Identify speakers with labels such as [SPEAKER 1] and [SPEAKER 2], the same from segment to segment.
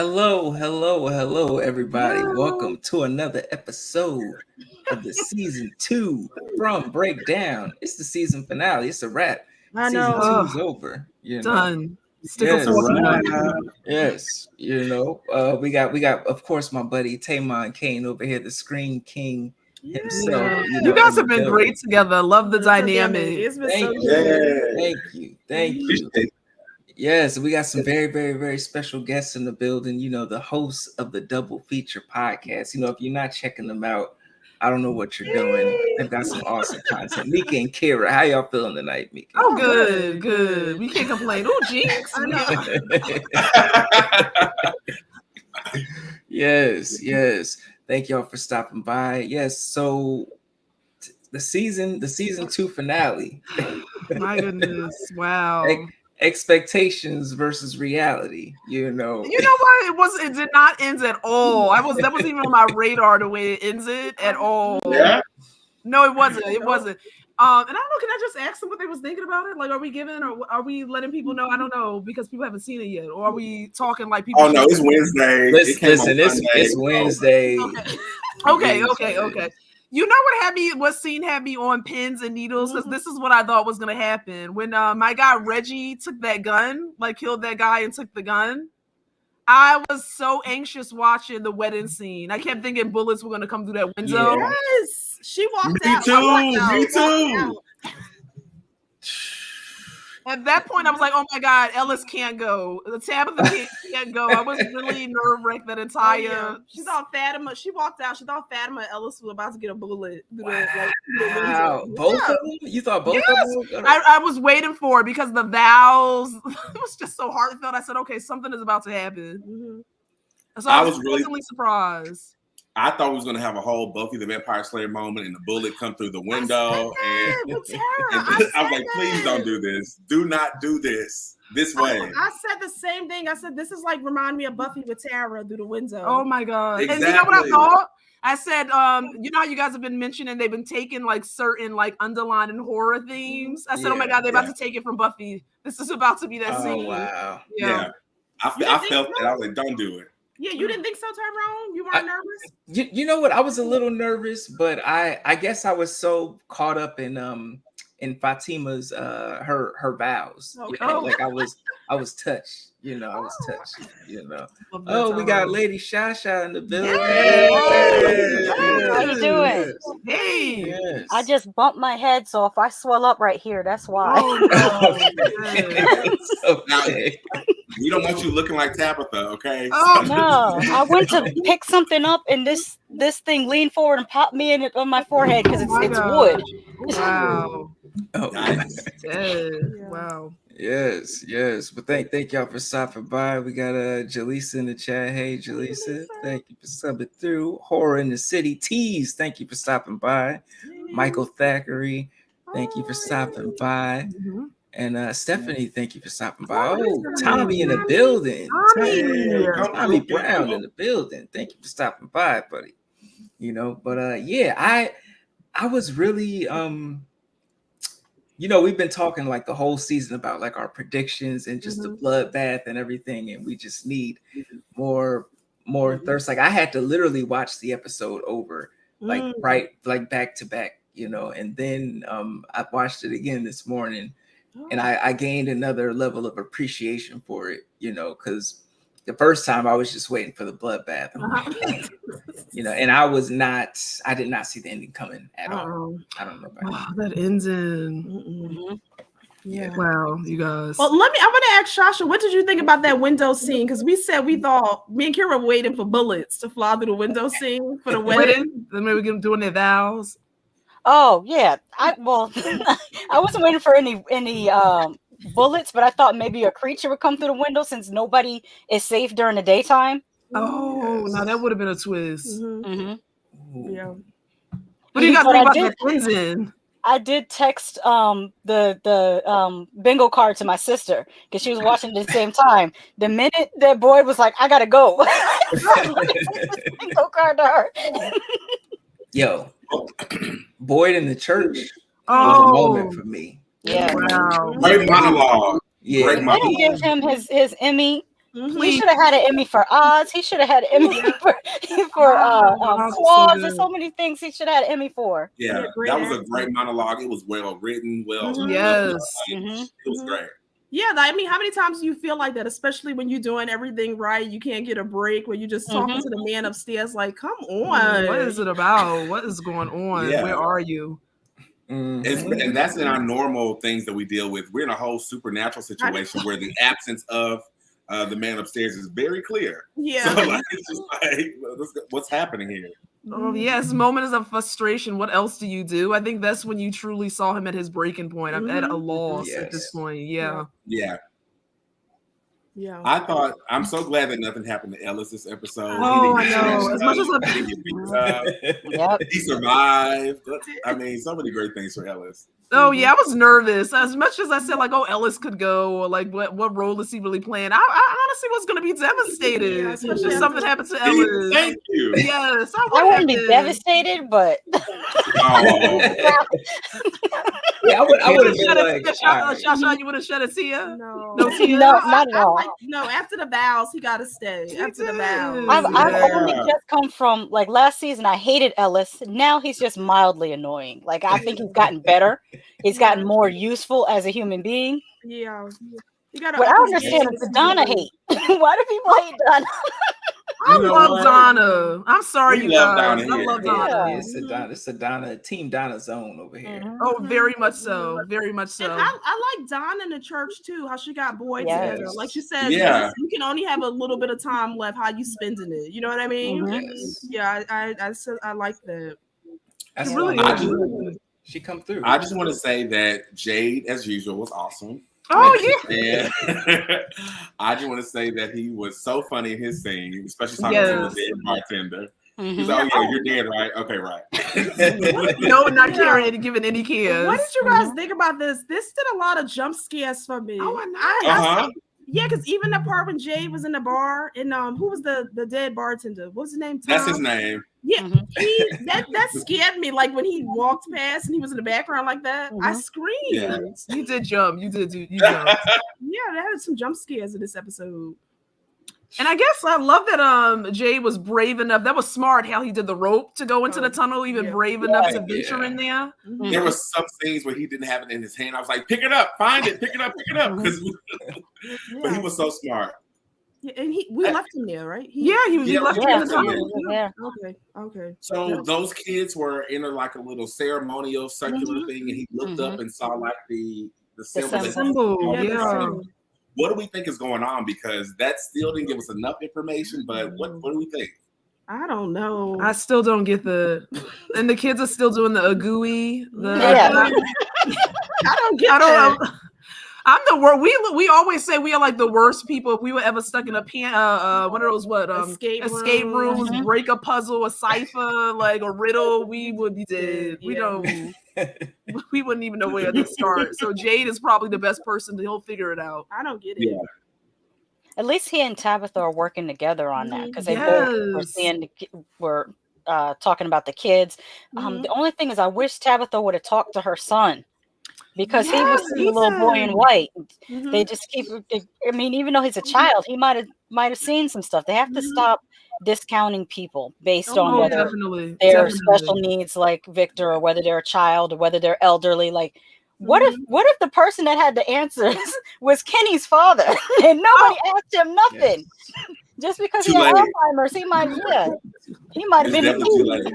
[SPEAKER 1] Hello, everybody. Welcome to another episode of the season 2 from Breakdown. It's the season finale. It's a wrap.
[SPEAKER 2] I
[SPEAKER 1] Season
[SPEAKER 2] know.
[SPEAKER 1] 2 is over.
[SPEAKER 2] Done. Stick
[SPEAKER 1] Yes.
[SPEAKER 2] a fork in
[SPEAKER 3] Right.
[SPEAKER 2] it.
[SPEAKER 1] Yes. We got of course my buddy Tamon Kane over here, the Screen King himself.
[SPEAKER 2] Yeah.
[SPEAKER 1] You
[SPEAKER 2] You guys
[SPEAKER 1] in
[SPEAKER 2] have
[SPEAKER 1] the
[SPEAKER 2] been
[SPEAKER 1] building.
[SPEAKER 2] great together. Love the dynamic.
[SPEAKER 4] It's been
[SPEAKER 1] Thank
[SPEAKER 4] so
[SPEAKER 1] you.
[SPEAKER 4] good.
[SPEAKER 1] Thank you. Yes, we got some very, very, very special guests in the building. The hosts of the Double Feature podcast. If you're not checking them out, I don't know what you're doing. They've got some awesome content. Meka and Kira, how y'all feeling tonight, Meka?
[SPEAKER 2] Oh, good. We can't complain. Oh, jinx.
[SPEAKER 1] Yes. Thank y'all for stopping by. Yes, so the season 2 finale.
[SPEAKER 2] My goodness. Wow.
[SPEAKER 1] Expectations versus reality.
[SPEAKER 2] You know what? It did not end at all. That wasn't even on my radar the way it ends it at all.
[SPEAKER 3] Yeah.
[SPEAKER 2] No, it wasn't. And I don't know. Can I just ask them what they was thinking about it? Like, are we giving or are we letting people know? I don't know because people haven't seen it yet. Or are we talking like people?
[SPEAKER 3] Oh no, it's Wednesday.
[SPEAKER 1] It's Wednesday.
[SPEAKER 2] Okay. You know what scene had me on pins and needles? Because this is what I thought was gonna happen. When my guy Reggie took that gun, like killed that guy and took the gun. I was so anxious watching the wedding scene. I kept thinking bullets were gonna come through that window.
[SPEAKER 1] Yeah.
[SPEAKER 4] Yes, she walked out.
[SPEAKER 3] Me too.
[SPEAKER 2] At that point, I was like, "Oh my God, Ellis can't go. The Tabitha can't go." I was really nerve-wracked that entire.
[SPEAKER 4] Yeah. She thought Fatima. She walked out. She thought Fatima and Ellis was about to get a bullet.
[SPEAKER 1] Wow. Both of them? You thought both of them?
[SPEAKER 2] I was waiting for it because the vows. It was just so heartfelt. I said, "Okay, something is about to happen." Mm-hmm. So I was pleasantly surprised.
[SPEAKER 3] I thought we was gonna have a whole Buffy the Vampire Slayer moment and the bullet come through the window. I was like, please don't do this. Do not do this way.
[SPEAKER 4] I said the same thing. I said this is like remind me of Buffy with Tara through the window.
[SPEAKER 2] Oh my God.
[SPEAKER 3] Exactly.
[SPEAKER 2] And you know what I thought? I said, you know how you guys have been mentioning they've been taking like certain like underlying horror themes. I said, oh my God, they're about to take it from Buffy. This is about to be that scene.
[SPEAKER 1] Wow.
[SPEAKER 3] Yeah. I felt that. I was like, don't do it.
[SPEAKER 4] Yeah, you didn't think so, Tyrone? You weren't nervous?
[SPEAKER 1] You know what? I was a little nervous, but I guess I was so caught up in Fatima's her vows.
[SPEAKER 4] Okay.
[SPEAKER 1] Like I was touched. I was touched. Oh, we got Lady Shasha in the building.
[SPEAKER 5] How you doing?
[SPEAKER 2] Hey.
[SPEAKER 1] Yes.
[SPEAKER 5] I just bumped my head, so if I swell up right here, that's why.
[SPEAKER 1] Okay.
[SPEAKER 3] We don't want you looking like Tabitha, okay?
[SPEAKER 5] Oh no! I went to pick something up, and this thing leaned forward and popped me in it on my forehead because it's wood.
[SPEAKER 2] Wow.
[SPEAKER 1] Oh,
[SPEAKER 3] Nice.
[SPEAKER 2] Wow.
[SPEAKER 1] Yes. But thank y'all for stopping by. We got Jaleesa in the chat. Hey, Jaleesa. Thank you for subbing through. Horror in the City. Tease. Thank you for stopping by. Michael Thackeray. Thank you for stopping by.
[SPEAKER 2] Mm-hmm.
[SPEAKER 1] And Stephanie, thank you for stopping by. Oh, Tommy in the building. Tommy Brown in the building. Thank you for stopping by, buddy. But yeah, I was really we've been talking like the whole season about like our predictions and just the bloodbath and everything, and we just need more thirst. Like I had to literally watch the episode over, like back to back, and then I watched it again this morning. And I gained another level of appreciation for it, because the first time I was just waiting for the bloodbath, and I did not see the ending coming at all. I don't know about
[SPEAKER 2] that ends in.
[SPEAKER 1] Yeah.
[SPEAKER 2] Wow, you guys.
[SPEAKER 4] Well, I want to ask Shasha, what did you think about that window scene? Because we said we thought me and Kira were waiting for bullets to fly through the window scene for the wedding.
[SPEAKER 2] Then maybe we doing their vows.
[SPEAKER 5] Oh yeah, I wasn't waiting for any bullets, but I thought maybe a creature would come through the window since nobody is safe during the daytime.
[SPEAKER 2] Oh, now that would have been a twist.
[SPEAKER 5] Mm-hmm.
[SPEAKER 4] Yeah.
[SPEAKER 2] What do you guys think about that Tenzin?
[SPEAKER 5] I did text the bingo card to my sister because she was watching at the same time. The minute that Boyd was like, "I gotta go," bingo card to her.
[SPEAKER 1] Yo, Boyd in the church was a moment for me.
[SPEAKER 5] Yeah.
[SPEAKER 2] Wow.
[SPEAKER 3] Great monologue.
[SPEAKER 1] Yeah.
[SPEAKER 3] Great
[SPEAKER 5] They
[SPEAKER 3] monologue.
[SPEAKER 5] didn't give him his Emmy He should have had an Emmy for Oz. He should have had an Emmy for Claws. There's so many things he should have had an Emmy for.
[SPEAKER 3] Yeah, that was a great monologue. It was well written,
[SPEAKER 2] Yes.
[SPEAKER 3] It was great.
[SPEAKER 4] Yeah, I mean, how many times do you feel like that, especially when you're doing everything right? You can't get a break when you're just talking to the man upstairs, like, come on.
[SPEAKER 2] What is it about? What is going on?
[SPEAKER 3] Yeah.
[SPEAKER 2] Where are you?
[SPEAKER 3] And that's in our normal things that we deal with. We're in a whole supernatural situation where the absence of the man upstairs is very clear.
[SPEAKER 4] Yeah.
[SPEAKER 3] So like, it's just like, what's happening here?
[SPEAKER 2] Oh, yes, moments of frustration. What else do you do? I think that's when you truly saw him at his breaking point. I'm at a loss at this point. Yeah.
[SPEAKER 3] I'm so glad that nothing happened to Ellis this episode.
[SPEAKER 2] Oh, I know. As much as
[SPEAKER 3] he survived. I mean, so many great things for Ellis.
[SPEAKER 2] Oh yeah, I was nervous. As much as I said, like, oh, Ellis could go, or like, what role is he really playing? I honestly was going to be devastated if something happened to Ellis.
[SPEAKER 3] Thank you.
[SPEAKER 2] Yes,
[SPEAKER 5] I wouldn't be devastated, but
[SPEAKER 1] I would have been like,
[SPEAKER 2] Shasha, you would have shed a tear.
[SPEAKER 4] No,
[SPEAKER 5] not at all.
[SPEAKER 4] No, after the vows, he got to stay. After the vows,
[SPEAKER 5] I've only just come from like last season. I hated Ellis. Now he's just mildly annoying. Like I think he's gotten better. He's gotten more useful as a human being.
[SPEAKER 4] Yeah.
[SPEAKER 5] What I understand is the Donna hate. Why do people hate Donna?
[SPEAKER 2] I love Donna. I'm sorry, you guys. I love Donna.
[SPEAKER 1] It's a Donna, Team Donna zone over here.
[SPEAKER 2] Oh, very much so. Very much so.
[SPEAKER 4] And I like Donna in the church too, how she got boys together. Like you said, you can only have a little bit of time left. How you spending it? You know what I mean?
[SPEAKER 1] Yes.
[SPEAKER 4] Yeah, I like that.
[SPEAKER 1] That's
[SPEAKER 2] really
[SPEAKER 1] she come through.
[SPEAKER 3] I just want to say that Jade, as usual, was awesome.
[SPEAKER 2] Oh yeah.
[SPEAKER 3] And I just want to say that he was so funny in his scene, especially talking to the dead bartender. He's like, oh yeah, you're dead, right? Okay, right.
[SPEAKER 2] No, not caring, giving any cares.
[SPEAKER 4] What did you guys think about this? This did a lot of jump scares for me.
[SPEAKER 2] Oh, I know.
[SPEAKER 4] Yeah, because even the part when Jade was in the bar and who was the dead bartender? What's his name? Tom?
[SPEAKER 3] That's his name.
[SPEAKER 4] Yeah, that scared me. Like when he walked past and he was in the background like that, I screamed.
[SPEAKER 3] Yeah.
[SPEAKER 2] You did jump. You jumped.
[SPEAKER 4] Yeah, they had some jump scares in this episode.
[SPEAKER 2] And I guess I love that Jay was brave enough. That was smart how he did the rope to go into the tunnel, even brave enough to venture in there.
[SPEAKER 3] There were some scenes where he didn't have it in his hand. I was like, pick it up, find it, pick it up, pick it up. But he was so smart.
[SPEAKER 4] Yeah, and we left him there, right?
[SPEAKER 2] He left him in the tunnel.
[SPEAKER 5] Yeah.
[SPEAKER 4] Okay.
[SPEAKER 3] So those kids were in like a little ceremonial circular thing, and he looked up and saw like the symbol. What do we think is going on? Because that still didn't give us enough information, but what do we think?
[SPEAKER 4] I don't know.
[SPEAKER 2] I still don't get and the kids are still doing the agooey.
[SPEAKER 4] I don't get that.
[SPEAKER 2] I'm the worst. We always say we are like the worst people. If we were ever stuck in a one of those escape rooms, break a puzzle, a cipher, like a riddle, we would be dead. We wouldn't even know where to start. So Jade is probably the best person. He'll figure it out.
[SPEAKER 4] I don't get it.
[SPEAKER 3] Yeah.
[SPEAKER 5] At least he and Tabitha are working together on that because they both were talking about the kids. The only thing is, I wish Tabitha would have talked to her son. Because he was the little boy in white. They just keep. I mean, even though he's a child, he might have seen some stuff. They have to stop discounting people based on whether they're special needs, like Victor, or whether they're a child, or whether they're elderly. Like, what if the person that had the answers was Kenny's father and nobody asked him nothing? Just because he had Alzheimer's, he might have been too late.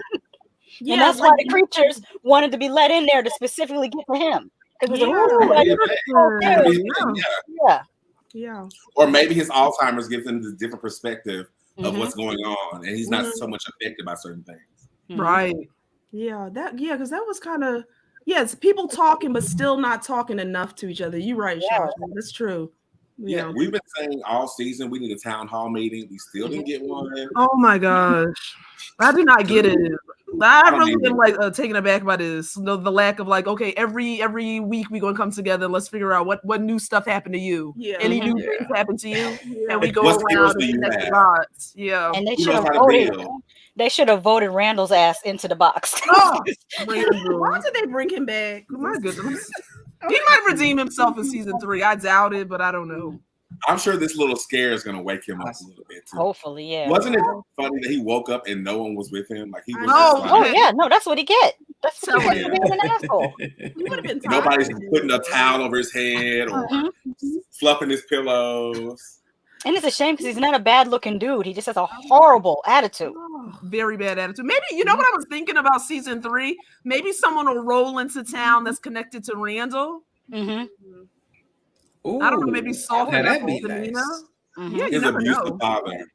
[SPEAKER 5] And that's why the creatures wanted to be let in there to specifically get to him.
[SPEAKER 3] Or maybe his Alzheimer's gives him this different perspective of what's going on, and he's not so much affected by certain things.
[SPEAKER 2] Right.
[SPEAKER 4] Yeah, because that was kind of it's people talking but still not talking enough to each other. You're right, Shasha. That's true.
[SPEAKER 3] Yeah, we've been saying all season we need a town hall meeting. We still didn't get one.
[SPEAKER 2] Oh my gosh, I did not get it. I really been like taken aback by this. The lack of like, okay, every week we gonna come together. Let's figure out what new stuff happened to you. Yeah. Any new things happened to you, and we go around and connect the dots. Yeah,
[SPEAKER 5] and they should have voted. They should have voted Randall's ass into the box.
[SPEAKER 4] Why did they bring him back?
[SPEAKER 2] My goodness. He might redeem himself in season 3. I doubt it, but I don't know.
[SPEAKER 3] I'm sure this little scare is going to wake him up a little bit too.
[SPEAKER 5] Hopefully, yeah.
[SPEAKER 3] Wasn't it funny that he woke up and no one was with him? Like he was.
[SPEAKER 5] Oh yeah, no, that's what he get. That's what he get for being an asshole.
[SPEAKER 4] He would have been.
[SPEAKER 3] Nobody's putting a towel over his head or fluffing his pillows.
[SPEAKER 5] And it's a shame because he's not a bad looking dude. He just has a horrible attitude.
[SPEAKER 2] Very bad attitude. Maybe, you know what I was thinking about season 3? Maybe someone will roll into town that's connected to Randall.
[SPEAKER 5] Mm-hmm.
[SPEAKER 1] Ooh,
[SPEAKER 2] I don't know, maybe soften up
[SPEAKER 1] that'd be
[SPEAKER 2] his demeanor.
[SPEAKER 1] nice.
[SPEAKER 2] Yeah,
[SPEAKER 3] His abusive father.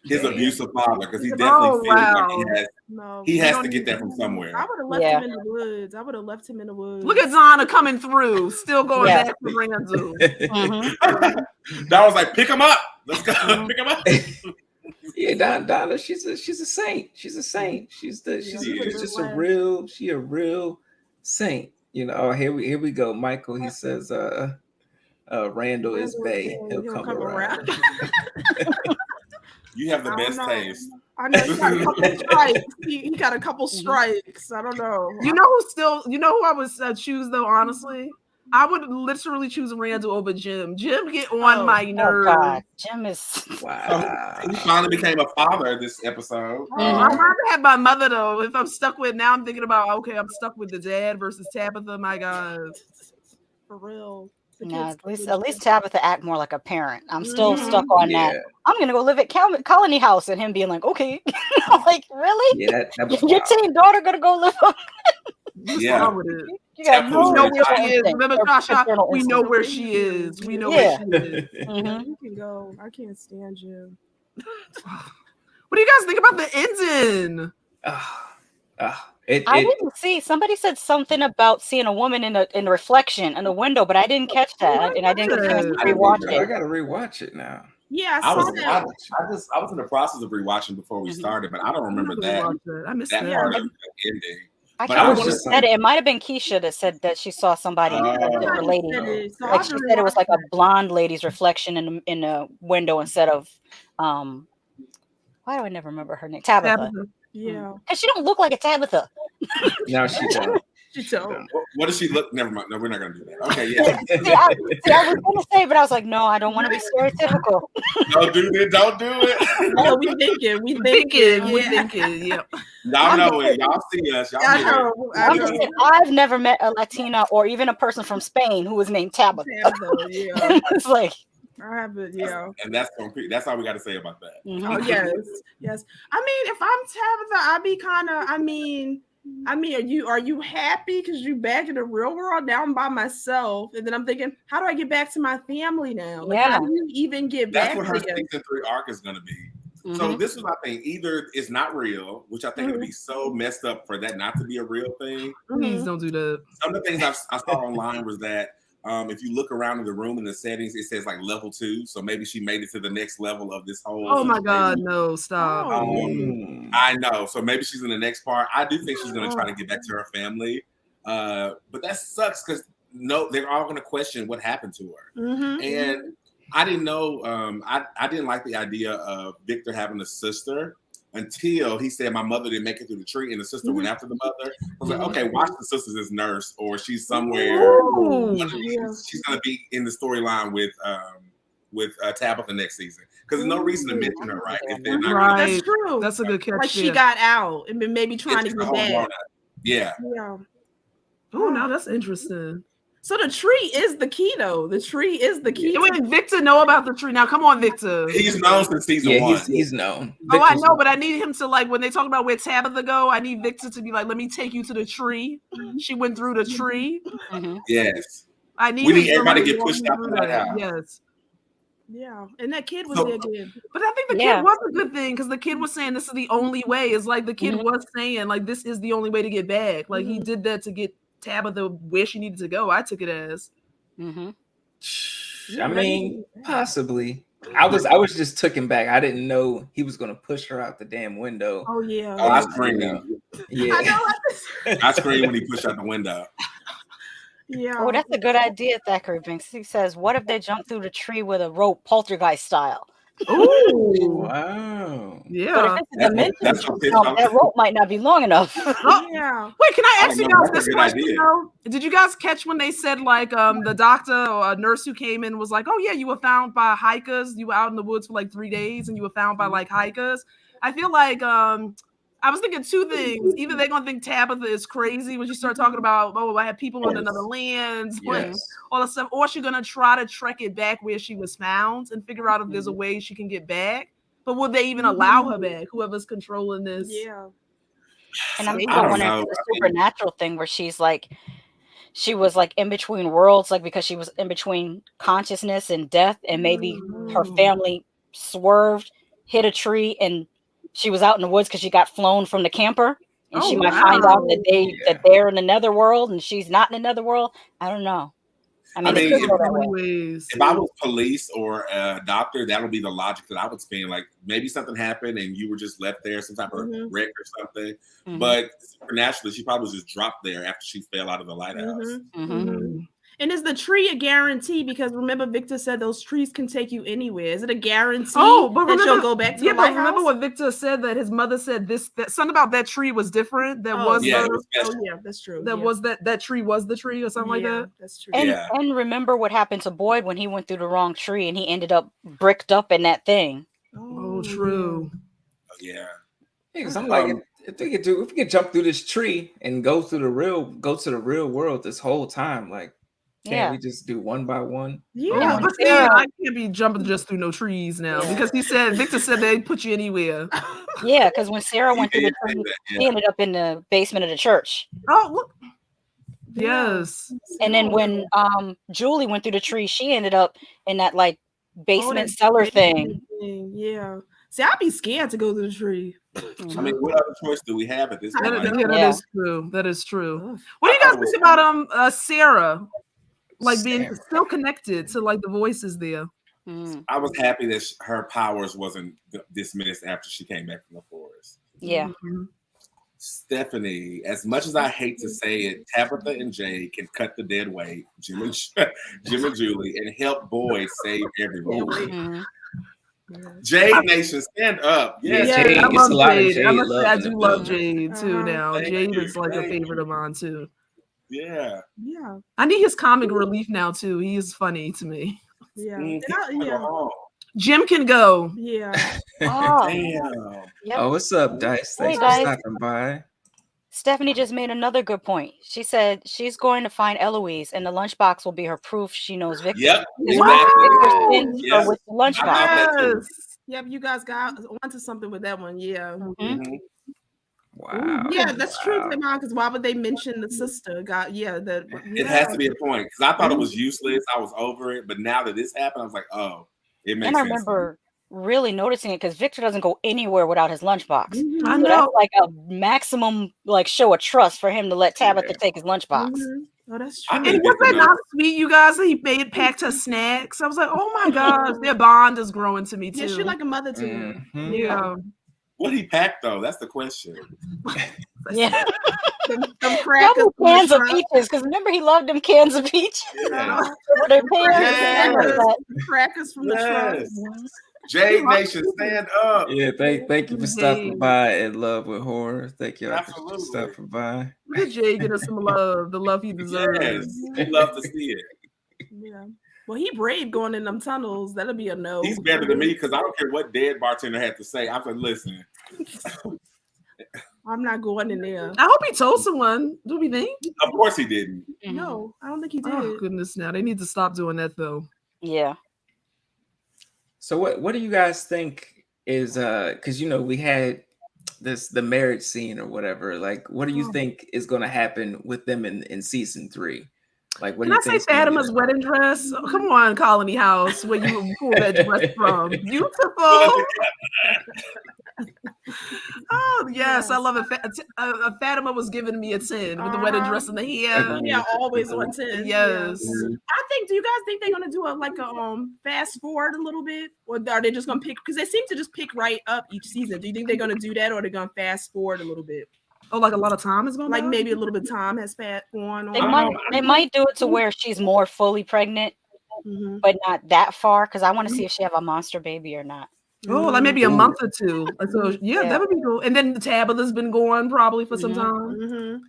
[SPEAKER 3] His abusive father, because he definitely feels like he has to get that from somewhere.
[SPEAKER 4] I would have left him in the woods.
[SPEAKER 2] Look at Zana coming through, still going back to Randall.
[SPEAKER 3] That was like, pick him up. Let's go. Pick him up.
[SPEAKER 1] Yeah, Donna, she's a saint. She's a saint. She's just a real saint. You know, oh, here we go. Michael, he says Randall is bae. He'll come around.
[SPEAKER 3] You have the best taste.
[SPEAKER 4] I know he got a couple strikes. He got a couple strikes. I don't know.
[SPEAKER 2] You know who I would choose though, honestly? I would literally choose Randall over Jim. Jim get on my nerves.
[SPEAKER 5] Oh God. Jim is
[SPEAKER 1] wow.
[SPEAKER 3] He finally became a father this episode.
[SPEAKER 2] I'd rather have my mother though. If I'm stuck with now, I'm thinking about I'm stuck with the dad versus Tabitha. My God,
[SPEAKER 4] for real.
[SPEAKER 5] No, at least Tabitha act more like a parent. I'm still stuck on that. I'm gonna go live at Colony House, and him being like, "Okay," like, really?
[SPEAKER 1] Yeah, that was
[SPEAKER 5] your teen daughter gonna go live?
[SPEAKER 3] Yeah.
[SPEAKER 2] You got no know where she is. Remember, Tasha, we know where she is. We know where she is.
[SPEAKER 4] You can go. I can't stand you.
[SPEAKER 2] What do you guys think about the ending?
[SPEAKER 5] I didn't see. Somebody said something about seeing a woman in the reflection in the window, but I didn't catch that, and I didn't get a chance to rewatch it.
[SPEAKER 1] I gotta rewatch it now.
[SPEAKER 4] Yeah, I was
[SPEAKER 3] in the process of rewatching before we started, but I don't remember that.
[SPEAKER 2] I missed
[SPEAKER 3] that
[SPEAKER 2] that
[SPEAKER 3] part of the ending.
[SPEAKER 5] I can't remember who said it. It might have been Keisha that said that she saw somebody, a different lady. Like she said, it was like a blonde lady's reflection in the window instead of why do I never remember her name? Tabitha.
[SPEAKER 4] Yeah,
[SPEAKER 5] and she don't look like a Tabitha.
[SPEAKER 1] No, she don't.
[SPEAKER 4] She don't.
[SPEAKER 3] What does she look? Never mind. No, we're not gonna do that. Okay, yeah.
[SPEAKER 5] I was gonna say, but I was like, no, I don't want to be stereotypical.
[SPEAKER 3] Don't do it. Don't do it.
[SPEAKER 4] No, we thinking.
[SPEAKER 2] Yeah.
[SPEAKER 3] Y'all know it. Y'all see us. Y'all know.
[SPEAKER 5] I've never met a Latina or even a person from Spain who was named Tabitha.
[SPEAKER 4] Yeah.
[SPEAKER 5] It's like.
[SPEAKER 4] I have it, yeah.
[SPEAKER 3] And that's concrete. That's all we got to say about that.
[SPEAKER 5] Mm-hmm.
[SPEAKER 4] Oh yes. I mean, if I'm Tabitha, I'd be kind of. Are you happy because you back in the real world? Now I'm by myself, and then I'm thinking, how do I get back to my family now? Like, how do you even get back?
[SPEAKER 3] That's what her season 3 arc is going to be. Mm-hmm. So this is my thing. Either it's not real, which I think would be so messed up for that not to be a real thing.
[SPEAKER 2] Please don't do that.
[SPEAKER 3] Some of the things I saw online was that. If you look around in the room in the settings, it says like level 2. So maybe she made it to the next level of this whole.
[SPEAKER 2] Oh my God, no, stop.
[SPEAKER 3] I know. So maybe she's in the next part. I do think she's going to try to get back to her family. But that sucks because they're all going to question what happened to her.
[SPEAKER 4] Mm-hmm.
[SPEAKER 3] And I didn't know. I didn't like the idea of Victor having a sister. Until he said my mother didn't make it through the tree and the sister went after the mother. I was like, okay, watch the sister's as nurse or she's somewhere. She's gonna be in the storyline with Tabitha next season because there's no reason to mention her, right? If they're not
[SPEAKER 2] right.
[SPEAKER 4] That's true.
[SPEAKER 2] That's a good catch.
[SPEAKER 4] Like she got out and maybe trying to get back.
[SPEAKER 3] Yeah.
[SPEAKER 2] Oh, now that's interesting.
[SPEAKER 4] So the tree is the key, though. The tree is the key.
[SPEAKER 2] Wait, Victor know about the tree. Now, come on, Victor.
[SPEAKER 3] He's known since season 1.
[SPEAKER 1] He's known.
[SPEAKER 2] Oh, I know, but I need him to, like, when they talk about where Tabitha go, I need Victor to be like, let me take you to the tree. She went through the tree.
[SPEAKER 5] Mm-hmm.
[SPEAKER 3] Yes.
[SPEAKER 2] We
[SPEAKER 3] need everybody to get pushed out that house.
[SPEAKER 2] Yes.
[SPEAKER 4] Yeah, and that kid was there again.
[SPEAKER 2] But I think the kid was a good thing because the kid was saying this is the only way. It's like the kid was saying, like, this is the only way to get back. Like, he did that to get Tabitha where she needed to go. I took it as.
[SPEAKER 1] I mean, possibly. I was just taken back. I didn't know he was going to push her out the damn window.
[SPEAKER 4] Oh yeah.
[SPEAKER 3] Oh, I screamed.
[SPEAKER 1] Yeah.
[SPEAKER 3] I screamed when he pushed out the window.
[SPEAKER 4] Yeah.
[SPEAKER 5] Oh, that's a good idea, Thackeray Binks. He says, "What if they jump through the tree with a rope, poltergeist style?"
[SPEAKER 2] Ooh.
[SPEAKER 1] Wow.
[SPEAKER 2] Yeah.
[SPEAKER 5] But if it's a dimension, that rope might not be long enough.
[SPEAKER 4] Yeah.
[SPEAKER 2] Wait, can I ask you guys this question
[SPEAKER 3] idea.
[SPEAKER 2] though? Did you guys catch when they said like the doctor or a nurse who came in was like, oh yeah, you were found by hikers. You were out in the woods for like 3 days and you were found by like hikers. I feel like I was thinking two things. Either they're gonna think Tabitha is crazy when she started talking about, oh, I have people in another lands, all that stuff, or she's gonna try to trek it back where she was found and figure out if there's a way she can get back. But would they even allow her back? Whoever's controlling this.
[SPEAKER 4] Yeah.
[SPEAKER 5] And I'm going into the supernatural thing where she was like in between worlds, like because she was in between consciousness and death, and maybe her family swerved, hit a tree, and she was out in the woods because she got flown from the camper, and she might find out that they're in another world and she's not in another world. I don't know. I mean it could go that way.
[SPEAKER 3] If I was police or a doctor, that would be the logic that I would spin. Like maybe something happened and you were just left there, some type of wreck or something. But supernaturally, she probably was just dropped there after she fell out of the lighthouse.
[SPEAKER 4] And is the tree a guarantee? Because remember, Victor said those trees can take you anywhere. Is it a guarantee that you'll go back to the lighthouse?
[SPEAKER 2] But remember what Victor said, that his mother said that something about that tree was different.
[SPEAKER 4] That's true.
[SPEAKER 2] That was that tree was the tree or something like that.
[SPEAKER 4] That's true.
[SPEAKER 5] And remember what happened to Boyd when he went through the wrong tree and he ended up bricked up in that thing.
[SPEAKER 2] Oh, true.
[SPEAKER 3] Yeah.
[SPEAKER 1] Because I'm like, if we could jump through this tree and go to the real world this whole time, like. Can't we just do one by one?
[SPEAKER 2] Yeah, but I can't be jumping just through no trees now because Victor said they put you anywhere.
[SPEAKER 5] Yeah, because when Sarah went through the tree, he ended up in the basement of the church.
[SPEAKER 2] Oh, look. Yes.
[SPEAKER 5] And then when Julie went through the tree, she ended up in that like basement cellar thing.
[SPEAKER 4] Yeah. See, I'd be scared to go through the tree.
[SPEAKER 3] I mean, what other choice do we have at this point?
[SPEAKER 2] That is true. That is true. What do you guys think about Sarah? Like being still connected to like the voices there.
[SPEAKER 3] I was happy that her powers wasn't dismissed after she came back from the forest.
[SPEAKER 5] Yeah.
[SPEAKER 3] Stephanie, as much as I hate to say it, Tabitha and Jay can cut the dead weight, Jim and Julie, and help Boyd save everyone. Jade Nation, stand up.
[SPEAKER 2] Yes,
[SPEAKER 1] Jade
[SPEAKER 2] I
[SPEAKER 1] gets a lot of Jade
[SPEAKER 2] I must say, I
[SPEAKER 1] love.
[SPEAKER 2] do love Jade too now. Jade is like a favorite of mine too.
[SPEAKER 3] Yeah.
[SPEAKER 2] I need his comic relief now too. He is funny to me. Jim can go.
[SPEAKER 4] Yeah.
[SPEAKER 1] Oh, what's up, Dice? Thanks for stopping by.
[SPEAKER 5] Stephanie just made another good point. She said she's going to find Eloise, and the lunchbox will be her proof she knows Victor.
[SPEAKER 3] Yep.
[SPEAKER 5] Exactly. With the lunchbox.
[SPEAKER 4] Yep. You guys got onto something with that one. Yeah.
[SPEAKER 1] Wow.
[SPEAKER 4] Yeah, that's true, because why would they mention the sister?
[SPEAKER 3] It has to be a point because I thought it was useless. I was over it, but now that this happened, I was like, oh, it makes sense.
[SPEAKER 5] And I remember really noticing it because Victor doesn't go anywhere without his lunchbox.
[SPEAKER 2] I know.
[SPEAKER 5] So that's like a maximum like show of trust for him to let Tabitha take his lunchbox.
[SPEAKER 4] Oh, that's true.
[SPEAKER 2] And was that not sweet, you guys? He packed her snacks. I was like, oh my gosh, their bond is growing to me too.
[SPEAKER 4] Yeah, she's like a mother to him.
[SPEAKER 2] Yeah.
[SPEAKER 3] What he packed though? That's the question.
[SPEAKER 5] Yeah.
[SPEAKER 4] Them crackers
[SPEAKER 5] cans of peaches, because remember he loved them cans of peaches.
[SPEAKER 4] Crackers from the truck.
[SPEAKER 3] Jade Nation, stand up.
[SPEAKER 1] Yeah, thank you for stopping by and Love with Horror. Thank you for stopping by.
[SPEAKER 2] Look at Jay get us some love, the love he deserves.
[SPEAKER 3] Yes, we love to see it.
[SPEAKER 4] Yeah. Well, he brave going in them tunnels. That'll be a no.
[SPEAKER 3] He's better than me because I don't care what dead bartender had to say. I'm like, listen.
[SPEAKER 4] I'm not going in there.
[SPEAKER 2] I hope he told someone. Do we think?
[SPEAKER 3] Of course he didn't.
[SPEAKER 4] No, I don't think he did.
[SPEAKER 2] Oh goodness! Now they need to stop doing that though.
[SPEAKER 5] Yeah.
[SPEAKER 1] So what do you guys think is because we had the marriage scene or whatever. Like, what do you think is going to happen with them in season 3? Like, what do you think?
[SPEAKER 2] Can I say Fatima's wedding dress? Oh, come on, Colony House, where you pull that dress from. Beautiful. Oh yes, I love it. Fatima was giving me a 10 with the wedding dress and the hair.
[SPEAKER 4] Yeah, always on 10.
[SPEAKER 2] Yes.
[SPEAKER 4] I think. Do you guys think they're gonna do a fast forward a little bit, or are they just gonna pick? Because they seem to just pick right up each season. Do you think they're gonna do that, or they're gonna fast forward a little bit?
[SPEAKER 2] Oh, like a lot of time is going.
[SPEAKER 4] Like maybe a little bit of time has passed on.
[SPEAKER 5] They might do it to where she's more fully pregnant, but not that far. Because I want to see if she have a monster baby or not.
[SPEAKER 2] Oh, like maybe a month or two. So yeah, that would be cool. And then Tabitha's been going probably for some time.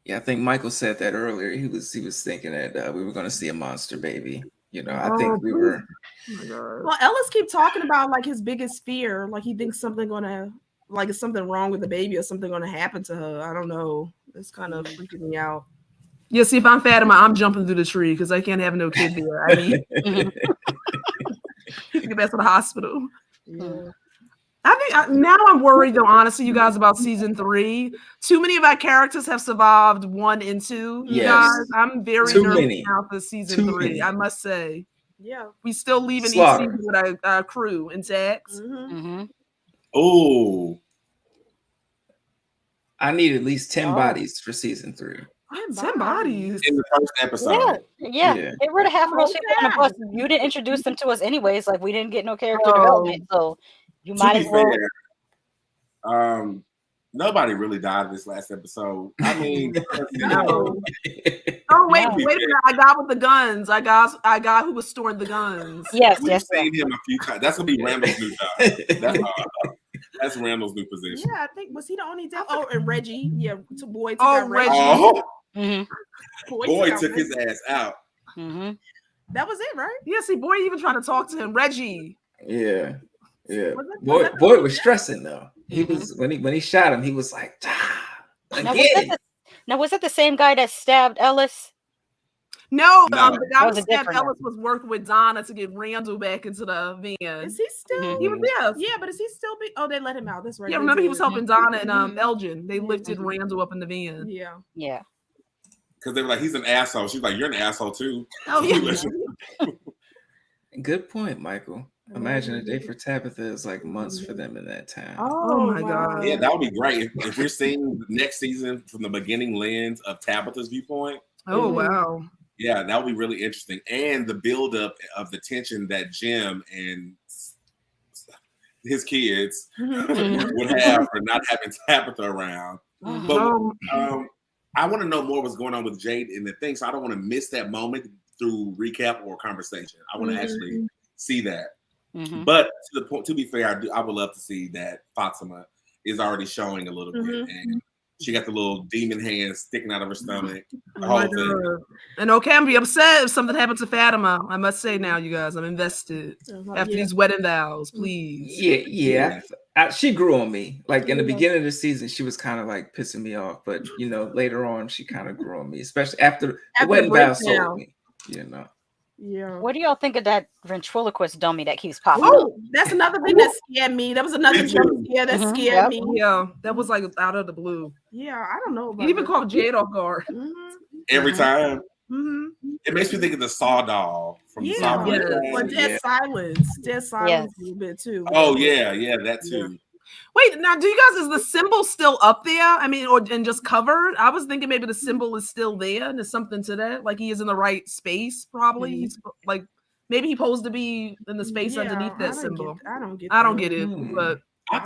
[SPEAKER 1] Yeah, I think Michael said that earlier. He was thinking that we were going to see a monster baby. You know, I think we were.
[SPEAKER 4] Oh my God. Well, Ellis keep talking about like his biggest fear, like he thinks something gonna, like is something wrong with the baby or something gonna happen to her. I don't know. It's kind of freaking me out.
[SPEAKER 2] Yeah, see, if I'm Fatima, I'm jumping through the tree because I can't have no kid there. I mean, get back to the hospital.
[SPEAKER 4] Yeah.
[SPEAKER 2] I think now I'm worried though, honestly, you guys, about season 3. Too many of our characters have survived 1 and 2. You guys, I'm very nervous now for season 3. I must say.
[SPEAKER 4] Yeah,
[SPEAKER 2] we still leaving each season with our crew intact.
[SPEAKER 3] Oh,
[SPEAKER 1] I need at least 10 bodies for season 3.
[SPEAKER 2] 10 bodies
[SPEAKER 3] in the first episode.
[SPEAKER 5] Yeah. Get rid of half of those people on the bus. You didn't introduce them to us anyways. Like we didn't get no character development, so you might as well.
[SPEAKER 3] Fair, nobody really died this last episode. I mean,
[SPEAKER 2] no. Oh wait a minute! I got with the guns. I got who was storing the guns.
[SPEAKER 5] Yes,
[SPEAKER 3] we've seen him a few times. That's gonna be Randall's new job. That's Randall's new position.
[SPEAKER 4] Yeah, I think was he the only death? Oh, and Reggie. Yeah, to Boy.
[SPEAKER 2] Reggie.
[SPEAKER 3] Oh. Boy took his ass out.
[SPEAKER 4] That was it, right?
[SPEAKER 2] Yeah. See, Boy even tried to talk to him. Reggie.
[SPEAKER 1] Yeah. Boy was stressing though. He was when he shot him. He was like,
[SPEAKER 5] Now was that the same guy that stabbed Ellis?
[SPEAKER 2] No, the guy who stabbed Ellis was working with Donna to get Randall back into the van.
[SPEAKER 4] Is he still?
[SPEAKER 2] He was there.
[SPEAKER 4] Yeah, but is he still? Oh, they let him out. That's right.
[SPEAKER 2] Yeah, remember he was helping Donna and Elgin. They lifted Randall up in the van.
[SPEAKER 4] Yeah.
[SPEAKER 3] Because they were like, he's an asshole. She's like, you're an asshole too.
[SPEAKER 2] Oh yeah.
[SPEAKER 1] Good point, Michael. Imagine a day for Tabitha is like months for them in that time.
[SPEAKER 2] Oh my God.
[SPEAKER 3] Yeah, that would be great if we're seeing next season from the beginning lens of Tabitha's viewpoint.
[SPEAKER 2] Oh wow.
[SPEAKER 3] Yeah, that would be really interesting. And the buildup of the tension that Jim and his kids would have for not having Tabitha around. But I want to know more what's going on with Jade in the thing, so I don't want to miss that moment through recap or conversation. I want to actually see that. But to be fair, I would love to see that Fatima is already showing a little bit, and she got the little demon hands sticking out of her stomach. The whole thing.
[SPEAKER 2] And okay, I'm be upset if something happened to Fatima. I must say now, you guys, I'm invested after these wedding vows, please.
[SPEAKER 1] Yeah. She grew on me. Like in the beginning of the season, she was kind of like pissing me off, but later on, she kind of grew on me, especially after the wedding vows sold me.
[SPEAKER 4] Yeah.
[SPEAKER 5] What do y'all think of that ventriloquist dummy that keeps popping?
[SPEAKER 4] Oh, that's another thing that scared me. That was another jump scare that scared me.
[SPEAKER 2] Yeah, that was like out of the blue.
[SPEAKER 4] Yeah, I don't know.
[SPEAKER 2] You even called Jade off guard.
[SPEAKER 3] Every time. It makes me think of the Saw doll from Saw.
[SPEAKER 4] Or Dead Silence. Dead Silence a little bit too.
[SPEAKER 3] Oh yeah, that too.
[SPEAKER 2] Wait, now do you guys, is the symbol still up there? I mean, and just covered? I was thinking maybe the symbol is still there and there's something to that. Like he is in the right space, probably. He's like maybe he's supposed to be in the space underneath that symbol.
[SPEAKER 4] I don't get
[SPEAKER 2] it, but
[SPEAKER 3] I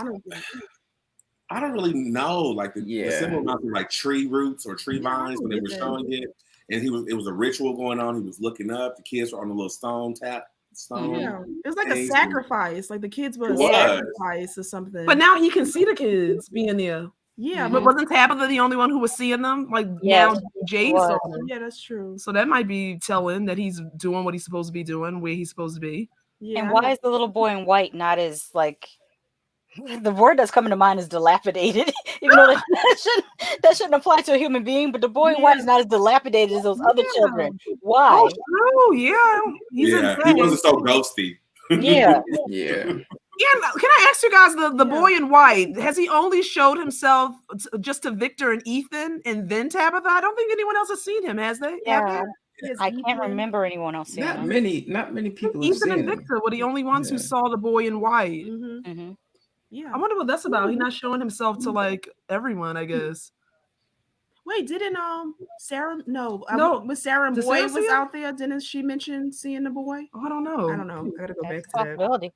[SPEAKER 3] don't really know. Like the symbol might be like tree roots or tree vines when they were showing it. And it was a ritual going on. He was looking up. The kids were on the little stone.
[SPEAKER 4] Yeah, it was like a sacrifice. Like the kids were a sacrifice or something.
[SPEAKER 2] But now he can see the kids being there.
[SPEAKER 4] Yeah,
[SPEAKER 2] but wasn't Tabitha the only one who was seeing them? Like now Jade saw them.
[SPEAKER 4] Yeah, that's true.
[SPEAKER 2] So that might be telling that he's doing what he's supposed to be doing, where he's supposed to be.
[SPEAKER 5] Yeah. And why is the little boy in white not as like? The word that's coming to mind is dilapidated, even though that shouldn't apply to a human being. But the boy in white is not as dilapidated as those other children. Why?
[SPEAKER 2] Oh, true. Yeah.
[SPEAKER 3] He wasn't so ghosty.
[SPEAKER 5] Yeah.
[SPEAKER 2] Yeah. Can I ask you guys, the boy in white, has he only showed himself just to Victor and Ethan and then Tabitha? I don't think anyone else has seen him, has they?
[SPEAKER 5] Yeah. I can't remember anyone else seeing him.
[SPEAKER 1] Not many people.
[SPEAKER 2] Ethan and Victor were the only ones who saw the boy in white.
[SPEAKER 4] Yeah,
[SPEAKER 2] I wonder what that's about. He's not showing himself to like everyone, I guess.
[SPEAKER 4] Wait, didn't Sarah? No, when Sarah and
[SPEAKER 2] Did
[SPEAKER 4] Boy
[SPEAKER 2] Sarah
[SPEAKER 4] was out there, didn't she mention seeing the boy?
[SPEAKER 2] Oh, I don't know.
[SPEAKER 4] I gotta go back to that.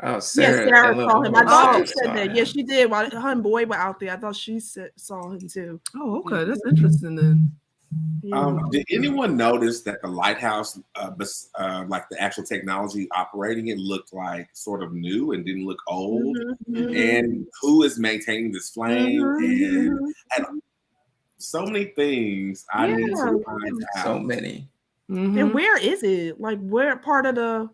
[SPEAKER 1] Oh, Sarah.
[SPEAKER 4] Sarah saw him. I thought she said that. Yeah, she did. While her and Boy were out there, I thought she saw him too.
[SPEAKER 2] Oh, okay, that's interesting then.
[SPEAKER 3] Did anyone notice that the lighthouse, like the actual technology operating it, looked like sort of new and didn't look old? And who is maintaining this flame? And so many things I need to find out.
[SPEAKER 1] So many.
[SPEAKER 4] And where is it? Like, where part of the,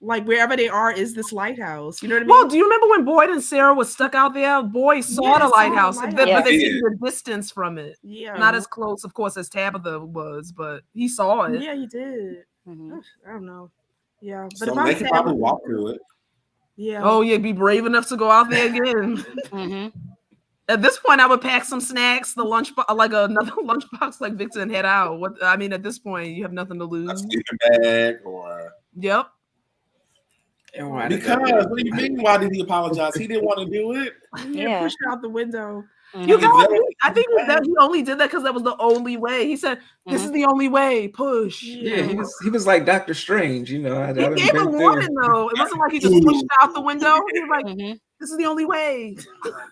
[SPEAKER 4] like, wherever they are is this lighthouse? You know what I mean?
[SPEAKER 2] Well, do you remember when Boyd and Sarah was stuck out there? Boyd saw the lighthouse, but they see the distance from it.
[SPEAKER 4] Yeah.
[SPEAKER 2] Not as close, of course, as Tabitha was, but he saw it.
[SPEAKER 4] Yeah, he did. I don't know. Yeah. But
[SPEAKER 3] so they could probably walk through it.
[SPEAKER 4] Yeah.
[SPEAKER 2] Oh, yeah, be brave enough to go out there again. At this point, I would pack some snacks, the lunch, like another lunchbox, like Victor, and head out. What I mean, at this point, you have nothing to lose.
[SPEAKER 3] A sleeping bag, or
[SPEAKER 2] yep.
[SPEAKER 3] Because what do you mean? Why did he apologize? He didn't want to do it.
[SPEAKER 4] Yeah, pushed out the window.
[SPEAKER 2] You know, I think that he only did that because that was the only way. He said, "This is the only way. Push."
[SPEAKER 1] Yeah, he was like Dr. Strange. You know,
[SPEAKER 2] he gave a warning though. It wasn't like he just pushed out the window. He was like, "This is the only way."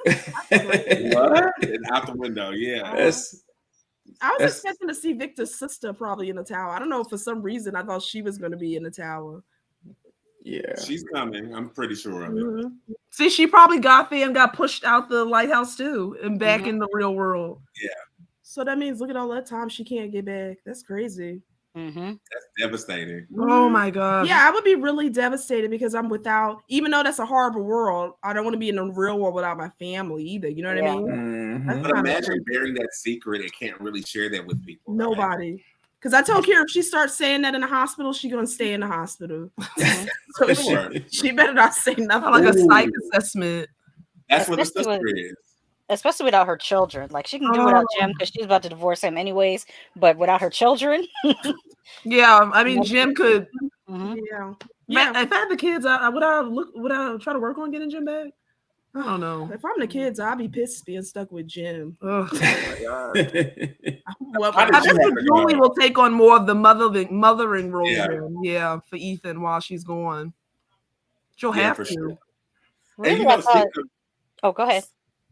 [SPEAKER 3] What? And out the window, yeah.
[SPEAKER 4] I was expecting to see Victor's sister probably in the tower. I don't know, for some reason I thought she was going to be in the tower.
[SPEAKER 1] Yeah,
[SPEAKER 3] she's coming. I'm pretty sure of it.
[SPEAKER 2] See, she probably got there and got pushed out the lighthouse too, and back in the real world.
[SPEAKER 3] Yeah.
[SPEAKER 4] So that means look at all that time she can't get back. That's crazy.
[SPEAKER 3] That's devastating.
[SPEAKER 2] Oh my god.
[SPEAKER 4] Yeah, I would be really devastated because I'm without. Even though that's a horrible world, I don't want to be in the real world without my family either. You know what I mean?
[SPEAKER 3] But imagine bearing that secret and can't really share that with people.
[SPEAKER 4] Nobody. Right? Because I told Kira if she starts saying that in the hospital, she's gonna stay in the hospital. So she better not say nothing.
[SPEAKER 2] Like a psych assessment.
[SPEAKER 3] That's what the sister is.
[SPEAKER 5] Especially without her children. Like she can do without Jim because she's about to divorce him anyways. But without her children,
[SPEAKER 2] yeah. I mean, Jim could.
[SPEAKER 4] Yeah.
[SPEAKER 2] If I had the kids, would I try to work on getting Jim back? I don't know.
[SPEAKER 4] If I'm the kids, I'll be pissed being stuck with Jim.
[SPEAKER 2] Oh my god! I think Julie will take on more of the mothering role. Yeah, for Ethan while she's gone. She'll have to.
[SPEAKER 3] Sure.
[SPEAKER 5] Really, go ahead.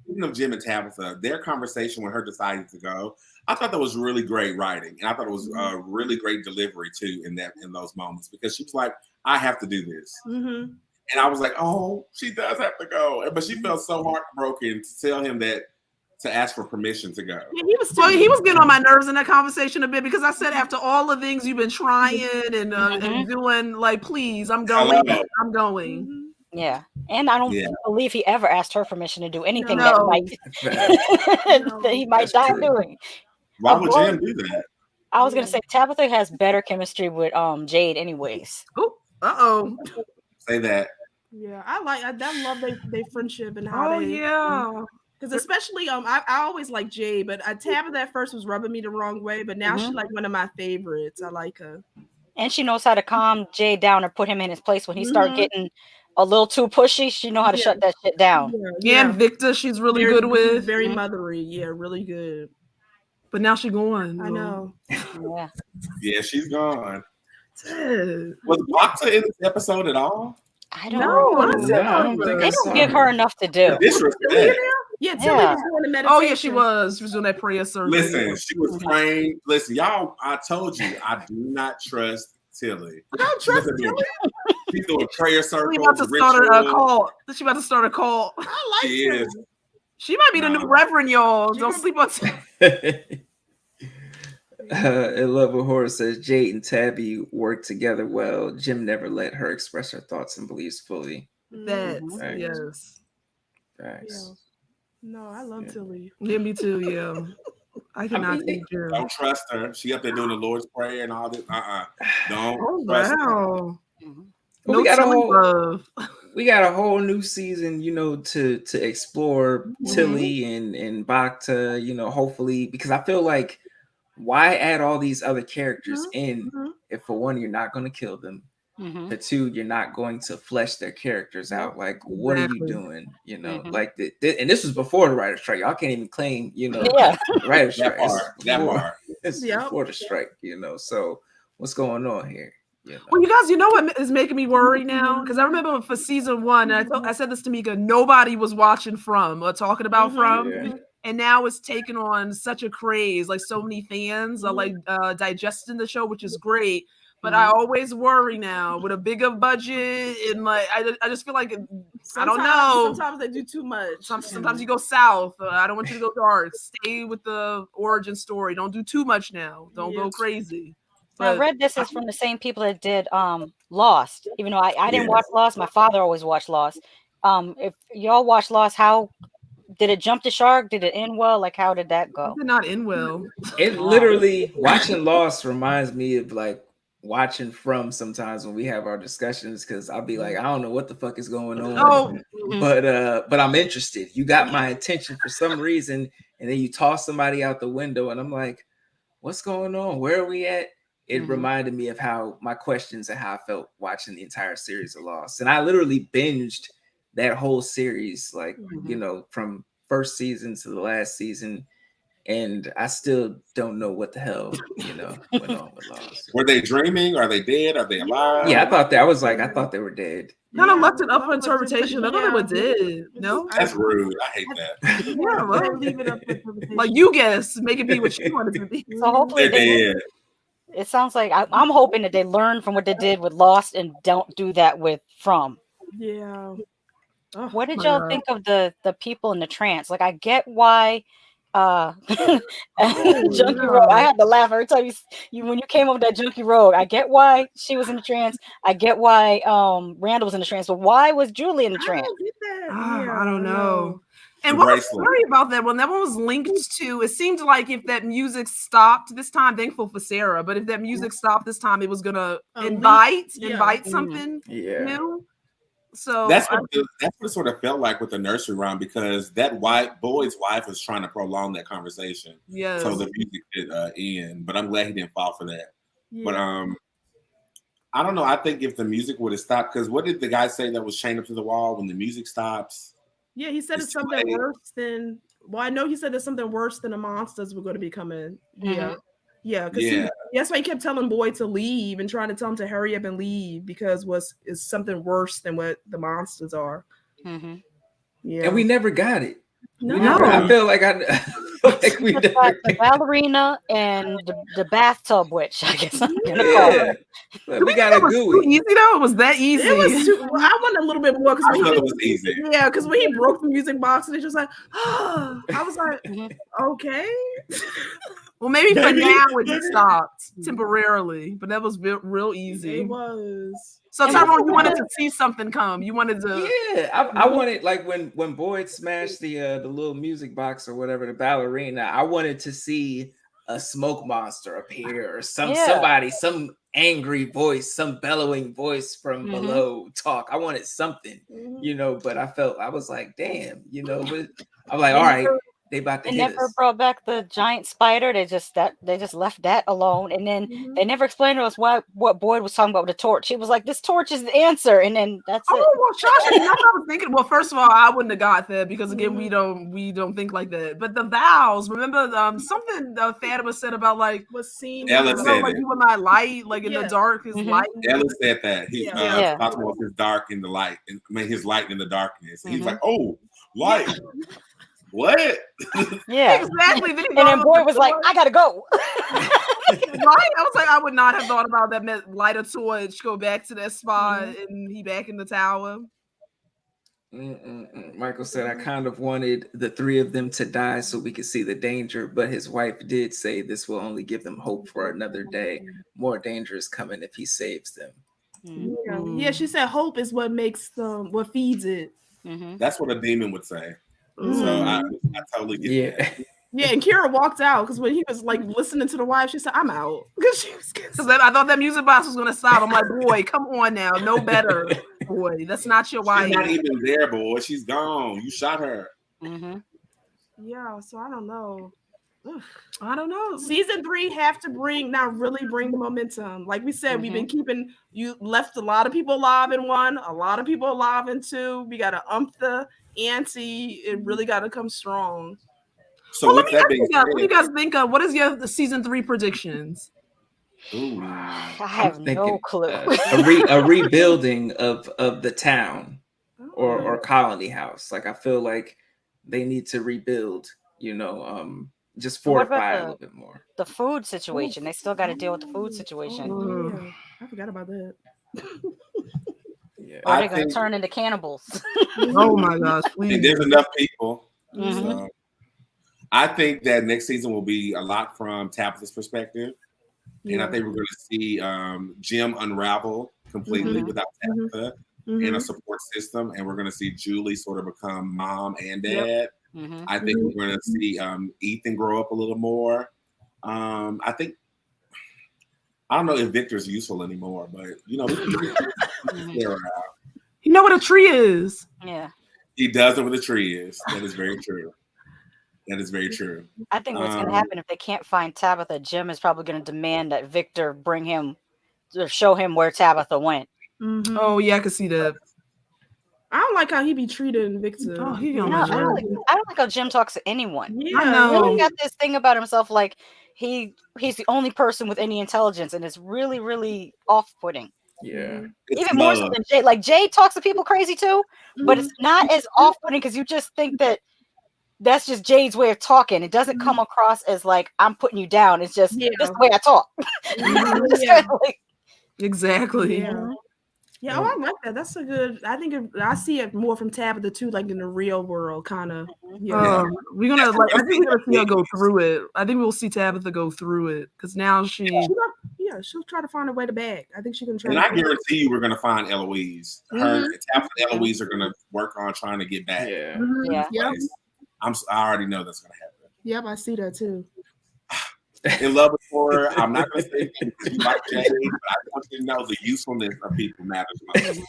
[SPEAKER 3] Speaking of Jim and Tabitha, their conversation with her deciding to go, I thought that was really great writing, and I thought it was a really great delivery too in those moments because she was like, "I have to do this." And I was like, oh, she does have to go. But she felt so heartbroken to tell him that, to ask for permission to go.
[SPEAKER 2] Yeah, he was getting on my nerves in that conversation a bit because I said, after all the things you've been trying and doing, like, please, I'm going. I'm going.
[SPEAKER 5] Yeah. And I don't believe he ever asked her permission to do anything that he might die doing.
[SPEAKER 3] Why would Jim do that?
[SPEAKER 5] I was going to say, Tabitha has better chemistry with Jade anyways.
[SPEAKER 2] Oh,
[SPEAKER 3] say that.
[SPEAKER 4] Yeah, I love their friendship and how because especially I always like Jade, but Tabitha at first was rubbing me the wrong way, but now she's like one of my favorites. I like her,
[SPEAKER 5] and she knows how to calm Jade down or put him in his place when he starts getting a little too pushy. She know how to shut that shit down.
[SPEAKER 2] Yeah, and Victor, she's really good with
[SPEAKER 4] very mothery. Yeah, really good.
[SPEAKER 2] But now she's gone.
[SPEAKER 4] I know.
[SPEAKER 3] Yeah, she's gone. Was Bacta in this episode at all?
[SPEAKER 5] I don't know. They don't give her enough to do.
[SPEAKER 3] Disrespect.
[SPEAKER 4] Yeah, Tilly was doing the meditation.
[SPEAKER 2] Oh yeah, she was. She was doing that prayer service.
[SPEAKER 3] Listen, she was praying. Listen, y'all, I told you, I do not trust Tilly.
[SPEAKER 4] I don't trust Tilly.
[SPEAKER 3] She's doing prayer circles.
[SPEAKER 2] She's about to start a cult. She's about to start a cult.
[SPEAKER 4] I like her.
[SPEAKER 2] She might be the new reverend, y'all. Don't sleep on Tilly.
[SPEAKER 1] I love what Horace says. Jade and Tabby work together well. Jim never let her express her thoughts and beliefs fully.
[SPEAKER 2] Yes.
[SPEAKER 1] Thanks.
[SPEAKER 4] No, I love Tilly.
[SPEAKER 2] Yeah, me too. Yeah, I cannot take Jim.
[SPEAKER 3] Don't trust her. She up there doing the Lord's Prayer and all this. Don't.
[SPEAKER 2] Oh wow.
[SPEAKER 1] No, we got a whole new season, to explore Tilly and Bacta, hopefully, because I feel like, why add all these other characters in if, for one, you're not going to kill them, for two, you're not going to flesh their characters out? Like, what are you doing? Like, and this was before the writer's strike. Y'all can't even claim, the writer's strike. It's before the strike, So what's going on here?
[SPEAKER 2] Well, you guys, you know what is making me worry now? Because I remember for season 1, and I said this to Meka, nobody was watching From or talking about From. and now it's taken on such a craze. Like so many fans are like digesting the show, which is great. But I always worry now with a bigger budget and like I just feel like I don't know.
[SPEAKER 4] Sometimes they do too much.
[SPEAKER 2] Sometimes you go south. I don't want you to go dark. Stay with the origin story. Don't do too much now. Don't go crazy.
[SPEAKER 5] But I read this is from the same people that did Lost. Even though I didn't watch Lost, my father always watched Lost. If y'all watched Lost, how did it jump the shark? Did it end well? Like how did that go?
[SPEAKER 2] It did not end well.
[SPEAKER 1] It literally watching Lost reminds me of like watching From sometimes when we have our discussions, because I'll be like, I don't know what the fuck is going on. But I'm interested. You got my attention for some reason, and then you toss somebody out the window, and I'm like, what's going on? Where are we at? It reminded me of how my questions and how I felt watching the entire series of Lost. And I literally binged that whole series, like, you know, from first season to the last season. And I still don't know what the hell, you know, went on with Lost.
[SPEAKER 3] Were they dreaming? Are they dead? Are they alive?
[SPEAKER 1] Yeah, I thought they were dead.
[SPEAKER 2] Kind of left it up for interpretation. I thought they were dead. No,
[SPEAKER 3] that's rude. I hate that.
[SPEAKER 2] Yeah, well, leave it up for interpretation. Like you guess, make it be what you want it to be.
[SPEAKER 5] So hopefully it sounds like I'm hoping that they learn from what they did with Lost and don't do that with From.
[SPEAKER 4] Yeah.
[SPEAKER 5] Oh, what did y'all think of the people in the trance? Like I get why Junkie Road. I had to laugh every time you when you came over that Junkie Road. I get why she was in the trance. I get why Randall was in the trance, but why was Julie in the trance?
[SPEAKER 2] I don't know. And what was scary about that one? That one was linked to. It seemed like if that music stopped this time, thankful for Sarah. But if that music stopped this time, it was gonna invite something new. So
[SPEAKER 3] that's what it sort of felt like with the nursery rhyme, because that white boy's wife was trying to prolong that conversation.
[SPEAKER 2] Yes.
[SPEAKER 3] So the music did end, but I'm glad he didn't fall for that. Yeah. But I don't know. I think if the music would have stopped, because what did the guy say that was chained up to the wall when the music stops?
[SPEAKER 4] Yeah, he said it's something worse than. Well, I know he said there's something worse than the monsters were going to be coming. Yeah. Yeah, because that's why he kept telling Boyd to leave and trying to tell him to hurry up and leave because it's something worse than what the monsters are.
[SPEAKER 5] Mm-hmm.
[SPEAKER 1] Yeah, and we never got it.
[SPEAKER 4] No,
[SPEAKER 1] I feel like we never
[SPEAKER 5] the ballerina and the bathtub witch. I guess I'm gonna call it.
[SPEAKER 1] We got a gooey.
[SPEAKER 2] Easy though. It was that easy.
[SPEAKER 4] It was too. Well, I want a little bit more
[SPEAKER 3] I thought it was easy.
[SPEAKER 4] Yeah, because when he broke the music box and it's just like, I was like, okay.
[SPEAKER 2] Well, maybe for now it stopped temporarily, but that was real easy.
[SPEAKER 4] It was.
[SPEAKER 2] So Tyrone, you wanted to see something come. You wanted to.
[SPEAKER 1] Yeah, I wanted, like when Boyd smashed the little music box or whatever, the ballerina. I wanted to see a smoke monster appear or somebody, some angry voice, some bellowing voice from below talk. I wanted something, you know. But I was like, damn, you know. But I'm like, all right. They
[SPEAKER 5] never brought back the giant spider. They just left that alone, and then they never explained to us what Boyd was talking about with the torch. He was like, "This torch is the answer," and then that's it.
[SPEAKER 2] Well, Josh, you know what I was thinking. Well, first of all, I wouldn't have got that because again, we don't think like that. But the vows, remember, something Fatima said about like
[SPEAKER 4] was seen.
[SPEAKER 3] Ella said
[SPEAKER 2] like you and my light, like in the dark is light.
[SPEAKER 3] Ella said that Fatima was his dark in the light, and his light in the darkness. And he's like, "Oh, light." What?
[SPEAKER 5] Yeah,
[SPEAKER 2] exactly.
[SPEAKER 5] And then Boyd was like, "I gotta go."
[SPEAKER 2] Right? I was like, I would not have thought about that. Light a torch, go back to that spot, and he back in the tower.
[SPEAKER 1] Michael said, I kind of wanted the three of them to die so we could see the danger, but his wife did say this will only give them hope for another day. More danger is coming if he saves them.
[SPEAKER 4] Yeah, she said hope is what makes them, what feeds it.
[SPEAKER 3] That's what a demon would say. So I totally get that.
[SPEAKER 4] Yeah, and Kira walked out because when he was like listening to the wife, she said, "I'm out," because she was getting.
[SPEAKER 2] I thought that music box was gonna stop. I'm like, boy, come on now, no better, boy. That's not your wife.
[SPEAKER 3] She's not even there, boy. She's gone. You shot her.
[SPEAKER 4] Yeah, so I don't know.
[SPEAKER 2] I don't know.
[SPEAKER 4] Season 3 have to bring the momentum. Like we said, we've been keeping you left a lot of people alive in 1, a lot of people alive in 2. We got to the ante. It really got to come strong.
[SPEAKER 3] So with that being said,
[SPEAKER 2] what do you guys think of? What is your season 3 predictions?
[SPEAKER 5] I have no clue.
[SPEAKER 1] A rebuilding of the town or colony house. Like I feel like they need to rebuild. just
[SPEAKER 5] What about
[SPEAKER 1] fortify it a little bit more.
[SPEAKER 5] The food situation. They still got to deal with the food situation.
[SPEAKER 4] Oh, yeah. I forgot about that.
[SPEAKER 1] Yeah.
[SPEAKER 5] Or they're going to turn into cannibals.
[SPEAKER 2] Oh my gosh, please.
[SPEAKER 3] And there's enough people.
[SPEAKER 5] Mhm.
[SPEAKER 3] So I think that next season will be a lot from Tabitha's perspective. And I think we're going to see Jim unravel completely without Tabitha and a support system. And we're going to see Julie sort of become mom and dad.
[SPEAKER 5] Mhm.
[SPEAKER 3] I think we're going to see Ethan grow up a little more. I don't know if Victor's useful anymore, but
[SPEAKER 2] You know what a tree is?
[SPEAKER 5] Yeah.
[SPEAKER 3] He does know what a tree is. That is very true. That is very true.
[SPEAKER 5] I think what's going to happen if they can't find Tabitha, Jim is probably going to demand that Victor bring him or show him where Tabitha went.
[SPEAKER 4] Mm-hmm.
[SPEAKER 2] Oh yeah, I can see that.
[SPEAKER 4] I don't like how he be treated, Victor.
[SPEAKER 2] Oh, he
[SPEAKER 5] No,
[SPEAKER 2] don't
[SPEAKER 5] I don't like how Jim talks to anyone.
[SPEAKER 4] Yeah,
[SPEAKER 2] I know.
[SPEAKER 5] He got this thing about himself like he's the only person with any intelligence, and it's really, really off-putting.
[SPEAKER 1] Yeah.
[SPEAKER 5] Even more so than Jay. Like Jay talks to people crazy too, but it's not as off-putting because you just think that that's just Jay's way of talking. It doesn't come across as like I'm putting you down. It's just this is the way I talk. Just kind of like,
[SPEAKER 2] exactly.
[SPEAKER 4] Yeah, oh, I like that. That's a good. I think I see it more from Tabitha too, like in the real world, kind of.
[SPEAKER 2] We're gonna like. I think we're gonna see her go through it. I think we'll see Tabitha go through it because now she'll
[SPEAKER 4] try to find a way to back. I think she can try.
[SPEAKER 3] And I guarantee you, we're going to find Eloise. Her Tabitha and Eloise are going to work on trying to get back.
[SPEAKER 1] Yeah.
[SPEAKER 3] I already know that's going to happen.
[SPEAKER 4] Yep, I see that too.
[SPEAKER 3] In love with her, I'm not going to say because you like Jay, but I want you to know the usefulness of people matters most.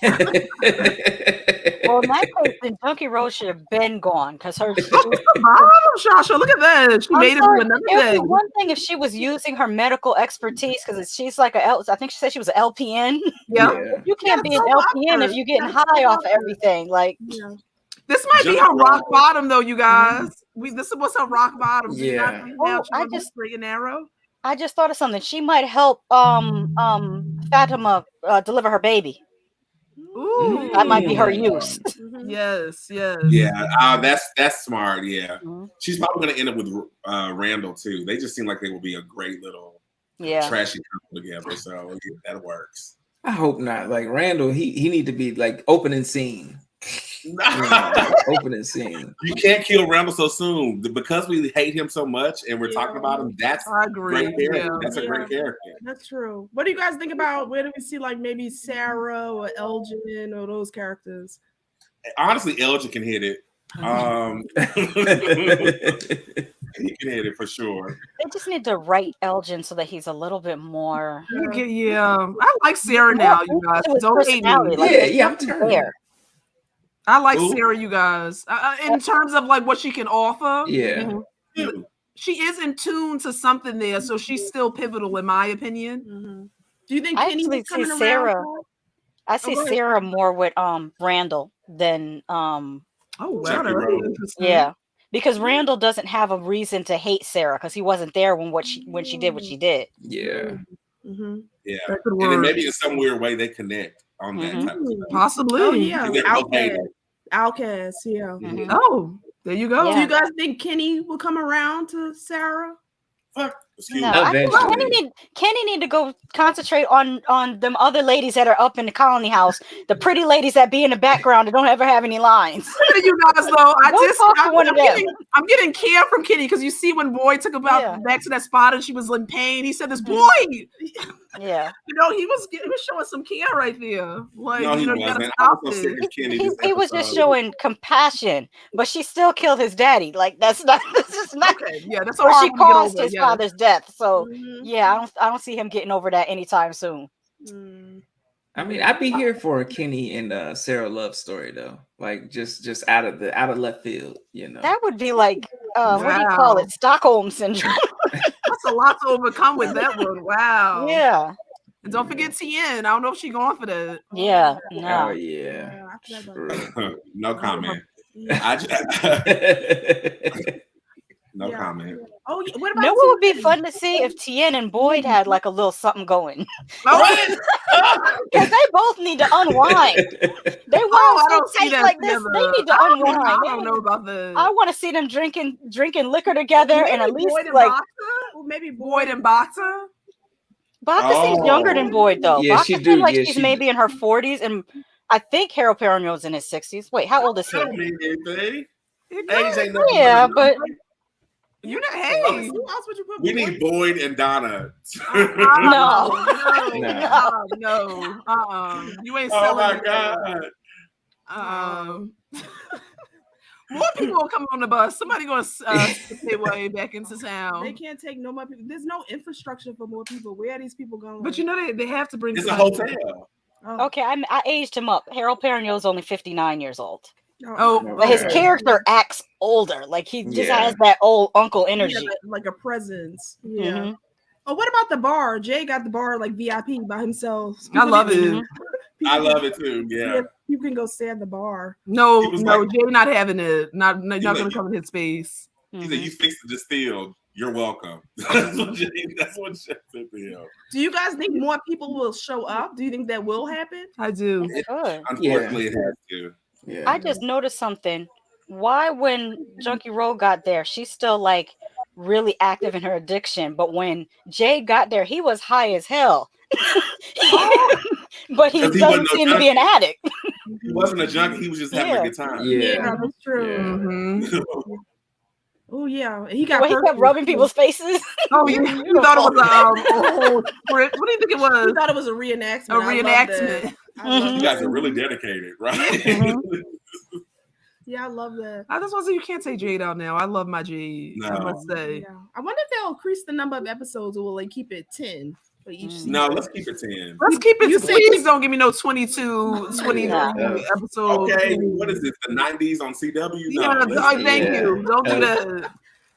[SPEAKER 5] well, in that case, then Junkie Rose should have been gone because her.
[SPEAKER 2] Shasha, look at that. She made it through another day.
[SPEAKER 5] One thing if she was using her medical expertise because she's like I think she said she was an LPN.
[SPEAKER 2] Yeah.
[SPEAKER 5] You can't be an LPN if you're getting high off of everything. Like.
[SPEAKER 4] Yeah.
[SPEAKER 2] This might be her rock bottom, though, you guys. This was her rock bottom.
[SPEAKER 1] Yeah.
[SPEAKER 2] I just straight and narrow.
[SPEAKER 5] I just thought of something. She might help Fatima deliver her baby.
[SPEAKER 2] Ooh,
[SPEAKER 5] that might be her use.
[SPEAKER 2] Yes.
[SPEAKER 3] Yeah, that's smart. Yeah, she's probably going to end up with Randall too. They just seem like they will be a great little trashy couple together. So that works.
[SPEAKER 1] I hope not. Like Randall, he need to be like opening scene. Opening scene.
[SPEAKER 3] You can't kill Randall so soon because we hate him so much and we're talking about him. That's a great character. That's a great character.
[SPEAKER 4] That's true. What do you guys think about? Where do we see like maybe Sarah or Elgin or those characters?
[SPEAKER 3] Honestly, Elgin can hit it. He can hit it for sure.
[SPEAKER 5] They just need to write Elgin so that he's a little bit more.
[SPEAKER 2] Yeah, I like Sarah now, you guys. Don't hate me.
[SPEAKER 1] I'm turning.
[SPEAKER 2] I like Sarah, you guys. In terms of like what she can offer.
[SPEAKER 1] Yeah.
[SPEAKER 2] She is in tune to something there, so she's still pivotal in my opinion.
[SPEAKER 4] Do you think
[SPEAKER 5] I actually see Sarah? I see Sarah more with Randall than
[SPEAKER 2] oh wow,
[SPEAKER 5] yeah, because Randall doesn't have a reason to hate Sarah because he wasn't there when she did what she did.
[SPEAKER 3] Yeah. Yeah, and then maybe in some weird way they connect on that type of stuff.
[SPEAKER 2] Possibly.
[SPEAKER 4] Oh yeah, Outcast. Yeah.
[SPEAKER 2] Oh, there you go.
[SPEAKER 4] Do you guys think Kenny will come around to Sarah?
[SPEAKER 5] Kenny need to go concentrate on them other ladies that are up in the colony house, the pretty ladies that be in the background that don't ever have any lines.
[SPEAKER 2] You guys though, I'm getting care from Kenny because you see when Boy took about back to that spot and she was in pain, he said, "This boy."
[SPEAKER 5] Yeah,
[SPEAKER 2] he was showing some care right there. Like,
[SPEAKER 3] no, he
[SPEAKER 5] he was just showing compassion, but she still killed his daddy. Like this is not.
[SPEAKER 2] Okay, yeah, that's
[SPEAKER 5] or she caused his father's death. So I don't see him getting over that anytime soon.
[SPEAKER 1] I mean, I'd be here for a Kenny and Sarah love story though. Like just out of left field,
[SPEAKER 5] That would be like what do you call it? Stockholm syndrome.
[SPEAKER 2] That's a lot to overcome with that one. Wow.
[SPEAKER 5] Yeah.
[SPEAKER 2] And don't forget Tien. I don't know if she's going for that.
[SPEAKER 5] Yeah. No.
[SPEAKER 1] Oh yeah.
[SPEAKER 3] No comment. No comment.
[SPEAKER 4] Oh, yeah. What about?
[SPEAKER 5] No, what would be fun to see if Tien and Boyd had like a little something going.
[SPEAKER 2] Oh,
[SPEAKER 5] Because they both need to unwind. They weren't so tight like this. They need to unwind.
[SPEAKER 2] I don't know about the.
[SPEAKER 5] I want to see them drinking liquor together,
[SPEAKER 4] maybe
[SPEAKER 5] and at least
[SPEAKER 4] Boyd and
[SPEAKER 5] like
[SPEAKER 4] Bata? Or maybe
[SPEAKER 2] Boyd and Bata.
[SPEAKER 5] Bata seems younger than Boyd though.
[SPEAKER 1] Yeah,
[SPEAKER 5] Bata
[SPEAKER 1] she
[SPEAKER 5] seems
[SPEAKER 1] do.
[SPEAKER 5] like
[SPEAKER 1] Yeah,
[SPEAKER 5] she's
[SPEAKER 1] she
[SPEAKER 5] maybe in her 40s, and I think Harold Perrineau's in his 60s. Wait, how old is he?
[SPEAKER 3] I don't mean anything.
[SPEAKER 2] Age
[SPEAKER 3] ain't nothing.
[SPEAKER 5] Yeah, but
[SPEAKER 2] you know, hey,
[SPEAKER 4] who else would you put?
[SPEAKER 3] We need Boyd and Donna.
[SPEAKER 5] no.
[SPEAKER 2] You ain't selling.
[SPEAKER 3] Oh my god.
[SPEAKER 2] More people will come on the bus. Somebody gonna skip their way back into town.
[SPEAKER 4] They can't take no more people. There's no infrastructure for more people. Where are these people going?
[SPEAKER 2] But you know they have to bring.
[SPEAKER 3] It's a hotel.
[SPEAKER 5] Okay, I aged him up. Harold Perrineau's only 59 years old.
[SPEAKER 2] But
[SPEAKER 5] his character acts older. Like he just has that old uncle energy,
[SPEAKER 4] like a presence. Yeah.
[SPEAKER 5] Mm-hmm.
[SPEAKER 4] Oh, what about the bar? Jay got the bar like VIP by himself.
[SPEAKER 2] I love it.
[SPEAKER 3] I love it too. Yeah.
[SPEAKER 4] You can go stay at the bar.
[SPEAKER 2] No, Jay not having it. Not gonna come in his space.
[SPEAKER 3] He said, "You fixed the distill. You're welcome." That's what Jay said to him.
[SPEAKER 4] Do you guys think more people will show up? Do you think that will happen?
[SPEAKER 2] I do.
[SPEAKER 3] Unfortunately, it has to.
[SPEAKER 5] Yeah. I just noticed something. Why, when Junkie Road got there, she's still like really active in her addiction, but when Jay got there, he was high as hell. But he doesn't seem to be an addict.
[SPEAKER 3] He wasn't a junkie. He was just having a good time.
[SPEAKER 4] Yeah, that's true.
[SPEAKER 2] Mm-hmm.
[SPEAKER 4] Oh yeah, he got.
[SPEAKER 5] He kept rubbing people's faces.
[SPEAKER 2] Oh, you thought it was a whole script? What do you think it was?
[SPEAKER 4] You thought it was a reenactment.
[SPEAKER 2] A reenactment.
[SPEAKER 3] You guys are really dedicated, right?
[SPEAKER 2] Mm-hmm.
[SPEAKER 4] Yeah, I love that.
[SPEAKER 2] I just want to say you can't take Jade out now. I love my Jade. I must say.
[SPEAKER 4] Yeah. I wonder if they'll increase the number of episodes or will they keep it 10 for each season?
[SPEAKER 3] No, let's keep it 10.
[SPEAKER 2] Let's keep it. Please don't give me no 22, 23 episodes.
[SPEAKER 3] Okay, what is this? The 90s on CW?
[SPEAKER 2] No, thank you. Don't do that.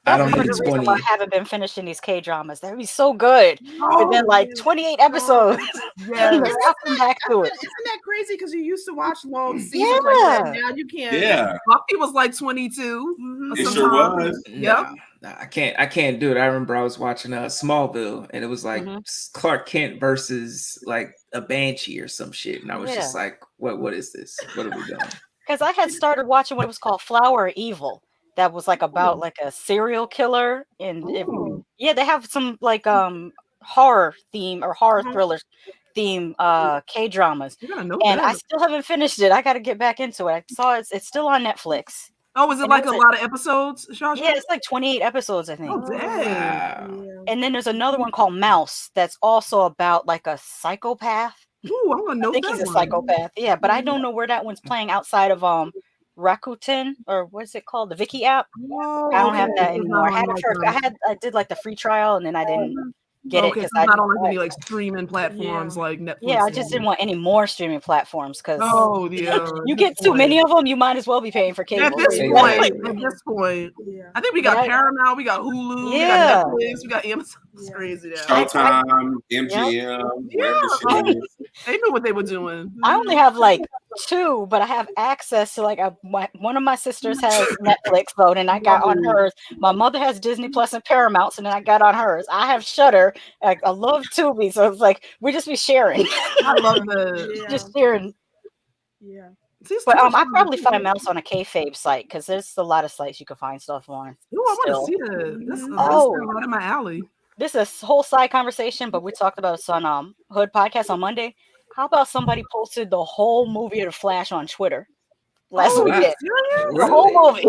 [SPEAKER 5] I don't think it's 20. I haven't been finishing these K dramas. That'd be so good. But then like 28 episodes.
[SPEAKER 2] Yeah.
[SPEAKER 5] I'll come back to it.
[SPEAKER 4] Isn't that crazy? Because you used to watch long seasons like that. Now you can't.
[SPEAKER 3] Yeah.
[SPEAKER 2] Buffy was like 22.
[SPEAKER 4] Mm-hmm.
[SPEAKER 3] It sure was.
[SPEAKER 2] Yep.
[SPEAKER 1] No, I can't do it. I remember I was watching Smallville, and it was like Clark Kent versus like a Banshee or some shit, and I was just like, what is this? What are we doing?
[SPEAKER 5] Because I had started watching what was called Flower Evil. That was like about like a serial killer, and they have some like horror theme or horror thriller theme K dramas, and I still haven't finished it. I got to get back into it. I saw it's still on Netflix.
[SPEAKER 2] Oh, is it like a lot of episodes?
[SPEAKER 5] Yeah, it's like 28 episodes, I think.
[SPEAKER 2] Oh, dang.
[SPEAKER 5] Wow. And then there's another one called Mouse that's also about like a psychopath.
[SPEAKER 2] Ooh, I want to know.
[SPEAKER 5] I think he's a psychopath. Yeah, but I don't know where that one's playing outside of Rakuten, or what's it called, the Viki app. I don't have that anymore. I did like the free trial, and then I didn't get it because
[SPEAKER 2] I don't like any like streaming platforms like Netflix.
[SPEAKER 5] Yeah, I just didn't want any more streaming platforms because you get too many of them, you might as well be paying for cable.
[SPEAKER 2] At this point, I think we got Paramount, we got Hulu, we got Netflix, we got Amazon. It's crazy now.
[SPEAKER 3] Showtime, MGM,
[SPEAKER 2] they knew what they were doing.
[SPEAKER 5] I only have like 2, but I have access to like one of my sisters has Netflix, though, and I got on hers. My mother has Disney Plus and Paramount, and then I got on hers. I have Shudder. I love Tubi, so it's like we just be sharing.
[SPEAKER 2] I love
[SPEAKER 5] just sharing.
[SPEAKER 4] Yeah.
[SPEAKER 5] But I probably find Mouse on a kayfabe site because there's a lot of sites you can find stuff on.
[SPEAKER 2] Oh, I want to see that. This is right in my alley.
[SPEAKER 5] This is a whole side conversation, but we talked about this on Hood Podcast on Monday. How about somebody posted the whole movie of The Flash on Twitter last weekend? The whole movie.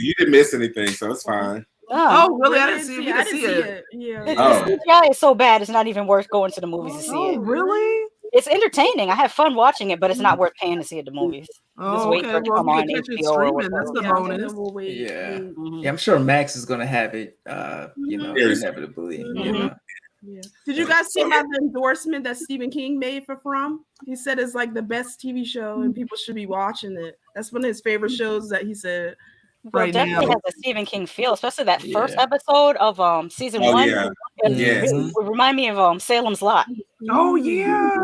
[SPEAKER 3] You didn't miss anything, so it's fine.
[SPEAKER 2] Oh, really? I didn't see it.
[SPEAKER 4] Yeah.
[SPEAKER 5] The CGI is so bad, it's not even worth going to the movies to see it.
[SPEAKER 2] Oh, really?
[SPEAKER 5] It's entertaining. I have fun watching it, but it's not worth paying to see at the movies.
[SPEAKER 2] Just
[SPEAKER 5] wait for it to come on HBO or whatever.
[SPEAKER 2] That's the bonus.
[SPEAKER 1] Yeah, I'm sure Max is gonna have it. Inevitably.
[SPEAKER 4] Did you guys see about the endorsement that Stephen King made for From? He said it's like the best TV show and people should be watching it. That's one of his favorite shows that he said.
[SPEAKER 5] Well, definitely has a Stephen King feel, especially that first episode of season 1.
[SPEAKER 3] Yeah.
[SPEAKER 5] It remind me of Salem's Lot.
[SPEAKER 2] Oh yeah.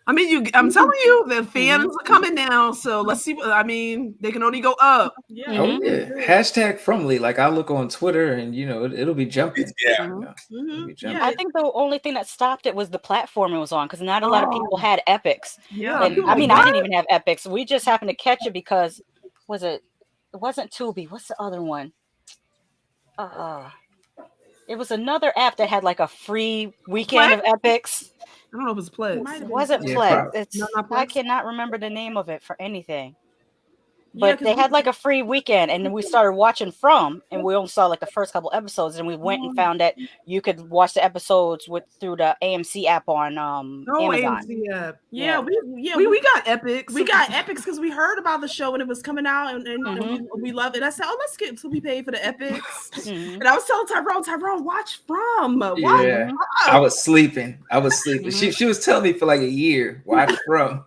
[SPEAKER 2] I mean, I'm telling you, the fans are coming now. So let's see. I mean, they can only go up.
[SPEAKER 4] Yeah.
[SPEAKER 1] Oh yeah. Hashtag Fromly. Like I look on Twitter and it'll be jumping.
[SPEAKER 3] Yeah.
[SPEAKER 1] It'll be jumping.
[SPEAKER 5] I think the only thing that stopped it was the platform it was on, because not a lot of people had Epics.
[SPEAKER 2] Yeah.
[SPEAKER 5] And I mean, I didn't even have Epics. We just happened to catch it because it wasn't Tubi. What's the other one? It was another app that had like a free weekend of Epics.
[SPEAKER 2] I don't know if it's Plex.
[SPEAKER 5] It wasn't Plex. I cannot remember the name of it for anything. But they had like a free weekend, and then we started watching and we only saw like the first couple episodes, and we went and found that you could watch the episodes through the AMC app on Amazon.
[SPEAKER 2] AMC app.
[SPEAKER 4] Yeah,
[SPEAKER 2] we got Epics.
[SPEAKER 4] We got Epics because we heard about the show when it was coming out, and we love it. I said, "Oh, let's get until we pay for the Epics." And I was telling Tyrone, watch From.
[SPEAKER 1] Yeah, I was sleeping. She was telling me for like a year, watch From.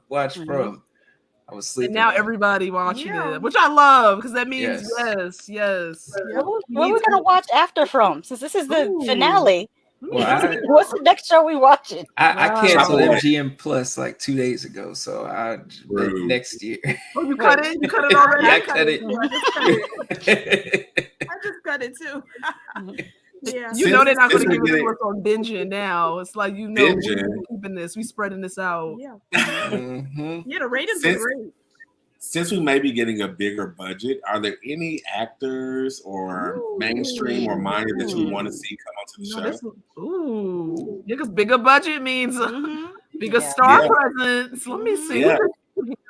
[SPEAKER 1] I was sleeping.
[SPEAKER 2] And now everybody watching it, which I love because that means yes.
[SPEAKER 5] What are we gonna watch after From? Since this is the finale.
[SPEAKER 1] Well,
[SPEAKER 5] what's the next show we watching?
[SPEAKER 1] I canceled MGM Plus like 2 days ago, so next year.
[SPEAKER 2] Oh, you cut it? You cut it already?
[SPEAKER 1] Yeah, I cut it.
[SPEAKER 4] I just cut it too. Yeah,
[SPEAKER 2] you know they're not going to give it to us on binging now. It's like we're keeping this, we spreading this out.
[SPEAKER 4] Yeah, the ratings are great.
[SPEAKER 3] Since we may be getting a bigger budget, are there any actors or mainstream or minor that you want to see come onto the show?
[SPEAKER 2] Because bigger budget means bigger star presence. Let me see.
[SPEAKER 3] Yeah.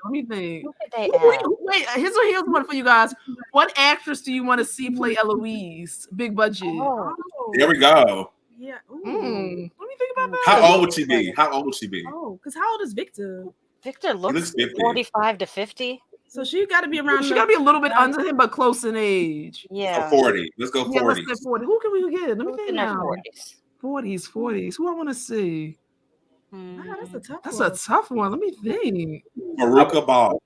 [SPEAKER 2] Let me think. Wait, here's one for you guys. What actress do you want to see play Eloise? Big budget.
[SPEAKER 3] There we go.
[SPEAKER 4] Yeah.
[SPEAKER 2] Let me think about that.
[SPEAKER 3] How old would she be?
[SPEAKER 4] Oh, because how old is Victor?
[SPEAKER 5] Victor looks 45 to 50.
[SPEAKER 4] So she got to be around.
[SPEAKER 2] She got to be a little bit under him, but close in age.
[SPEAKER 5] Yeah.
[SPEAKER 3] 40. Let's go 40.
[SPEAKER 2] Let's say 40. Who can we get? Let me think now. 40s. Who I want to see? That's a tough one. Let me think.
[SPEAKER 3] Veruca Ball.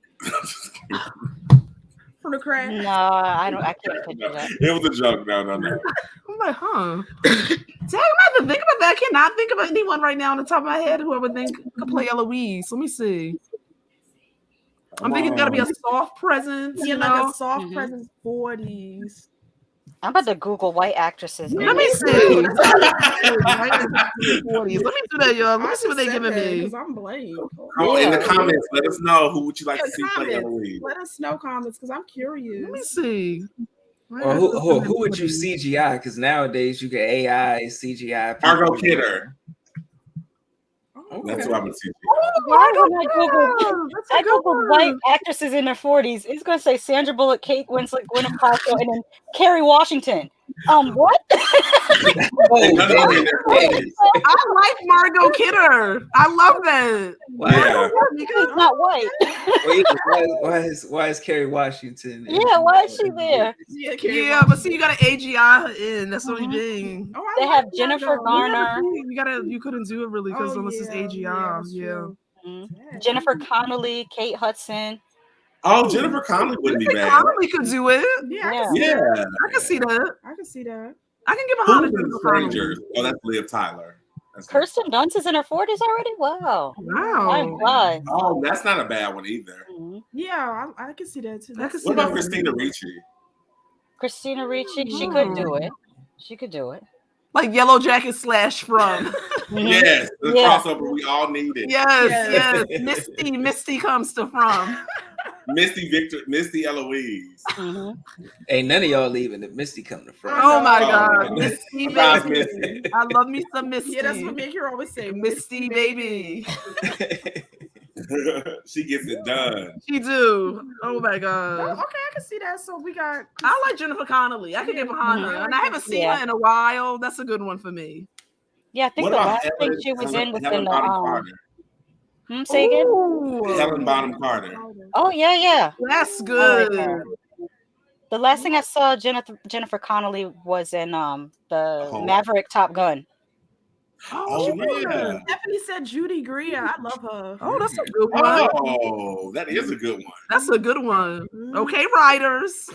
[SPEAKER 4] From the crack.
[SPEAKER 5] No, I can't picture that.
[SPEAKER 3] It was a joke. No.
[SPEAKER 2] I'm like, Dang, I have to think about that. I cannot think of anyone right now on the top of my head who I would think could play Eloise. Let me see. I'm thinking it's got to be a soft presence.
[SPEAKER 4] Yeah, like a soft presence 40s.
[SPEAKER 5] I'm about to Google white actresses.
[SPEAKER 2] Let me see. Let me do that, y'all. Let me see what they're giving me.
[SPEAKER 4] Because I'm blank.
[SPEAKER 3] In the comments, let us know who would you like to see play Eloise.
[SPEAKER 4] Let us know comments because I'm curious.
[SPEAKER 2] Let me see.
[SPEAKER 1] Or who would you CGI? Because nowadays you get AI, CGI.
[SPEAKER 3] Margot Kidder.
[SPEAKER 1] Okay.
[SPEAKER 3] That's what I would see.
[SPEAKER 5] I Googled white actresses in their 40s. It's going to say Sandra Bullock, Kate Winslet, Gwyneth Paltrow, and then Kerry Washington. What?
[SPEAKER 2] I like Margot Kidder. I love that.
[SPEAKER 3] Wow.
[SPEAKER 5] She's not white.
[SPEAKER 1] Wait, why is Kerry Washington?
[SPEAKER 5] Yeah, why is she there?
[SPEAKER 2] Yeah, but see, you got to AGI her in. That's the only thing.
[SPEAKER 5] They have Jennifer Garner.
[SPEAKER 2] You couldn't do it really because unless it's AGI. Yeah.
[SPEAKER 5] Jennifer Connelly, Kate Hudson.
[SPEAKER 3] Oh, Jennifer Connelly wouldn't be bad.
[SPEAKER 2] Connelly could do it.
[SPEAKER 4] Yeah.
[SPEAKER 2] I can see that. I can give a
[SPEAKER 3] Who's in Strangers? Oh, that's Liv Tyler.
[SPEAKER 5] Kirsten Dunst is in her 40s already? Wow.
[SPEAKER 2] Wow.
[SPEAKER 5] My God.
[SPEAKER 3] Oh, that's not a bad one either.
[SPEAKER 4] Yeah, I can see that too.
[SPEAKER 3] What about Christina Ricci?
[SPEAKER 5] Christina Ricci, she could do it. She could do it.
[SPEAKER 2] Like Yellow Jacket / From.
[SPEAKER 3] Yes, the crossover we all needed.
[SPEAKER 2] Yes. Misty comes to From.
[SPEAKER 3] Misty Eloise.
[SPEAKER 1] Ain't none of y'all leaving if Misty come to From.
[SPEAKER 2] Oh my God. Misty baby. I love me some Misty.
[SPEAKER 4] Yeah, that's what Meka Kira always say.
[SPEAKER 2] Misty baby.
[SPEAKER 3] She gets it done.
[SPEAKER 2] She do. Oh my God.
[SPEAKER 4] Okay, I can see that. So we got.
[SPEAKER 2] I like Jennifer Connelly. I can give her and I haven't seen her in a while. That's a good one for me.
[SPEAKER 5] Yeah, I think the last thing she was in was in the say again?
[SPEAKER 3] Helen Bonham Carter.
[SPEAKER 5] Oh yeah.
[SPEAKER 2] That's good.
[SPEAKER 5] The last thing I saw Jennifer Connelly was in the Maverick Top Gun.
[SPEAKER 3] Oh yeah.
[SPEAKER 4] Stephanie said Judy Greer. I love her.
[SPEAKER 2] Oh, that's a good one.
[SPEAKER 3] Oh, that is a good one.
[SPEAKER 2] That's a good one. Okay, writers.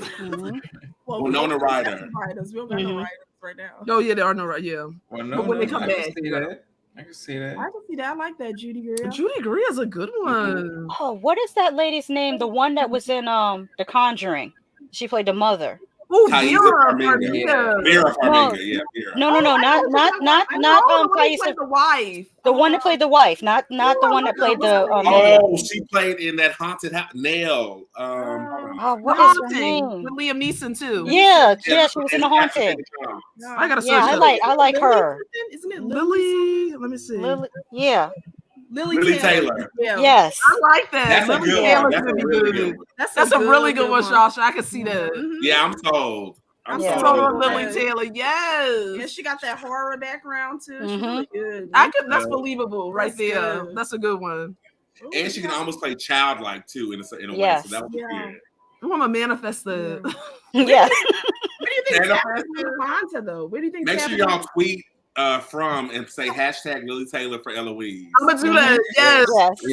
[SPEAKER 3] Well, Winona Ryder.
[SPEAKER 4] We don't got no writers right now.
[SPEAKER 2] Oh yeah, there are no writers. Yeah.
[SPEAKER 1] Well, no,
[SPEAKER 2] but when they come back,
[SPEAKER 1] I can see that.
[SPEAKER 4] I can see that. I like that Judy Greer.
[SPEAKER 2] Judy Greer is a good one.
[SPEAKER 5] Oh, what is that lady's name? The one that was in The Conjuring. She played the mother.
[SPEAKER 2] Oh,
[SPEAKER 3] Vera
[SPEAKER 2] Farmiga.
[SPEAKER 3] Vera Farmiga, yeah, Vera.
[SPEAKER 5] No, not Thaisa.
[SPEAKER 2] The wife.
[SPEAKER 5] The one that played the wife, not the one that played the.
[SPEAKER 3] She played in that haunted house. Nail.
[SPEAKER 5] What is her name?
[SPEAKER 2] With Liam Neeson too.
[SPEAKER 5] Yeah, she was in The Haunting.
[SPEAKER 2] I gotta search.
[SPEAKER 5] I like her.
[SPEAKER 4] Isn't it
[SPEAKER 2] Lily? Let me see.
[SPEAKER 4] Lily
[SPEAKER 3] Taylor.
[SPEAKER 4] Yeah.
[SPEAKER 5] Yes.
[SPEAKER 2] I like that.
[SPEAKER 3] That's a good one. That's a really good one.
[SPEAKER 2] That's a really good one, Shasha. I can see that.
[SPEAKER 3] Yeah, I'm sold.
[SPEAKER 2] I'm sold on Lily Taylor. Yes.
[SPEAKER 4] Yeah, she got that horror background too. She's really good.
[SPEAKER 2] That's believable right there. Good. That's a good one.
[SPEAKER 3] And she can almost play childlike too in a way. So that was good.
[SPEAKER 2] I want to manifest that.
[SPEAKER 5] Yeah.
[SPEAKER 4] Where do you think Tabitha's going to though? Where do you think?
[SPEAKER 3] Make sure y'all tweet from and say hashtag Lily Taylor for Eloise.
[SPEAKER 2] I'm gonna do that. Yes.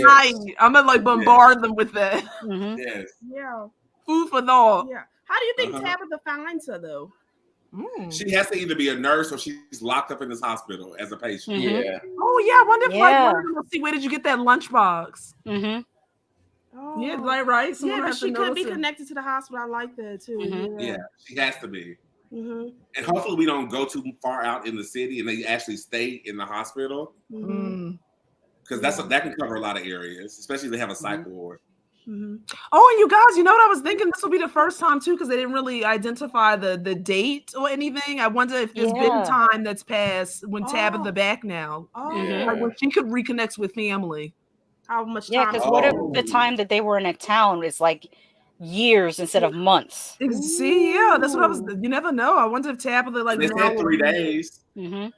[SPEAKER 2] Right. I'm gonna bombard them with that.
[SPEAKER 3] Yes.
[SPEAKER 4] Yeah.
[SPEAKER 2] Food for thought.
[SPEAKER 4] Yeah. How do you think Tabitha finds her though?
[SPEAKER 3] She has to either be a nurse or she's locked up in this hospital as a patient.
[SPEAKER 1] Yeah.
[SPEAKER 2] Oh yeah. I wonder if let's see, where did you get that lunchbox?
[SPEAKER 4] Oh.
[SPEAKER 2] Yeah, right.
[SPEAKER 4] Someone but she could be connected to the hospital. I like that too.
[SPEAKER 3] Yeah, she has to be. And hopefully we don't go too far out in the city and they actually stay in the hospital. Because that can cover a lot of areas, especially if they have a psych ward.
[SPEAKER 2] Oh, and you guys, you know what I was thinking? This will be the first time too, because they didn't really identify the date or anything. I wonder if there's been time that's passed when Tabitha back now, like when she could reconnect with family.
[SPEAKER 4] How much time?
[SPEAKER 5] Yeah, because what if the time that they were in a town is like years instead of months?
[SPEAKER 2] See, that's what I was. You never know. I wonder if Tabitha
[SPEAKER 3] They said 3 days.
[SPEAKER 4] Yeah.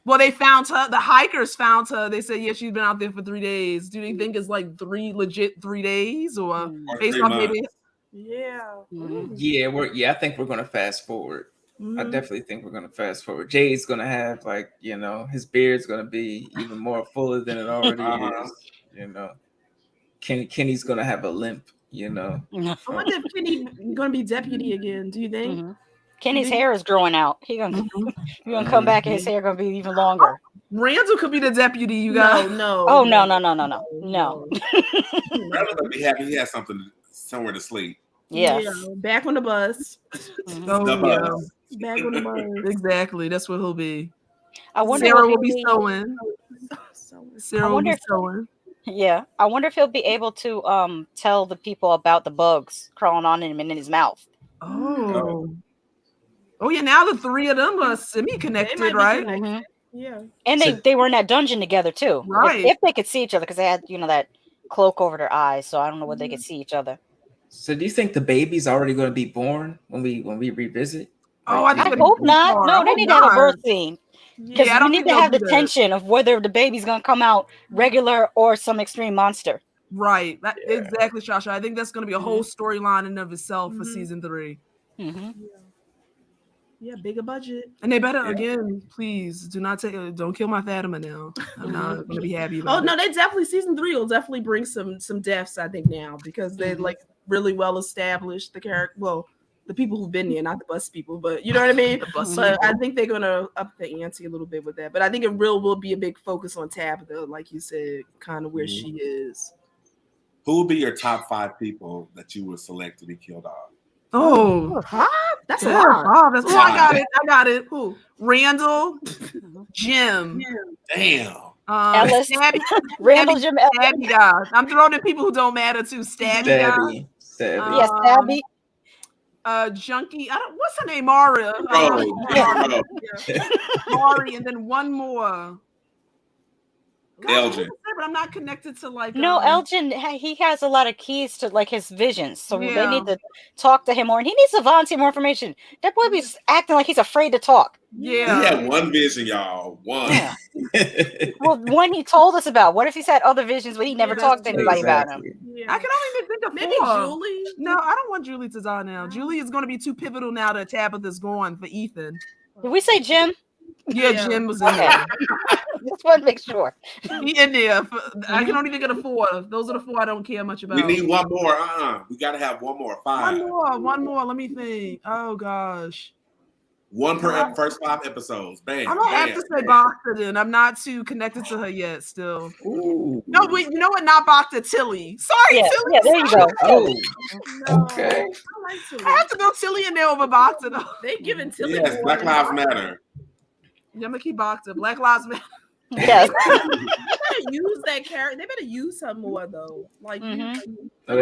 [SPEAKER 2] Well, they found her. The hikers found her. They said, she's been out there for 3 days. Do you think it's like legit 3 days or based on maybe?
[SPEAKER 1] Yeah, I think we're gonna fast forward. I definitely think we're gonna fast forward. Jay's gonna have his beard's gonna be even more fuller than it already is. Kenny's gonna have a limp. I
[SPEAKER 4] wonder if Kenny's gonna be deputy again. Do you think?
[SPEAKER 5] Kenny's hair is growing out. He's gonna come back and his hair gonna be even longer.
[SPEAKER 2] Randall could be the deputy, you guys.
[SPEAKER 5] No.
[SPEAKER 3] Randall gonna be happy he has somewhere to sleep.
[SPEAKER 5] Yes.
[SPEAKER 4] Yeah, back on the bus.
[SPEAKER 3] The bus.
[SPEAKER 4] Back on the bus.
[SPEAKER 2] Exactly. That's what he'll be.
[SPEAKER 5] I wonder
[SPEAKER 2] Sarah will be sewing. Sarah will be sewing.
[SPEAKER 5] Yeah. I wonder if he'll be able to tell the people about the bugs crawling on him and in his mouth.
[SPEAKER 2] Oh yeah, now the three of them are semi-connected, right?
[SPEAKER 4] Yeah.
[SPEAKER 5] And they were in that dungeon together too.
[SPEAKER 2] Right.
[SPEAKER 5] If they could see each other, because they had, that cloak over their eyes, so I don't know whether they could see each other.
[SPEAKER 1] So do you think the baby's already going to be born when we revisit?
[SPEAKER 5] I hope not. No, they need to have a birth scene. Because we need to have the tension of whether the baby's going to come out regular or some extreme monster.
[SPEAKER 2] Right. Exactly, Shasha. I think that's going to be a whole storyline in of itself for season 3.
[SPEAKER 4] Yeah, bigger budget.
[SPEAKER 2] And they better, again, please, don't kill my Fatima now. I'm not going to be happy about it.
[SPEAKER 4] No, they definitely, season 3 will definitely bring some deaths, I think, now, because they really well established the character. Well, the people who've been there, not the bus people, but you know what I mean? But I think they're going to up the ante a little bit with that. But I think it will be a big focus on Tabitha, like you said, kind of where she is.
[SPEAKER 3] Who would be your top 5 people that you would select to be killed off?
[SPEAKER 4] That's a lot.
[SPEAKER 2] I got it. Who? Randall, Jim.
[SPEAKER 3] Damn.
[SPEAKER 5] Ellis, Randall, Jim,
[SPEAKER 2] Stabby guy. I'm throwing in people who don't matter too. Stabby guy.
[SPEAKER 5] Stabby.
[SPEAKER 2] Junkie. What's her name? Mari, and then one more.
[SPEAKER 3] Elgin.
[SPEAKER 2] But I'm not connected to
[SPEAKER 5] Elgin. He has a lot of keys to his visions, so they need to talk to him more, and he needs to volunteer more information. That boy be acting like he's afraid to talk.
[SPEAKER 2] Yeah,
[SPEAKER 3] he had one vision, y'all. One.
[SPEAKER 5] Yeah. Well, one he told us about. What if he's had other visions, but he never talked to anybody about him?
[SPEAKER 2] Yeah. I can only even think of
[SPEAKER 4] maybe
[SPEAKER 2] 4.
[SPEAKER 4] Julie.
[SPEAKER 2] No, I don't want Julie to die now. Julie is going to be too pivotal now that Tabitha's gone for Ethan.
[SPEAKER 5] Did we say Jim?
[SPEAKER 2] Yeah, Jim was in there.
[SPEAKER 5] Just want to make sure.
[SPEAKER 2] He in there. I can only think of the 4. Those are the 4 I don't care much about.
[SPEAKER 3] We need one more. We got to have one more. 5.
[SPEAKER 2] One more. Let me think. Oh, gosh.
[SPEAKER 3] One per first 5 episodes. Bam.
[SPEAKER 2] I'm gonna have to say Bacta then. I'm not too connected to her yet. Still. Ooh. No, wait. You know what? Not Bacta. Tilly. Sorry, Tilly.
[SPEAKER 5] Yeah, there you go.
[SPEAKER 1] Oh,
[SPEAKER 4] no.
[SPEAKER 1] okay.
[SPEAKER 4] I like Tilly.
[SPEAKER 2] I have to go Tilly in there over Bacta though.
[SPEAKER 4] They giving Tilly.
[SPEAKER 3] Yes, Black Lives Matter.
[SPEAKER 2] Yeah, I'm gonna keep Bacta. Black Lives Matter.
[SPEAKER 5] Yes.
[SPEAKER 4] They better use that character. They better use her more though. Like,
[SPEAKER 1] they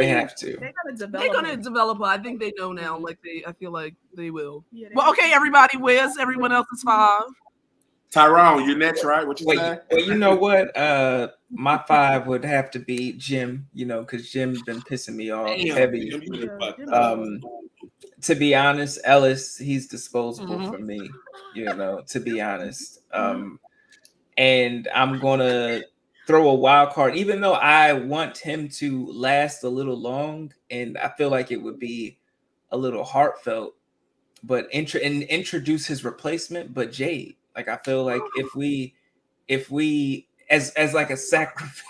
[SPEAKER 1] have to.
[SPEAKER 4] They're
[SPEAKER 2] gonna develop her. I think they know now. Like I feel like they will. Yeah, well, okay, everybody. Where's everyone else's 5?
[SPEAKER 3] Tyrone, you're next, right? What you say?
[SPEAKER 1] Well, you know what? My 5 would have to be Jim. You know, because Jim's been pissing me off heavy. To be honest, Ellis, he's disposable for me. You know, to be honest. And I'm gonna throw a wild card, even though I want him to last a little long, and I feel like it would be a little heartfelt, but introduce his replacement. But Jade, like I feel like if we as like a sacrifice,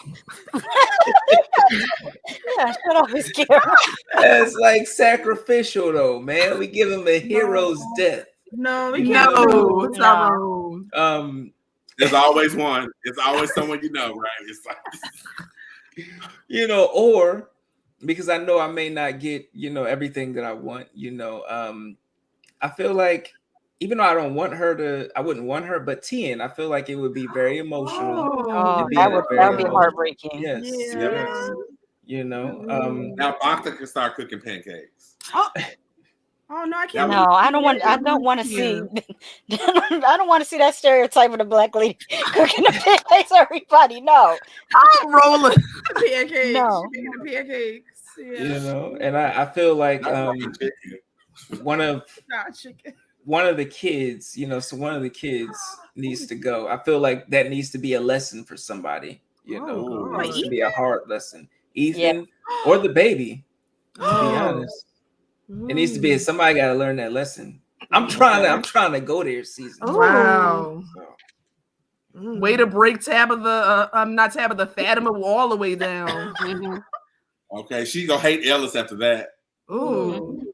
[SPEAKER 5] yeah, shut off his camera.
[SPEAKER 1] As like sacrificial though, man. We give him a hero's death.
[SPEAKER 4] No, we can't.
[SPEAKER 2] No.
[SPEAKER 3] There's always one. It's always someone you know, right? It's like,
[SPEAKER 1] you know, or because I know I may not get, you know, everything that I want, you know. I feel like even though I wouldn't want her, but Tien, I feel like it would be very emotional.
[SPEAKER 5] That would be heartbreaking.
[SPEAKER 1] Yes. You know.
[SPEAKER 3] Now Bacta can start cooking pancakes.
[SPEAKER 4] Oh no, I can't.
[SPEAKER 5] No, I don't want to see. I don't want to see that stereotype of the black lady cooking the pancakes. Everybody, no.
[SPEAKER 2] I'm rolling
[SPEAKER 4] pancakes.
[SPEAKER 5] No,
[SPEAKER 4] the pancakes. Yeah.
[SPEAKER 1] You know, and I feel like one of the kids, you know, so one of the kids needs to go. I feel like that needs to be a lesson for somebody. You know, it needs to be a hard lesson. Ethan or the baby. To be honest. It needs to be somebody got to learn that lesson. I'm trying to go there season.
[SPEAKER 2] Wow. Way to break not Tabitha, Fatima all the way down.
[SPEAKER 3] Okay, she's gonna hate Ellis after that.
[SPEAKER 2] Ooh.